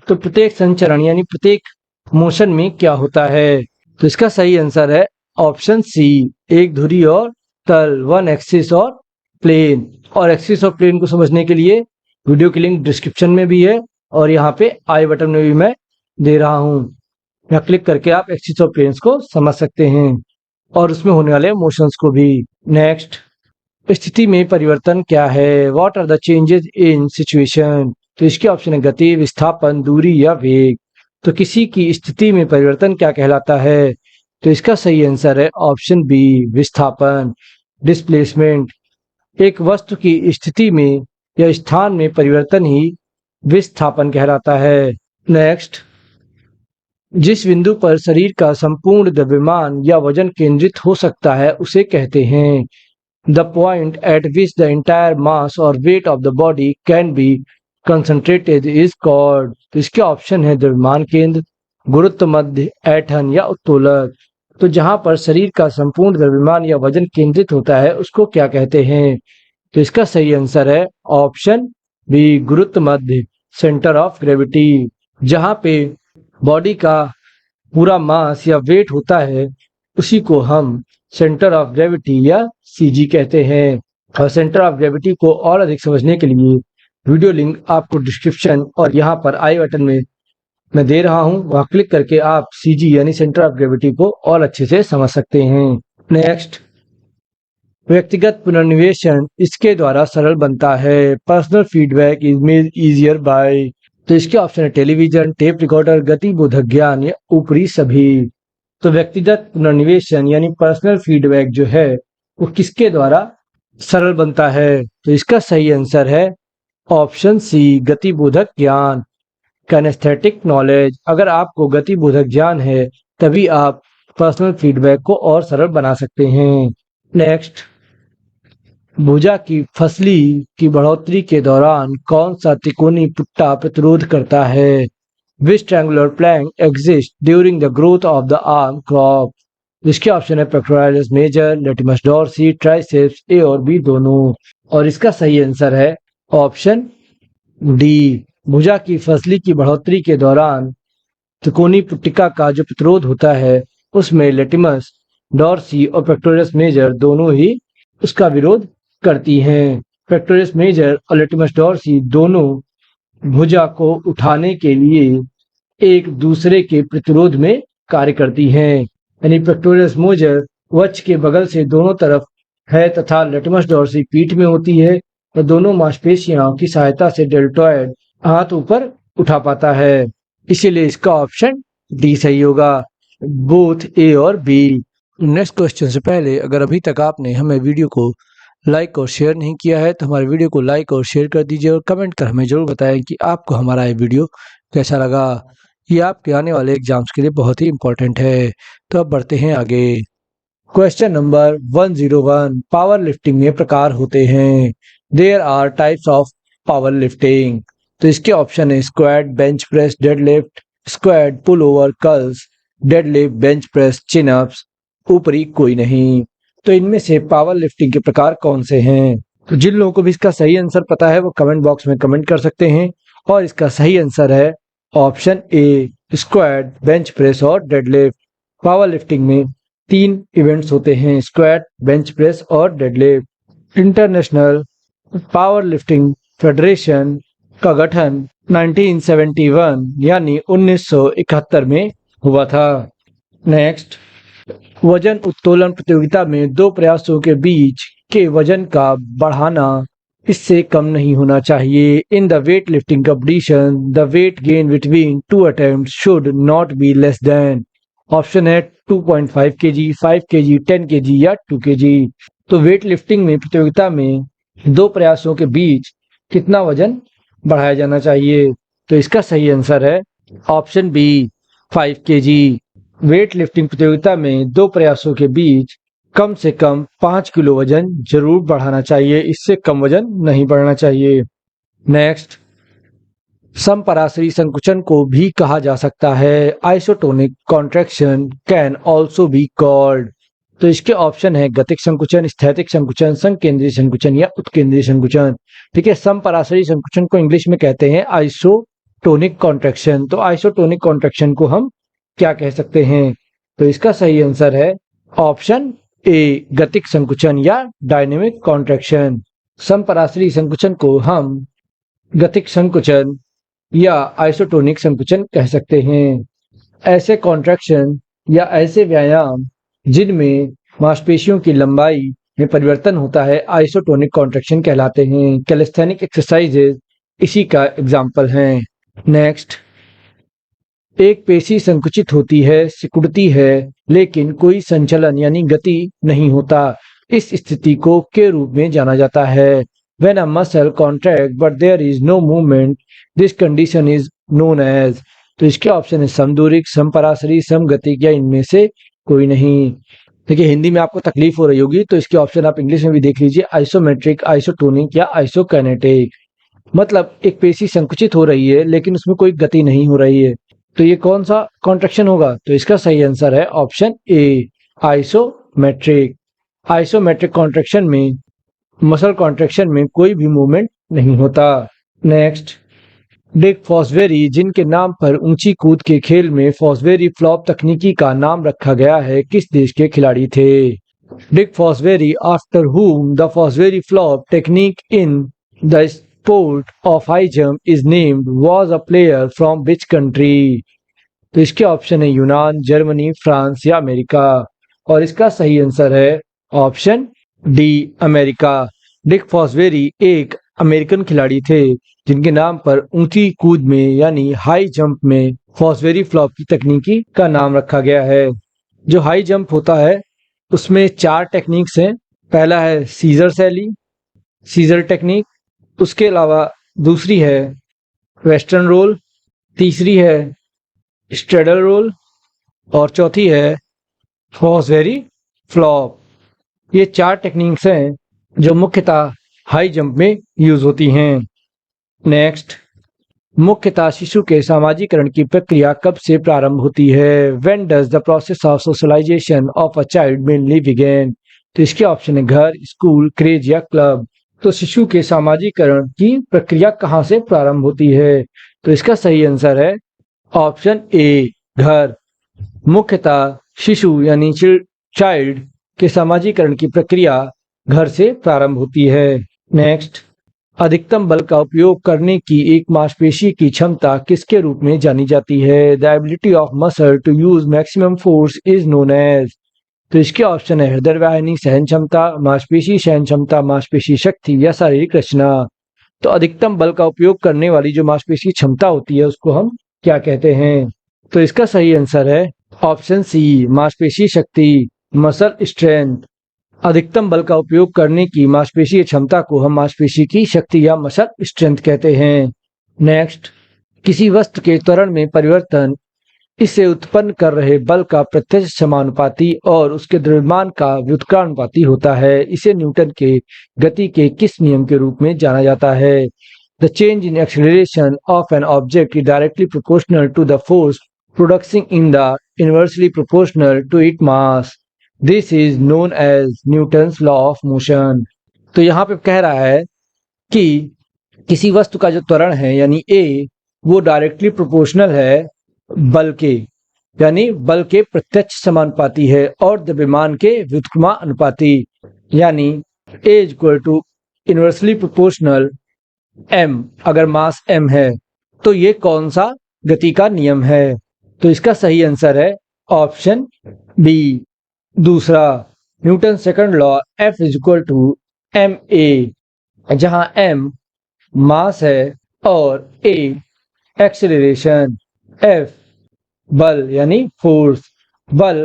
तो प्रत्येक संचरण यानी प्रत्येक मोशन में क्या होता है? तो इसका सही आंसर है ऑप्शन सी, एक धुरी और तल, वन एक्सिस और प्लेन। और एक्सिस और प्लेन को समझने के लिए वीडियो की लिंक डिस्क्रिप्शन में भी है और यहाँ पे आई बटन में भी मैं दे रहा हूँ। यहाँ क्लिक करके आप एक्सिस ऑफ प्लेन्स को समझ सकते हैं और उसमें होने वाले मोशंस को भी। नेक्स्ट, स्थिति में परिवर्तन क्या है? What are the changes in situation? तो इसके ऑप्शन है गति, विस्थापन, दूरी या वेग। तो किसी की स्थिति में परिवर्तन क्या कहलाता है? तो इसका सही आंसर है ऑप्शन बी, विस्थापन, डिस्प्लेसमेंट। एक वस्तु की स्थिति में या स्थान में परिवर्तन ही विस्थापन कहलाता है। नेक्स्ट, जिस बिंदु पर शरीर का संपूर्ण द्रव्यमान या वजन केंद्रित हो सकता है उसे कहते हैं। The point at which the entire mass और weight of the body can be concentrated is called. तो इसके ऑप्शन है द्रव्यमान केंद्र, गुरुत्व मध्य, ऐंठन या उत्तोलक। तो जहां पर शरीर का संपूर्ण द्रव्यमान या वजन केंद्रित होता है उसको क्या कहते हैं? तो इसका सही आंसर है ऑप्शन बी, गुरुत्व मध्य, सेंटर ऑफ ग्रेविटी। जहां पे बॉडी का पूरा मास या वेट होता है उसी को हम सेंटर ऑफ ग्रेविटी या सीजी कहते हैं। और सेंटर ऑफ ग्रेविटी को और अधिक समझने के लिए वीडियो लिंक आपको डिस्क्रिप्शन और यहाँ पर आई बटन में मैं दे रहा हूँ, वहाँ क्लिक करके आप सीजी यानी सेंटर ऑफ ग्रेविटी को और अच्छे से समझ सकते हैं। नेक्स्ट, व्यक्तिगत पुनर्निवेशन इसके द्वारा सरल बनता है। Personal feedback is made easier by. तो इसके ऑप्शन है टेलीविजन, टेप रिकॉर्डर, गतिबोधक ज्ञान या ऊपरी सभी। तो व्यक्तिगत पुनर्निवेशन यानी पर्सनल फीडबैक जो है वो किसके द्वारा सरल बनता है? तो इसका सही आंसर है ऑप्शन सी, गतिबोधक ज्ञान, कैनेस्थेटिक नॉलेज। अगर आपको गतिबोधक ज्ञान है तभी आप पर्सनल फीडबैक को और सरल बना सकते हैं। नेक्स्ट, भुजा की फसली की बढ़ोतरी के दौरान कौन सा तिकोनी पुट्टा प्रतिरोध करता है? Which triangular plank exist during the growth of the arm crop? इसके ऑप्शन है pectoralis major, latissimus dorsi, triceps, A और बी दोनों। और इसका सही आंसर है ऑप्शन डी, भुजा की फसली की बढ़ोतरी के दौरान तिकोनी पुट्टिका का जो प्रतिरोध होता है उसमें लेटिमस डॉर्सी और पेक्टोरस मेजर दोनों ही उसका विरोध करती हैं। पेक्टोरस मेजर और लेटिमस डॉर्सी दोनों भुजा को उठाने के लिए एक दूसरे के प्रतिरोध में कार्य करती हैं। यानी पेक्टोरस मेजर वक्ष के बगल से दोनों तरफ है तथा लेटिमस डॉर्सी पीठ में होती है और दोनों मांसपेशियों की सहायता से डेल्टॉइड हाथ ऊपर उठा पाता है। इसीलिए इसका ऑप्शन डी सही होगा, बोथ ए और बी। नेक्स्ट क्वेश्चन से पहले अगर अभी तक आपने हमें वीडियो को लाइक और शेयर नहीं किया है तो हमारे वीडियो को लाइक और शेयर कर दीजिए और कमेंट कर हमें जरूर बताएं कि आपको हमारा ये वीडियो कैसा लगा। ये आपके आने वाले एग्जाम्स के लिए बहुत ही इंपॉर्टेंट है। तो अब बढ़ते हैं आगे। क्वेश्चन नंबर 101, पावर लिफ्टिंग में प्रकार होते हैं। There are types of power lifting. तो इसके ऑप्शन है squat, bench press, deadlift, squat, pull over, curls, deadlift, bench press, chin ups, ऊपरी कोई नहीं। तो इनमें से पावर लिफ्टिंग के प्रकार कौन से हैं? तो जिन लोगों को भी इसका सही आंसर पता है वो कमेंट बॉक्स में कमेंट कर सकते हैं। और इसका सही आंसर है ऑप्शन ए, स्क्वाट, बेंच प्रेस और डेडलिफ्ट। पावर लिफ्टिंग में 3 इवेंट्स होते हैं, स्क्वाट, बेंच प्रेस और deadlift. International power lifting federation का गठन 1971 यानी 1971 में हुआ था। नेक्स्ट, वजन उत्तोलन प्रतियोगिता में 2 प्रयासों के बीच के वजन का बढ़ाना इससे कम नहीं होना चाहिए। In the weight lifting competition the weight gain between 2 attempts should not be less than. Option है 2.5 kg, 5 kg, 10 kg या 2 kg। तो वेट लिफ्टिंग में प्रतियोगिता में 2 प्रयासों के बीच कितना वजन बढ़ाया जाना चाहिए? तो इसका सही आंसर है option B, 5 kg। Weight lifting प्रतियोगिता में 2 प्रयासों के बीच कम से कम 5 किलो वजन जरूर बढ़ाना चाहिए, इससे कम वजन नहीं बढ़ना चाहिए। नेक्स्ट, समपराशरी संकुचन को भी कहा जा सकता है। Isotonic contraction can also be called. तो इसके ऑप्शन है गतिक संकुचन, स्थैतिक संकुचन, संकेंद्रीय संकुचन या उत्केंद्रीय संकुचन। ठीक है, समपराशरी संकुचन को इंग्लिश में कहते हैं आइसोटोनिक कॉन्ट्रैक्शन। तो आइसोटोनिक कॉन्ट्रैक्शन को हम क्या कह सकते हैं? तो इसका सही आंसर है ऑप्शन ए, गतिक संकुचन या डायनेमिक कॉन्ट्रैक्शन। समपराशरी संकुचन को हम गतिक संकुचन या आइसोटोनिक संकुचन कह सकते हैं। ऐसे कॉन्ट्रैक्शन या ऐसे व्यायाम जिनमें मांसपेशियों की लंबाई में परिवर्तन होता है आइसोटोनिक कॉन्ट्रैक्शन कहलाते हैं। कैलिस्थेनिक एक्सरसाइजेज इसी का एग्जाम्पल हैं। नेक्स्ट, एक पेशी संकुचित होती है, सिकुड़ती है, लेकिन कोई संचलन यानी गति नहीं होता। इस स्थिति को के रूप में जाना जाता है। When a muscle contract but there is no movement, this condition is known as। तो इसके ऑप्शन है समदूरिक, समपराशरी, समगतिक या इनमें से कोई नहीं। देखिए हिंदी में आपको तकलीफ हो रही होगी तो इसके ऑप्शन आप इंग्लिश में भी देख लीजिए, आइसोमेट्रिक, आइसोटोनिक या आइसोकाइनेटिक। मतलब एक पेशी संकुचित हो रही है लेकिन उसमें कोई गति नहीं हो रही है, तो ये कौन सा कॉन्ट्रैक्शन होगा? तो इसका सही आंसर है ऑप्शन ए, आइसोमेट्रिक। आइसोमेट्रिक कॉन्ट्रैक्शन में मसल कॉन्ट्रैक्शन में कोई भी मूवमेंट नहीं होता। नेक्स्ट, डिक फॉसबेरी जिनके नाम पर ऊंची कूद के खेल में फॉसबेरी फ्लॉप तकनीकी का नाम रखा गया है, किस देश के खिलाड़ी थे? Dick Fosbury, after whom the Fosbury flop technique in the sport of high jump is named, was a player from which country? तो इसके ऑप्शन है यूनान, जर्मनी, फ्रांस या अमेरिका। और इसका सही आंसर है ऑप्शन डी, अमेरिका। डिक फॉसबेरी एक अमेरिकन खिलाड़ी थे जिनके नाम पर ऊंची कूद में यानी हाई जंप में फॉसबेरी फ्लॉप की तकनीकी का नाम रखा गया है। जो हाई जंप होता है उसमें 4 टेक्निक्स हैं। पहला है सीजर सैली, सीजर टेक्निक, उसके अलावा दूसरी है वेस्टर्न रोल, तीसरी है स्ट्रेडल रोल और चौथी है फॉसबेरी फ्लॉप। ये 4 टेक्निक्स हैं जो मुख्यतः हाई जंप में यूज होती हैं। नेक्स्ट, मुख्यतः शिशु के सामाजिकरण की प्रक्रिया कब से प्रारंभ होती है? When does the process of socialization of a child mainly begin? तो इसके ऑप्शन है घर, स्कूल, क्रेज या क्लब। तो शिशु के सामाजिकरण की प्रक्रिया कहाँ से प्रारंभ होती है? तो इसका सही आंसर है ऑप्शन ए, घर। मुख्यतः शिशु यानी चाइल्ड के सामाजिकरण की प्रक्रिया घर से प्रारंभ होती है। नेक्स्ट, अधिकतम बल का उपयोग करने की एक मांसपेशी की क्षमता किसके रूप में जानी जाती है? The ability of muscle to use maximum force is known as. तो इसके ऑप्शन है हृदय वाहिनी सहन क्षमता, मांसपेशी सहन क्षमता, मांसपेशी शक्ति या शारीरिक रचना। तो अधिकतम बल का उपयोग करने वाली जो मांसपेशी क्षमता होती है उसको हम क्या कहते हैं? तो इसका सही आंसर है ऑप्शन सी, मांसपेशी शक्ति, मसल स्ट्रेंथ। अधिकतम बल का उपयोग करने की मांसपेशीय क्षमता को हम मांसपेशी की शक्ति या मसल स्ट्रेंथ कहते हैं। नेक्स्ट, किसी वस्तु के त्वरण में परिवर्तन इसे उत्पन्न कर रहे बल का प्रत्यक्ष समानुपाती और उसके द्रव्यमान का व्युत्क्रमानुपाती होता है। इसे न्यूटन के गति के किस नियम के रूप में जाना जाता है? The change in acceleration of an object is directly proportional to the force producing in the inversely proportional to it mass. This is known as Newton's law of motion. तो यहाँ पे कह रहा है कि किसी वस्तु का जो त्वरण है यानी ए, वो डायरेक्टली प्रोपोर्शनल है बल के, यानी बल के प्रत्यक्ष समानुपाती है और द्रव्यमान के व्युत्क्रमानुपाती, यानी A is equal to inversely proportional M. अगर मास एम है तो ये कौन सा गति का नियम है? तो इसका सही आंसर है ऑप्शन बी, दूसरा, Newton second law F is equal to M A, जहां एम मास है और ए एक्सेलरेशन, एफ बल यानी फोर्स। बल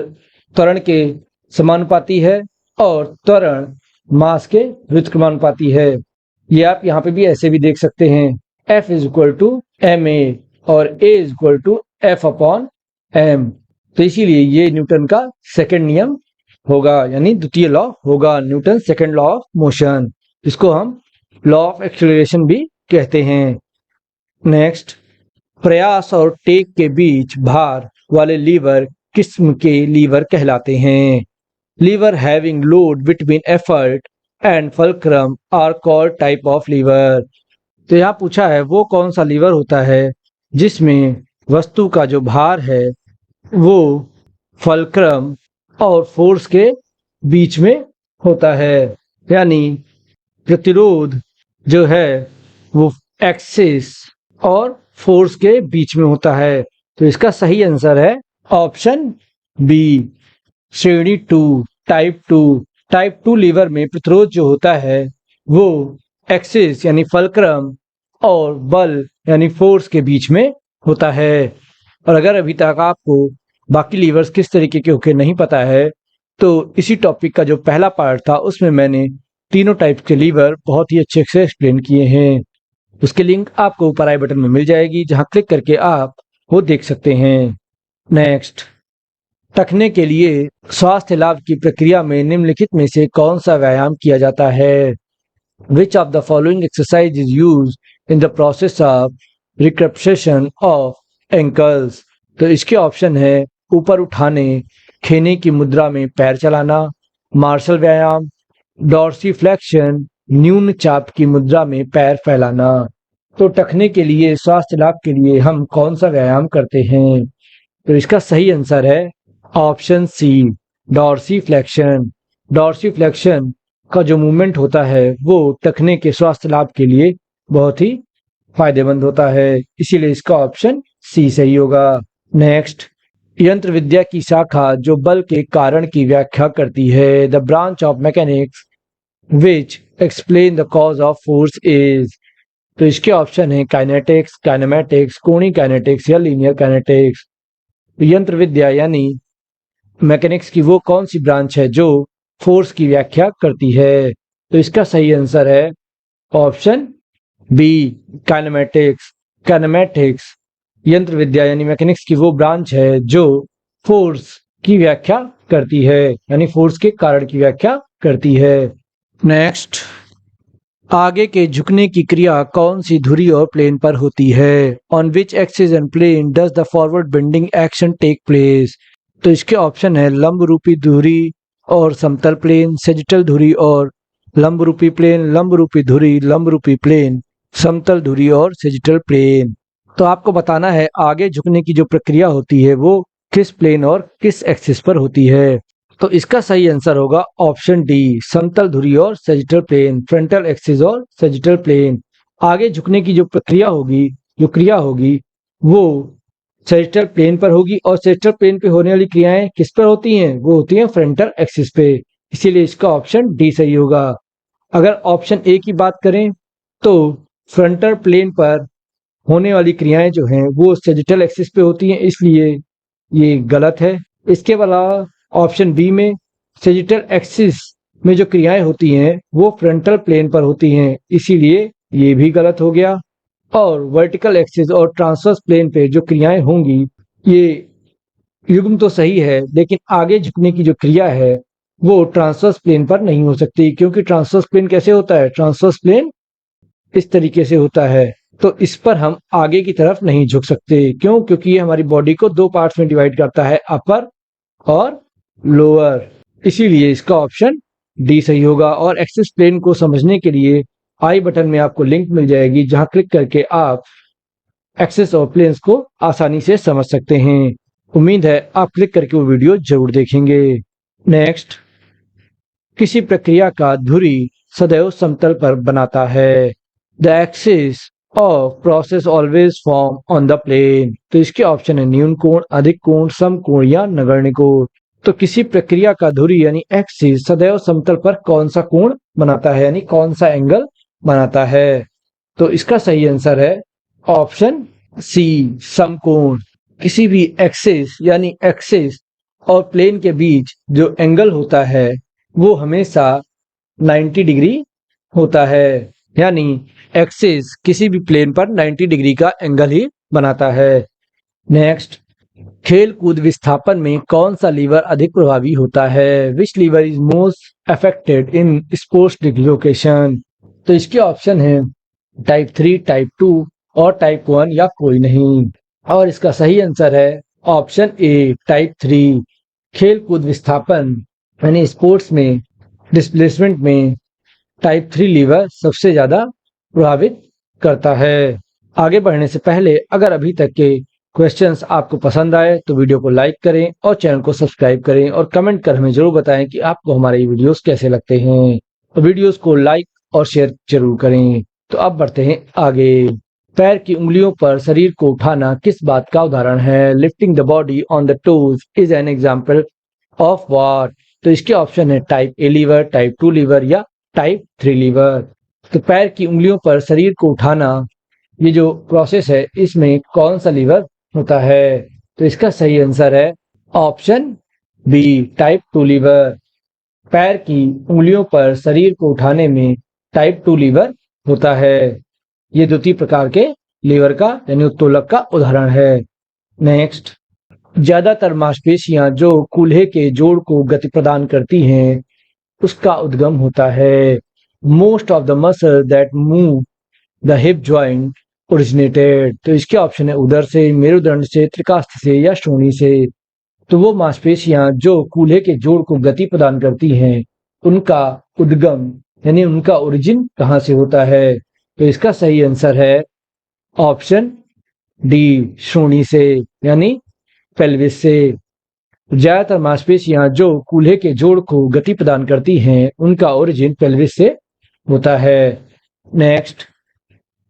त्वरण के समानुपाती है और त्वरण मास के व्युत्क्रमानुपाती है। ये आप यहाँ पे भी ऐसे भी देख सकते हैं, F is equal to M A और A is equal to F upon M. तो इसीलिए ये न्यूटन का सेकंड नियम होगा, यानी द्वितीय लॉ होगा, Newton second law of motion, जिसको हम लॉ ऑफ एक्सेलरेशन भी कहते हैं। नेक्स्ट, प्रयास और टेक के बीच भार वाले लीवर किस्म के लीवर कहलाते हैं? Lever having load between effort and fulcrum are called type of lever. तो यहाँ पूछा है वो कौन सा लीवर होता है जिसमें वस्तु का जो भार है वो फल्क्रम और फोर्स के बीच में होता है, यानी प्रतिरोध जो है वो एक्सिस और फोर्स के बीच में होता है। तो इसका सही आंसर है ऑप्शन बी, श्रेणी 2, टाइप 2। टाइप 2 लीवर में प्रतिरोध जो होता है वो एक्सिस यानी फल्क्रम और बल यानी फोर्स के बीच में होता है। और अगर अभी तक आपको बाकी लीवर्स किस तरीके के होके नहीं पता है, तो इसी टॉपिक का जो पहला पार्ट था उसमें मैंने तीनों टाइप के लीवर बहुत ही अच्छे से एक्सप्लेन किए हैं। उसकी लिंक आपको ऊपर आई बटन में मिल जाएगी, जहां क्लिक करके आप वो देख सकते हैं। नेक्स्ट, टखने के लिए स्वास्थ्य लाभ की प्रक्रिया में निम्नलिखित में से कौन सा व्यायाम किया जाता है? Which of the following exercise is used in the process of recaptation of ankles? तो इसके ऑप्शन है ऊपर उठाने, खेने की मुद्रा में पैर चलाना, मार्शल व्यायाम, डॉर्सीफ्लेक्शन, न्यून चाप की मुद्रा में पैर फैलाना। तो टखने के लिए स्वास्थ्य लाभ के लिए हम कौन सा व्यायाम करते हैं? तो इसका सही आंसर है ऑप्शन सी, डॉर्सीफ्लेक्शन। डॉर्सीफ्लेक्शन का जो मूवमेंट होता है वो टखने के स्वास्थ्य लाभ के लिए बहुत ही फायदेमंद होता है, इसीलिए इसका ऑप्शन सी सही होगा। नेक्स्ट, यंत्र विद्या की शाखा जो बल के कारण की व्याख्या करती है, the branch of mechanics which explain the cause of force is. तो इसके ऑप्शन है काइनेटिक्स, काइनेमैटिक्स, कोणीय काइनेटिक्स या लीनियर काइनेटिक्स। यंत्र विद्या यानी मैकेनिक्स की वो कौन सी ब्रांच है जो फोर्स की व्याख्या करती है? तो इसका सही आंसर है ऑप्शन बी, काइनेमैटिक्स। काइनेमैटिक्स यंत्र विद्या यानी मैकेनिक्स की वो ब्रांच है जो फोर्स की व्याख्या करती है, यानी फोर्स के कारण की व्याख्या करती है। नेक्स्ट, आगे के झुकने की क्रिया कौन सी धुरी और प्लेन पर होती है? On which axis and plane does the forward bending action take place? तो इसके ऑप्शन है लंब रूपी धुरी और समतल प्लेन, सेजिटल धुरी और लंब रूपी प्लेन, लंब रूपी धुरी, लंब रूपी प्लेन, समतल धुरी और सेजिटल प्लेन। तो आपको बताना है आगे झुकने की जो प्रक्रिया होती है वो किस प्लेन और किस एक्सिस पर होती है। तो इसका सही आंसर होगा ऑप्शन डी, समतल धुरी और सेजिटल प्लेन, फ्रंटल एक्सिस और सेजिटल प्लेन। आगे झुकने की जो प्रक्रिया होगी, जो क्रिया होगी वो सेजिटल प्लेन पर होगी, और सेजिटल प्लेन पे होने वाली क्रियाएं किस पर होती हैं? वो होती हैं फ्रंटल एक्सिस पे, इसीलिए इसका ऑप्शन डी सही होगा। अगर ऑप्शन ए की बात करें तो फ्रंटल प्लेन पर होने वाली क्रियाएं जो हैं वो सेजिटल एक्सिस पे होती हैं, इसलिए ये गलत है। इसके अलावा ऑप्शन बी में सेजिटल एक्सिस में जो क्रियाएं होती हैं वो फ्रंटल प्लेन पर होती हैं, इसीलिए ये भी गलत हो गया। और वर्टिकल एक्सिस और ट्रांसवर्स प्लेन पे जो क्रियाएं होंगी ये युग्म तो सही है, लेकिन आगे झुकने की जो क्रिया है वो ट्रांसवर्स प्लेन पर नहीं हो सकती, क्योंकि ट्रांसवर्स प्लेन कैसे होता है? ट्रांसवर्स प्लेन इस तरीके से होता है, तो इस पर हम आगे की तरफ नहीं झुक सकते। क्यों? क्योंकि ये हमारी बॉडी को दो पार्ट्स में डिवाइड करता है, अपर और लोअर, इसीलिए इसका ऑप्शन डी सही होगा। और एक्सिस प्लेन को समझने के लिए आई बटन में आपको लिंक मिल जाएगी, जहां क्लिक करके आप एक्सिस और प्लेन्स को आसानी से समझ सकते हैं। उम्मीद है आप क्लिक करके वो वीडियो जरूर देखेंगे। नेक्स्ट, किसी प्रक्रिया का धुरी सदैव समतल पर बनाता है? The axis of process always form on the plane. तो इसके ऑप्शन है न्यून कोण, अधिक कोण, सम कोण या नगण्य कोण। तो किसी प्रक्रिया का धुरी यानी एक्सिस सदैव समतल पर कौन सा कोण बनाता है, यानी कौन सा एंगल बनाता है? तो इसका सही आंसर है ऑप्शन सी, समकोण। किसी भी एक्सिस यानी एक्सिस और प्लेन के बीच जो एंगल होता है वो हमेशा 90 डिग्री होता है, यानी एक्सिस किसी भी प्लेन पर 90 डिग्री का एंगल ही बनाता है। नेक्स्ट, खेल कूद विस्थापन में कौन सा लीवर अधिक प्रभावी होता है? Which lever is most affected in sports dislocation? तो इसके ऑप्शन है टाइप 3, टाइप 2 और टाइप 1 या कोई नहीं। और इसका सही आंसर है ऑप्शन ए, टाइप 3। खेल कूद विस्थापन यानी स्पोर्ट्स में डिस्प्लेसमेंट में टाइप 3 लीवर सबसे ज्यादा प्रभावित करता है। आगे बढ़ने से पहले अगर अभी तक के क्वेश्चंस आपको पसंद आए तो वीडियो को लाइक करें और चैनल को सब्सक्राइब करें, और कमेंट कर हमें जरूर बताएं कि आपको हमारे वीडियोस कैसे लगते हैं। तो वीडियोस को लाइक और शेयर जरूर करें। तो अब बढ़ते हैं आगे। पैर की उंगलियों पर शरीर को उठाना किस बात का उदाहरण है? Lifting the body on the toes is an example of what? तो इसके ऑप्शन है type A lever, type 2 lever या टाइप 3 लीवर। तो पैर की उंगलियों पर शरीर को उठाना, ये जो प्रोसेस है, इसमें कौन सा लीवर होता है? तो इसका सही आंसर है ऑप्शन बी, टाइप 2 लीवर। पैर की उंगलियों पर शरीर को उठाने में टाइप 2 लीवर होता है। ये द्वितीय प्रकार के लीवर का यानी उत्तोलक का उदाहरण है। नेक्स्ट, ज्यादातर मांसपेशियां जो कूल्हे के जोड़ को गति प्रदान करती हैं, उसका उद्गम होता है। Most of the muscle that move the hip joint originated. तो इसके ऑप्शन है उदर से, मेरुदंड से, त्रिकास्थ से या श्रोणि से। तो वो मांसपेशियां जो कूल्हे के जोड़ को गति प्रदान करती हैं, उनका उद्गम यानी उनका ओरिजिन कहाँ से होता है? तो इसका सही आंसर है ऑप्शन डी, श्रोणि से यानी पेल्विस से। ज्यादातर मांसपेशियां जो कूल्हे के जोड़ को गति प्रदान करती हैं, उनका ओरिजिन पेल्विस से होता है। नेक्स्ट,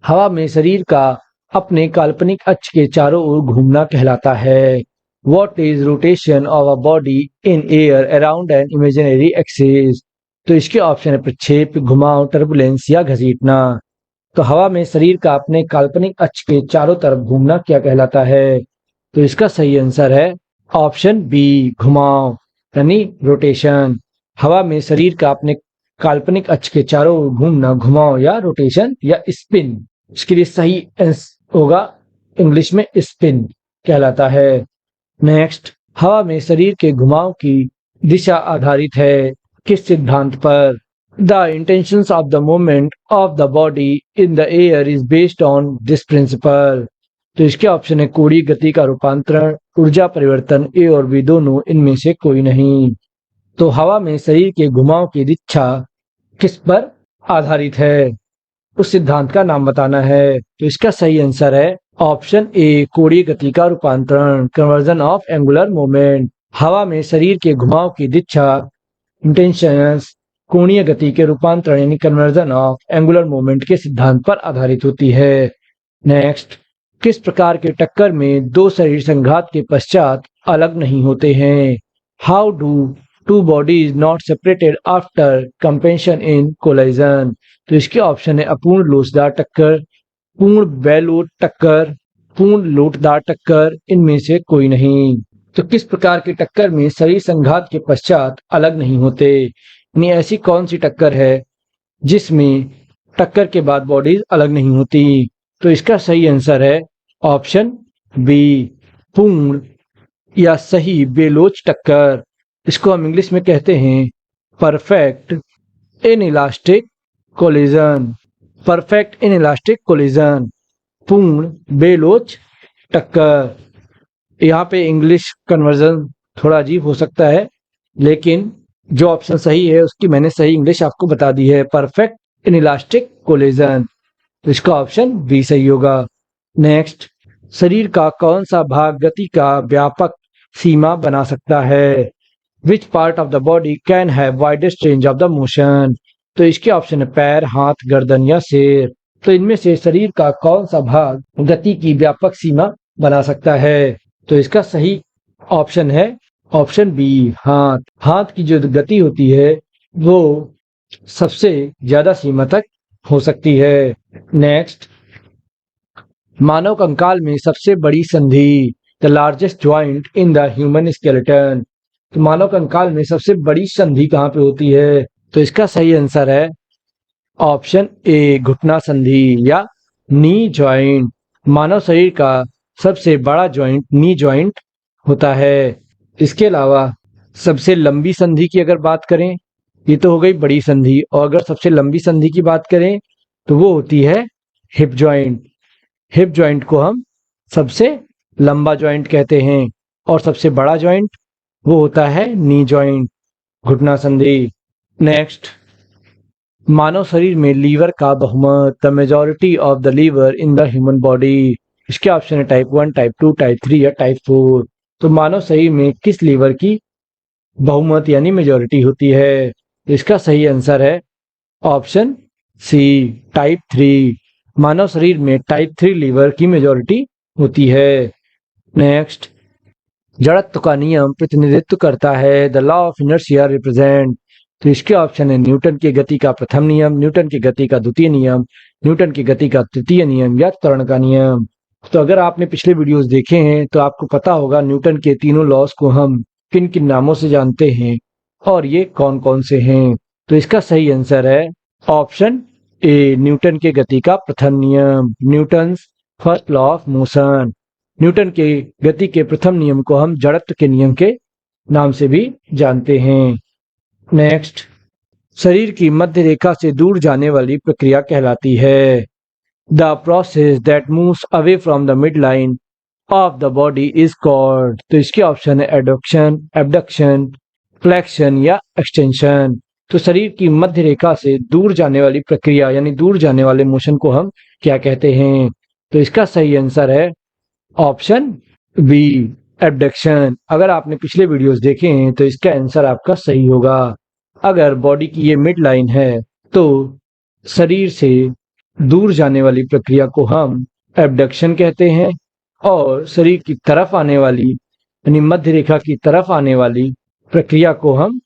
हवा में शरीर का अपने काल्पनिक अक्ष के चारों ओर घूमना कहलाता है। What is rotation of a body in air around an imaginary axis? तो इसके ऑप्शन है प्रक्षेप, घुमाव, टर्बुलेंस या घसीटना। तो हवा में शरीर का अपने काल्पनिक अक्ष के चारों तरफ घूमना क्या कहलाता है? तो इसका सही आंसर है ऑप्शन बी, घुमाव यानी रोटेशन। हवा में शरीर का अपने काल्पनिक अक्ष के चारों ओर घूमना घुमाव या रोटेशन या स्पिन, इसके लिए सही होगा इंग्लिश में स्पिन कहलाता है। नेक्स्ट, हवा में शरीर के घुमाव की दिशा आधारित है किस सिद्धांत पर? The intentions of the movement of the body in the air is based on this principle. तो इसके ऑप्शन है कोणीय गति का रूपांतरण, ऊर्जा परिवर्तन, ए और बी दोनों, इनमें से कोई नहीं। तो हवा में शरीर के घुमाव की दिशा किस पर आधारित है, उस सिद्धांत का नाम बताना है। तो इसका सही आंसर है ऑप्शन ए, कोणीय गति का रूपांतरण, कन्वर्जन ऑफ एंगुलर मोमेंट। हवा में शरीर के घुमाव की दिशा इंटेंशंस कोणीय गति के रूपांतरण यानी कन्वर्जन ऑफ एंगुलर मोमेंट के सिद्धांत पर आधारित होती है। नेक्स्ट, किस प्रकार के टक्कर में दो शरीर संघात के पश्चात अलग नहीं होते हैं? How do two bodies not separated after compensation in collision? तो इसके ऑप्शन है अपूर्ण लोचदार टक्कर, पूर्ण बेलोट टक्कर, पूर्ण लोटदार टक्कर, इनमें से कोई नहीं। तो किस प्रकार की टक्कर में शरीर संघात के पश्चात अलग नहीं होते, यानी ऐसी कौन सी टक्कर है जिसमें टक्कर के बाद बॉडीज अलग नहीं होती? तो इसका सही आंसर है ऑप्शन बी, पूर्ण या सही बेलोच टक्कर। इसको हम इंग्लिश में कहते हैं perfect inelastic collision. Perfect inelastic collision, पूर्ण बेलोच टक्कर। यहाँ पे इंग्लिश कन्वर्जन थोड़ा अजीब हो सकता है, लेकिन जो ऑप्शन सही है उसकी मैंने सही इंग्लिश आपको बता दी है, परफेक्ट इनइलास्टिक कोलिजन। तो इसका ऑप्शन बी सही होगा। नेक्स्ट, शरीर का कौन सा भाग गति का व्यापक सीमा बना सकता है? Which part of the body can have widest range of the motion? तो इसके ऑप्शन है पैर, हाथ, गर्दन या सिर। तो इनमें से शरीर का कौन सा भाग गति की व्यापक सीमा बना सकता है? तो इसका सही ऑप्शन है ऑप्शन बी, हाथ। हाथ की जो गति होती है वो सबसे ज्यादा सीमा तक हो सकती है। नेक्स्ट, मानव कंकाल में सबसे बड़ी संधि, the largest joint in the human skeleton. तो मानव कंकाल में सबसे बड़ी संधि कहाँ पे होती है? तो इसका सही आंसर है ऑप्शन ए, घुटना संधि या नी ज्वाइंट। मानव शरीर का सबसे बड़ा ज्वाइंट नी ज्वाइंट होता है। इसके अलावा सबसे लंबी संधि की अगर बात करें, ये तो हो गई बड़ी संधि, और अगर सबसे लंबी संधि की बात करें तो वो होती है हिप ज्वाइंट। हिप ज्वाइंट को हम सबसे लंबा ज्वाइंट कहते हैं, और सबसे बड़ा ज्वाइंट वो होता है नी ज्वाइंट, घुटना संधि। नेक्स्ट, मानव शरीर में लीवर का बहुमत, the majority of the lever in the human body. इसके ऑप्शन है टाइप 1, टाइप 2, टाइप 3 या टाइप 4। तो मानव शरीर में किस लीवर की बहुमत यानी मेजॉरिटी होती है? इसका सही आंसर है ऑप्शन सी, टाइप 3। मानव शरीर में टाइप 3 लीवर की मेजॉरिटी होती है। नेक्स्ट, जड़त्व का नियम प्रतिनिधित्व करता है। The law of inertia represent. तो इसके ऑप्शन है न्यूटन की गति का प्रथम नियम, न्यूटन की गति का द्वितीय नियम, न्यूटन की गति का तृतीय नियम या त्वरण का नियम। तो अगर आपने पिछले वीडियोस देखे हैं तो आपको पता होगा न्यूटन के तीनों लॉस को हम किन किन नामों से जानते हैं और ये कौन कौन से हैं। तो इसका सही आंसर है ऑप्शन ए, न्यूटन के गति का प्रथम नियम, Newton first law of motion. Newton के गति के प्रथम नियम को हम जड़त्व के नियम के नाम से भी जानते हैं। नेक्स्ट, शरीर की मध्य रेखा से दूर जाने वाली प्रक्रिया कहलाती है। The process that moves away from the mid line of the body is called. तो इसके ऑप्शन है एडक्शन, एबडक्शन, फ्लेक्शन या एक्सटेंशन। तो शरीर की मध्य रेखा से दूर जाने वाली प्रक्रिया यानी दूर जाने वाले मोशन को हम क्या कहते हैं। तो इसका सही आंसर है ऑप्शन बी, एबडक्शन। अगर आपने पिछले वीडियोस देखे हैं तो इसका आंसर आपका सही होगा। अगर बॉडी की ये मिड लाइन है तो शरीर से दूर जाने वाली प्रक्रिया को हम एबडक्शन कहते हैं और शरीर की तरफ आने वाली यानी मध्य रेखा की तरफ आने वाली प्रक्रिया को हम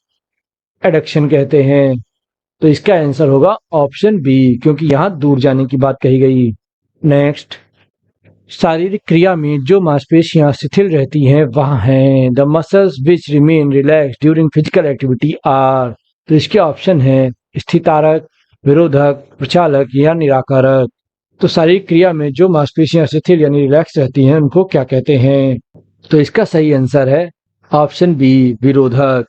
एडक्शन कहते हैं। तो इसका आंसर होगा ऑप्शन बी, क्योंकि यहाँ दूर जाने की बात कही गई। नेक्स्ट, शारीरिक क्रिया में जो मांसपेशियां शिथिल रहती हैं वह हैं। The muscles which remain relax during physical activity are. तो इसके ऑप्शन है स्थितारक, विरोधक, प्रचालक या निराकारक। तो शारीरिक क्रिया में जो मांसपेशियां शिथिल यानी रिलैक्स रहती हैं उनको क्या कहते हैं। तो इसका सही आंसर है ऑप्शन बी, विरोधक।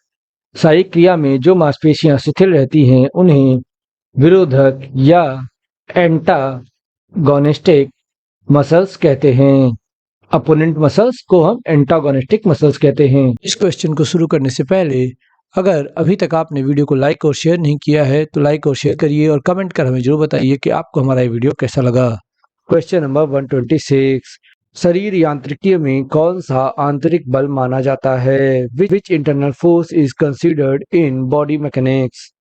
शारीरिक क्रिया में जो मांसपेशियां शिथिल रहती हैं उन्हें विरोधक या एंटागोनिस्टिक मसल्स कहते हैं। अपोनेंट मसल्स को हम एंटागोनिस्टिक मसल्स कहते हैं। इस क्वेश्चन को शुरू करने से पहले अगर अभी तक आपने वीडियो को लाइक और शेयर नहीं किया है तो लाइक और शेयर करिए और कमेंट कर हमें जरूर बताइए कि आपको हमारा ये वीडियो कैसा लगा। क्वेश्चन नंबर 126, शरीर यांत्रिकी में कौन सा आंतरिक बल माना जाता है। Which internal force is considered in body mechanics.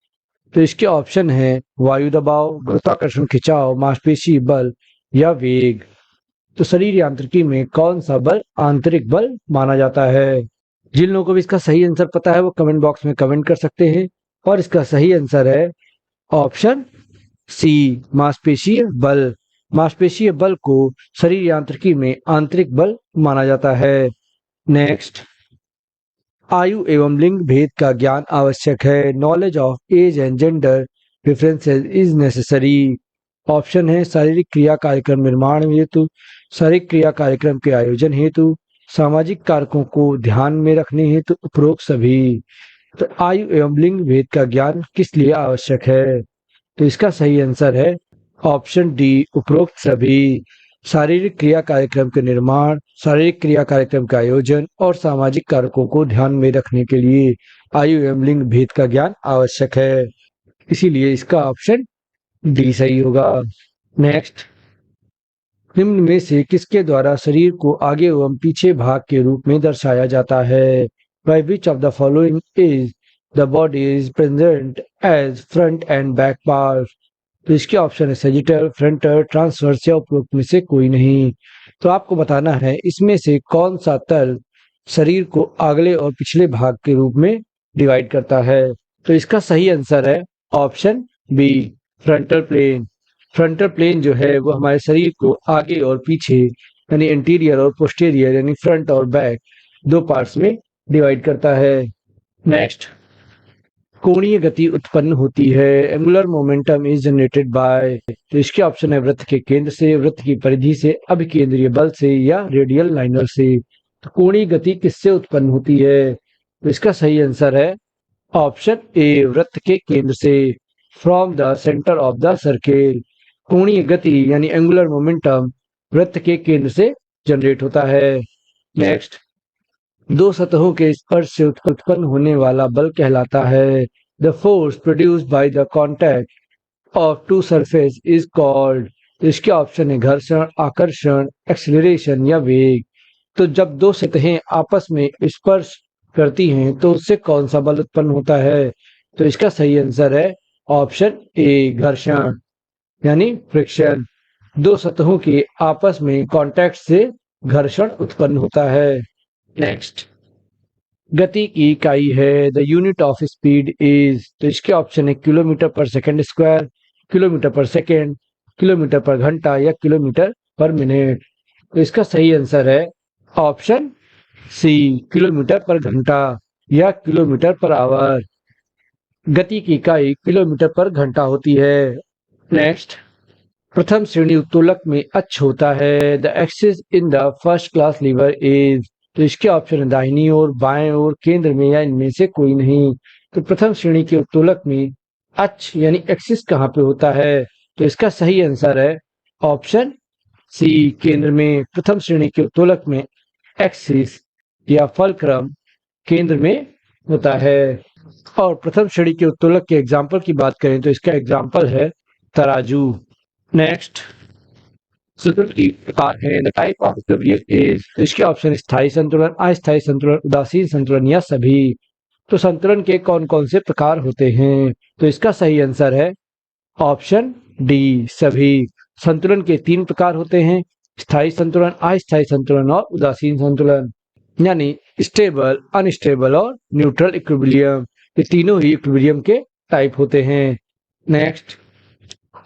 तो इसके ऑप्शन है वायु दबाव, गुरुत्वाकर्षण खिंचाव, मांसपेशी बल या वेग। तो शरीर यांत्रिकी में कौन सा बल आंतरिक बल माना जाता है। जिन लोगों को भी इसका सही आंसर पता है वो कमेंट बॉक्स में कमेंट कर सकते हैं और इसका सही आंसर है ऑप्शन सी, मांसपेशीय बल। मांसपेशीय बल को शरीर यांत्रिकी में आंतरिक बल माना जाता है। नेक्स्ट, आयु एवं लिंग भेद का ज्ञान आवश्यक है। Knowledge of age and gender differences is necessary. Option है शारीरिक क्रिया कार्यक्रम निर्माण हेतु, शारीरिक क्रिया कार्यक्रम के आयोजन हेतु, सामाजिक कारकों को ध्यान में रखने हेतु, उपरोक्त सभी। तो आयु एवं लिंग भेद का ज्ञान किस लिए आवश्यक है। तो इसका सही आंसर है ऑप्शन डी, उपरोक्त सभी। शारीरिक क्रिया कार्यक्रम के निर्माण, शारीरिक क्रिया कार्यक्रम का आयोजन और सामाजिक कारकों को ध्यान में रखने के लिए आयु एवं लिंग भेद का ज्ञान आवश्यक है, इसीलिए इसका ऑप्शन डी सही होगा। नेक्स्ट, निम्न में से किसके द्वारा शरीर को आगे एवं पीछे भाग के रूप में दर्शाया जाता है। By which of the following is the body is present as front and back part. तो इसके ऑप्शन है सजिटल, फ्रंटल, ट्रांसवर्स या उपरोक्त में से कोई नहीं। तो आपको बताना है इसमें से कौन सा तल शरीर को अगले और पिछले भाग के रूप में डिवाइड करता है। तो इसका सही आंसर है option B, frontal plane. Frontal plane जो है वो हमारे शरीर को आगे और पीछे यानी इंटीरियर और पोस्टीरियर यानी फ्रंट और बैक दो पार्ट्स में डिवाइड करता है। नेक्स्ट, कोणीय गति उत्पन्न होती है। Angular momentum is generated by. तो इसके ऑप्शन है वृत्त के केंद्र से, वृत्त की परिधि से, अभिकेंद्रीय बल से या रेडियल लाइनर से। तो कोणीय गति किससे उत्पन्न होती है। तो इसका सही आंसर है ऑप्शन ए, वृत्त के केंद्र से, from the centre of the circle. कोणीय गति यानी एंगुलर मोमेंटम वृत्त के केंद्र से जनरेट होता है। नेक्स्ट, दो सतहों के स्पर्श से उत्पन्न होने वाला बल कहलाता है। The force produced by the contact of two surface is called. इसके ऑप्शन है घर्षण, आकर्षण, एक्सीलरेशन या वेग। तो जब दो सतहें आपस में स्पर्श करती हैं तो उससे कौन सा बल उत्पन्न होता है। तो इसका सही आंसर है ऑप्शन ए, घर्षण यानी फ्रिक्शन। दो सतहों के आपस में कांटेक्ट से घर्षण उत्पन्न होता है। नेक्स्ट, गति की इकाई है the unit of speed is, तो इसके ऑप्शन है किलोमीटर पर सेकंड स्क्वायर, किलोमीटर पर सेकंड, किलोमीटर पर घंटा या किलोमीटर पर मिनट। तो इसका सही आंसर है ऑप्शन सी, किलोमीटर पर घंटा या किलोमीटर पर आवर। गति की इकाई किलोमीटर पर घंटा होती है। नेक्स्ट, प्रथम श्रेणी उत्तोलक में अक्ष होता है the axis in the first class liver is, तो इसके ऑप्शन है दाहिनी ओर, बाएं ओर, केंद्र में या इनमें से कोई नहीं। तो प्रथम श्रेणी के उत्तोलक में अक्ष यानी एक्सिस कहाँ पे होता है? तो इसका सही आंसर है ऑप्शन सी, केंद्र में। प्रथम श्रेणी के उत्तोलक में एक्सिस या फलक्रम केंद्र में होता है। और प्रथम श्रेणी के उत्तोलक के एग्जाम्पल की बात करें तो इसका एग्जाम्पल है तराजू। नेक्स्ट, संतुलन की प्रकार है the type of equilibrium is, तो इसके ऑप्शन स्थायी संतुलन, अस्थायी संतुलन, उदासीन संतुलन या सभी। तो संतुलन के कौन कौन से प्रकार होते हैं? तो इसका सही आंसर है ऑप्शन डी, सभी। संतुलन के 3 प्रकार होते हैं, स्थायी संतुलन, अस्थायी संतुलन और उदासीन संतुलन, यानी स्टेबल, अनस्टेबल और न्यूट्रल इक्विलिब्रियम। ये तीनों ही इक्विलिब्रियम के टाइप होते हैं। नेक्स्ट,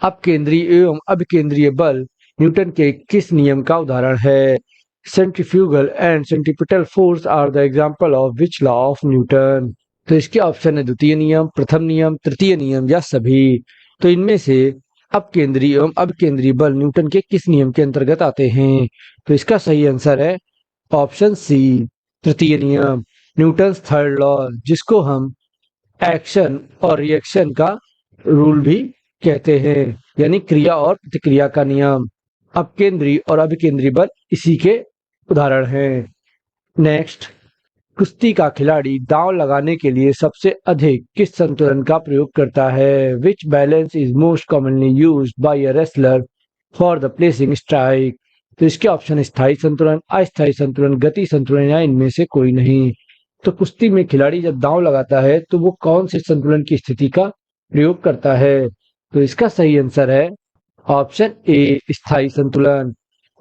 अपकेंद्रीय एवं अभिकेंद्रीय बल न्यूटन के किस नियम का उदाहरण है? Centrifugal and centripetal force are the example of which law of Newton, तो इसके ऑप्शन है द्वितीय नियम, प्रथम नियम, तृतीय नियम या सभी। तो इनमें से अपकेंद्रीय एवं अभिकेंद्रीय बल न्यूटन के किस नियम के अंतर्गत आते हैं? तो इसका सही आंसर है ऑप्शन सी, तृतीय नियम, न्यूटन्स थर्ड लॉ, जिसको हम एक्शन और रिएक्शन का रूल भी कहते हैं, यानी क्रिया और प्रतिक्रिया का नियम। अपकेंद्रीय और अभिकेंद्रीय बल इसी के उदाहरण हैं। नेक्स्ट, कुश्ती का खिलाड़ी दांव लगाने के लिए सबसे अधिक किस संतुलन का प्रयोग करता है? विच balance is most commonly used by a wrestler for the placing strike, तो इसके ऑप्शन स्थायी संतुलन, अस्थायी संतुलन, गति संतुलन या इनमें से कोई नहीं। तो कुश्ती में खिलाड़ी जब दांव लगाता है तो वो कौन से संतुलन की स्थिति का प्रयोग करता है? तो इसका सही आंसर है ऑप्शन ए, स्थायी संतुलन।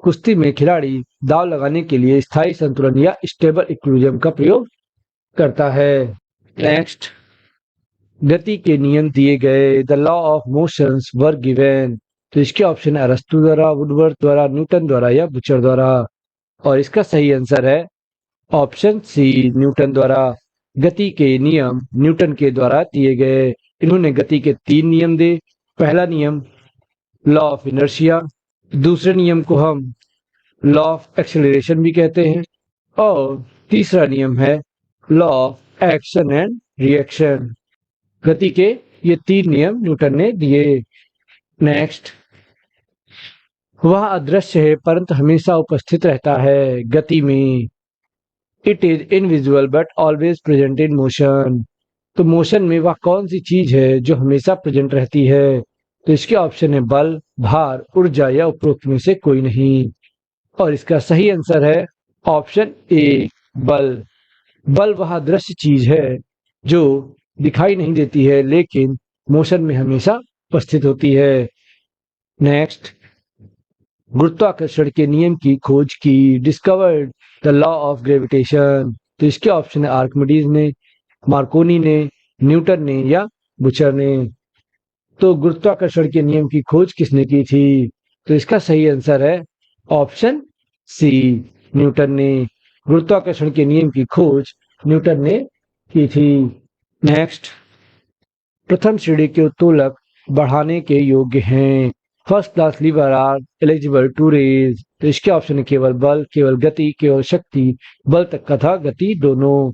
कुश्ती में खिलाड़ी दांव लगाने के लिए स्थायी संतुलन या स्टेबल इक्विलिब्रियम का प्रयोग करता है। नेक्स्ट, गति के नियम दिए गए the law of motions were given, तो इसके ऑप्शन है अरस्तू द्वारा, वुडवर्थ द्वारा, न्यूटन द्वारा या बुचर द्वारा। और इसका सही आंसर है ऑप्शन सी, न्यूटन द्वारा। गति के नियम न्यूटन के द्वारा दिए गए। इन्होंने गति के 3 नियम दिए। पहला नियम लॉ ऑफ इनर्शिया, दूसरे नियम को हम लॉ ऑफ एक्सेलरेशन भी कहते हैं, और तीसरा नियम है law of action and reaction. गति के ये 3 नियम न्यूटन ने दिए। नेक्स्ट, वह अदृश्य है परंतु हमेशा उपस्थित रहता है गति में। It is invisible but always present in motion, तो मोशन में वह कौन सी चीज है जो हमेशा प्रेजेंट रहती है? तो इसके ऑप्शन है बल, भार, ऊर्जा या उपरोक्त में से कोई नहीं। और इसका सही आंसर है ऑप्शन ए, बल। बल वह दृश्य चीज है जो दिखाई नहीं देती है लेकिन मोशन में हमेशा उपस्थित होती है। नेक्स्ट, गुरुत्वाकर्षण के नियम की खोज की, discovered the law of gravitation, तो इसके ऑप्शन है आर्किमिडीज ने, मार्कोनी ने, न्यूटन ने या बुचर ने। तो गुरुत्वाकर्षण के नियम की खोज किसने की थी? तो इसका सही आंसर है ऑप्शन सी, न्यूटन ने। गुरुत्वाकर्षण के नियम की खोज न्यूटन ने की थी। नेक्स्ट, प्रथम श्रेणी के उत्तोलक बढ़ाने के योग्य हैं। First class lever are eligible to raise, तो इसके ऑप्शन है केवल बल, केवल गति, केवल शक्ति, बल तक तथा गति दोनों।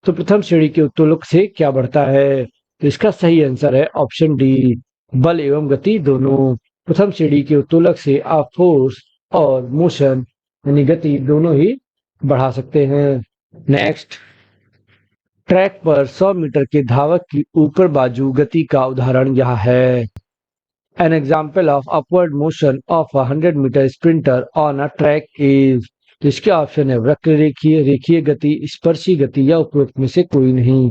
तो प्रथम श्रेणी के उत्तोलक से क्या बढ़ता है? तो इसका सही आंसर है ऑप्शन डी, बल एवं गति दोनों। प्रथम श्रेणी के उत्तोलक से आप फोर्स और मोशन यानी गति दोनों ही बढ़ा सकते हैं। नेक्स्ट, ट्रैक पर 100 मीटर के धावक की ऊपर बाजू गति का उदाहरण यह है। An example of upward motion of a 100 meter sprinter on a track is, तो इसके ऑप्शन है वक्र रेखीय, रेखीय गति, स्पर्शी गति या उपरोक्त में से कोई नहीं।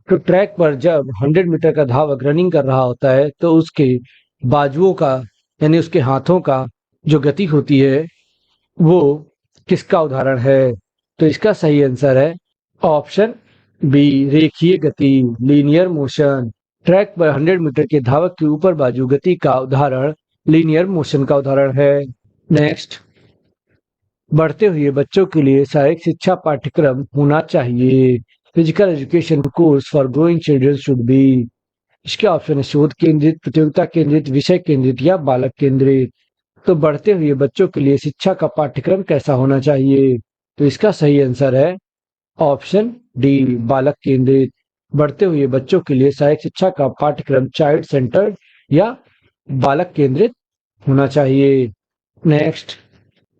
तो ट्रैक पर जब 100 मीटर का धावक रनिंग कर रहा होता है तो उसके बाजुओं का यानी उसके हाथों का जो गति होती है वो किसका उदाहरण है? तो इसका सही आंसर है ऑप्शन बी, रेखीय गति, लीनियर मोशन। ट्रैक पर 100 मीटर के धावक की ऊपर बाजू गति का उदाहरण लीनियर मोशन का उदाहरण है। नेक्स्ट, बढ़ते हुए बच्चों के लिए सहायक शिक्षा पाठ्यक्रम होना चाहिए। Physical education course for growing children should be. इसके ऑप्शन है शोध केंद्रित, प्रतियोगिता केंद्रित, विषय केंद्रित या बालक केंद्रित। तो बढ़ते हुए बच्चों के लिए शिक्षा का पाठ्यक्रम कैसा होना चाहिए? तो इसका सही आंसर है ऑप्शन डी, बालक केंद्रित। बढ़ते हुए बच्चों के लिए सहायक शिक्षा का पाठ्यक्रम चाइल्ड सेंटर्ड या बालक केंद्रित होना चाहिए। नेक्स्ट,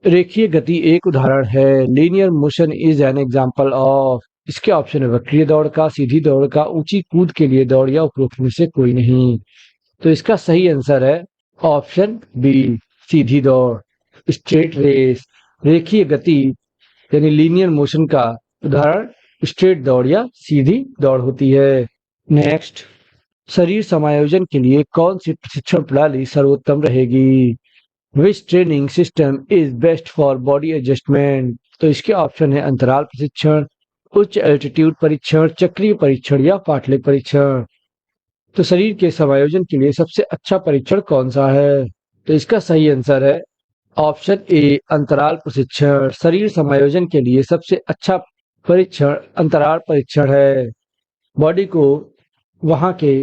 रेखीय गति एक उदाहरण है। Linear motion is an example of. इसके ऑप्शन है वक्रीय दौड़ का, सीधी दौड़ का, ऊंची कूद के लिए दौड़ या उपरोक्त में से कोई नहीं। तो इसका सही आंसर है ऑप्शन बी, सीधी दौड़, स्ट्रेट रेस। रेखीय गति यानी लीनियर मोशन का उदाहरण स्ट्रेट दौड़ या सीधी दौड़ होती है। नेक्स्ट, शरीर समायोजन के लिए कौन सी प्रशिक्षण प्रणाली सर्वोत्तम रहेगी? Which training system is best for body adjustment? तो इसके ऑप्शन है अंतराल प्रशिक्षण, उच्च एल्टीट्यूड परीक्षण, चक्रीय परीक्षण या फाटले परीक्षण। तो शरीर के समायोजन के लिए सबसे अच्छा परीक्षण कौन सा है? तो इसका सही आंसर है ऑप्शन ए, अंतराल प्रशिक्षण। शरीर समायोजन के लिए सबसे अच्छा परीक्षण अंतराल परीक्षण है। बॉडी को वहां के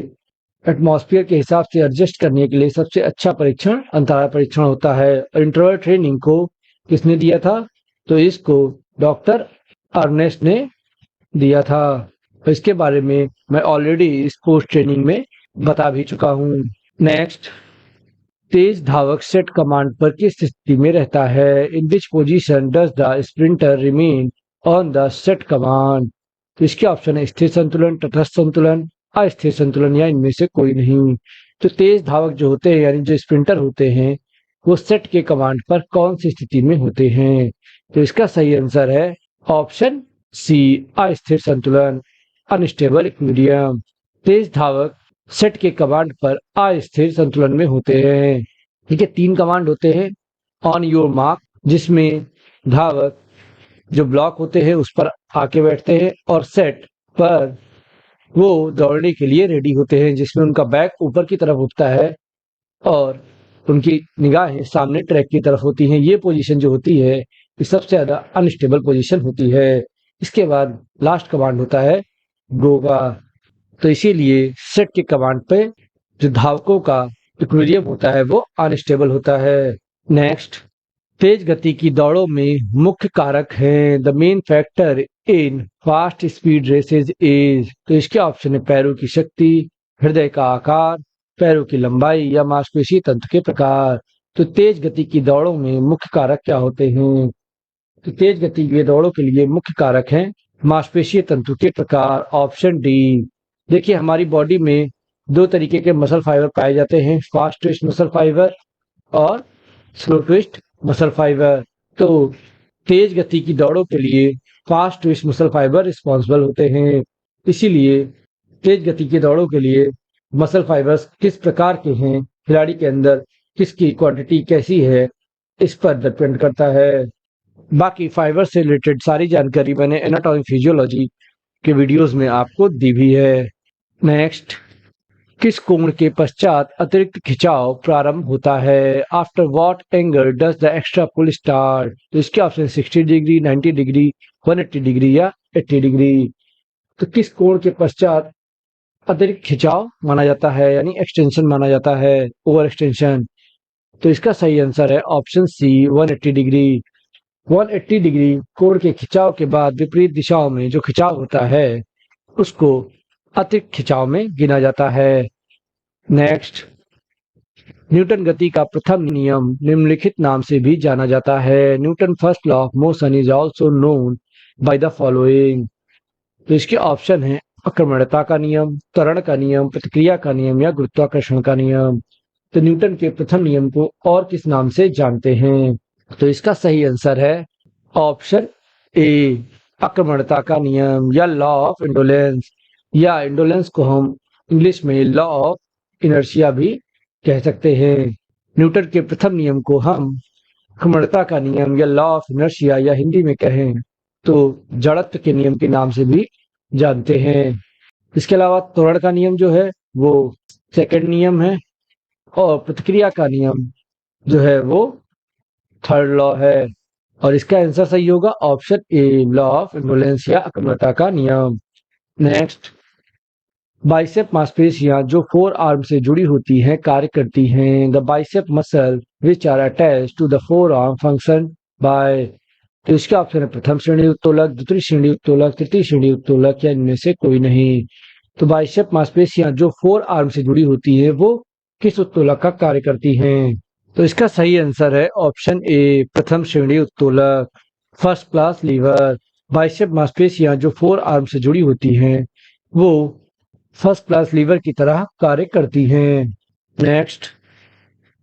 एटमॉस्फेयर के हिसाब से एडजस्ट करने के लिए सबसे अच्छा परीक्षण अंतराल परीक्षण होता है। इंटरवल ट्रेनिंग को किसने दिया था? तो इसको डॉक्टर अर्नेस्ट ने दिया था। तो इसके बारे में मैं ऑलरेडी इस पोस्ट ट्रेनिंग में बता भी चुका हूँ। नेक्स्ट, तेज धावक सेट कमांड पर किस स्थिति में रहता है? In which position does the sprinter remain on the set command? तो इसके ऑप्शन है स्थिर संतुलन, तटस्थ संतुलन, अस्थिर संतुलन या इनमें से कोई नहीं। तो तेज धावक जो होते हैं यानी जो स्प्रिंटर होते हैं वो सेट के कमांड पर कौन सी स्थिति में होते हैं? तो इसका सही आंसर है ऑप्शन सी, अस्थिर संतुलन, अनस्टेबल इक्विलिब्रियम। तेज धावक सेट के कमांड पर अस्थिर संतुलन में होते हैं। ठीक है, 3 कमांड होते हैं। ऑन योर मार्क, जिसमें धावक जो ब्लॉक होते हैं उस पर आके बैठते हैं, और सेट पर वो दौड़ने के लिए रेडी होते हैं, जिसमें उनका बैक ऊपर की तरफ उठता है और उनकी निगाहें सामने ट्रैक की तरफ होती हैं। ये पोजीशन जो होती है ये सबसे ज्यादा अनस्टेबल पोजीशन होती है। इसके बाद लास्ट कमांड होता है गो का। तो इसीलिए सेट के कमांड पे जो धावकों का इक्विलिब्रियम होता है वो अनस्टेबल होता है। नेक्स्ट, तेज गति की दौड़ों में मुख्य कारक हैं। The main factor in fast speed races is. तो इसके ऑप्शन है पैरों की शक्ति, हृदय का आकार, पैरों की लंबाई या मांसपेशी तंत्र के प्रकार। तो तेज गति की दौड़ों में मुख्य कारक क्या होते हैं? तो तेज गति की दौड़ों के लिए मुख्य कारक हैं मांसपेशीय तंतु के प्रकार, ऑप्शन डी। देखिए, हमारी बॉडी में 2 तरीके के मसल फाइबर पाए जाते हैं, फास्ट ट्विस्ट मसल फाइबर और स्लो ट्विस्ट मसल फाइबर। तो तेज गति की दौड़ों के लिए fast twist muscle fibre responsible होते हैं। इसीलिए तेज गति की दौड़ों के लिए मसल फाइबर्स किस प्रकार के हैं, खिलाड़ी के अंदर किसकी क्वांटिटी कैसी है, इस पर डिपेंड करता है। बाकी फाइबर से रिलेटेड सारी जानकारी मैंने एनाटॉमी फिजियोलॉजी के वीडियोस में आपको दी भी है। नेक्स्ट, किस कोण के पश्चात अतिरिक्त खिंचाव प्रारंभ होता है? After what angle does the extra pull start? तो इसके ऑप्शन 60 डिग्री, 90 डिग्री, 180 डिग्री या 80 डिग्री। तो किस कोण के पश्चात अतिरिक्त खिंचाव माना जाता है यानी एक्सटेंशन माना जाता है, ओवर एक्सटेंशन? तो इसका सही आंसर है ऑप्शन सी, 180 डिग्री। 180 डिग्री कोण के खिंचाव के बाद विपरीत दिशाओं में जो खिंचाव होता है उसको अतिरिक्त खिंचाव में गिना जाता है। नेक्स्ट, न्यूटन गति का प्रथम नियम निम्नलिखित नाम से भी जाना जाता है। Newton first law of motion is also known by the following. तो इसके ऑप्शन है अक्रमणता का नियम, त्वरण का नियम, प्रतिक्रिया का नियम या गुरुत्वाकर्षण का नियम। तो न्यूटन के प्रथम नियम को और किस नाम से जानते हैं? तो इसका सही आंसर है ऑप्शन ए, अक्रमणता का नियम या लॉ ऑफ इंडोलेंस, या इंडोलेंस को हम इंग्लिश में लॉ ऑफ इनर्शिया भी कह सकते हैं। न्यूटन के प्रथम नियम को हम अक्षमणता का नियम या लॉ ऑफ इनर्शिया या हिंदी में कहें तो जड़त्व के नियम के नाम से भी जानते हैं। इसके अलावा त्वरण का नियम जो है वो सेकंड नियम है और प्रतिक्रिया का नियम जो है वो थर्ड लॉ है। और इसका आंसर सही होगा ऑप्शन ए, लॉ ऑफ इन्वोलेंस या अक्षमणता का नियम। नेक्स्ट, बाइसेप मांसपेशियां जो फोर आर्म से जुड़ी होती हैं कार्य करती हैं। The bicep muscle which are attach to the forearm function by. तो इसका ऑप्शन है प्रथम श्रेणी उत्तोलक, द्वितीय श्रेणी उत्तोलक, तृतीय श्रेणी उत्तोलक या इनमें से कोई नहीं। तो बाइसेप मांसपेशियां जो फोर आर्म से जुड़ी होती है वो किस उत्तोलक का कार्य करती हैं? तो इसका सही आंसर है ऑप्शन ए, प्रथम श्रेणी उत्तोलक, फर्स्ट क्लास लीवर। बाइसेप मांसपेशियां जो फोर आर्म से जुड़ी होती हैं वो फर्स्ट क्लास लीवर की तरह कार्य करती हैं। नेक्स्ट,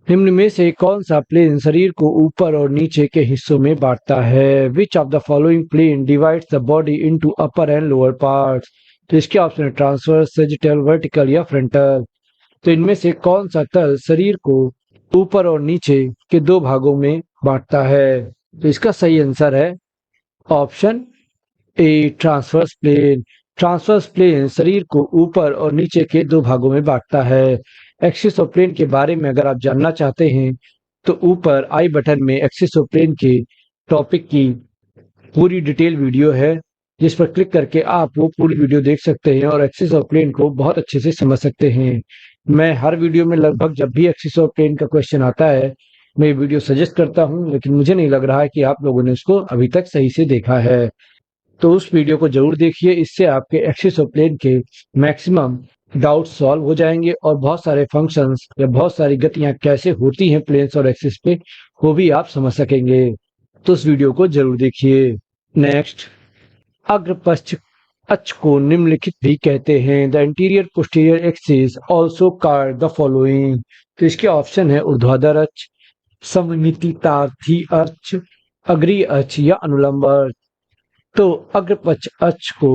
निम्न में से कौन सा प्लेन शरीर को ऊपर और नीचे के हिस्सों में बांटता है? Which of the following plane divides the body into upper and lower parts? तो इसके ऑप्शन है ट्रांसवर्स, सैजिटल, वर्टिकल या फ्रंटल। तो इनमें से कौन सा तल शरीर को ऊपर और नीचे के दो भागों में बांटता है? तो इसका सही आंसर है option A, transverse plane. Transverse plane शरीर को ऊपर और नीचे के दो भागों में बांटता है। एक्सिस ऑफ प्लेन के बारे में अगर आप जानना चाहते हैं तो ऊपर आई बटन में एक्सिस ऑफ प्लेन के टॉपिक की पूरी डिटेल वीडियो है जिस पर क्लिक करके आप वो पूरी वीडियो देख सकते हैं और एक्सिस ऑफ प्लेन को बहुत अच्छे से समझ सकते हैं। मैं हर वीडियो में लगभग जब भी एक्सिस ऑफ प्लेन का क्वेश्चन आता है मैं वीडियो सजेस्ट करता हूं, लेकिन मुझे नहीं लग रहा है कि आप लोगों ने उसको अभी तक सही से देखा है। तो उस वीडियो को जरूर देखिए, इससे आपके एक्सिस ऑफ प्लेन के मैक्सिमम डाउट सॉल्व हो जाएंगे और बहुत सारे फंक्शंस या बहुत सारी गतियां कैसे होती हैं प्लेन्स और एक्सिस पे वो भी आप समझ सकेंगे। तो उस वीडियो को जरूर देखिए। नेक्स्ट, अग्र पश्च अक्ष को निम्नलिखित भी कहते हैं। The interior posterior axis also called the following. तो इसके ऑप्शन है ऊर्ध्वाधर अक्ष, सममितितार्थी अक्ष, अग्रीय अक्ष या अनुलंब अक्ष। तो अग्रपक्ष अक्ष को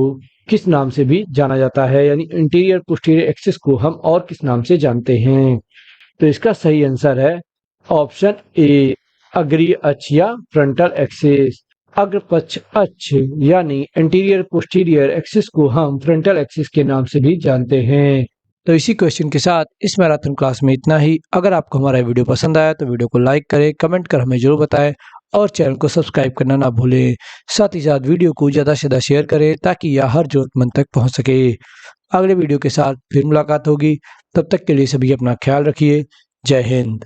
किस नाम से भी जाना जाता है, यानी इंटीरियर पोस्टीरियर एक्सिस को हम और किस नाम से जानते हैं? तो इसका सही आंसर है ऑप्शन ए, अग्रीय अक्ष या फ्रंटल एक्सिस। अग्रपक्ष अक्ष यानी इंटीरियर पोस्टीरियर एक्सिस को हम फ्रंटल एक्सिस के नाम से भी जानते हैं। तो इसी क्वेश्चन के साथ इस मैराथन क्लास में इतना ही। अगर आपको हमारा वीडियो पसंद आया तो वीडियो को लाइक करें, कमेंट कर हमें जरूर बताएं और चैनल को सब्सक्राइब करना ना भूलें। साथ ही साथ वीडियो को ज़्यादा से ज़्यादा शेयर करें ताकि यह हर जरूरतमंद तक पहुंच सके। अगले वीडियो के साथ फिर मुलाकात होगी, तब तक के लिए सभी अपना ख्याल रखिए। जय हिंद।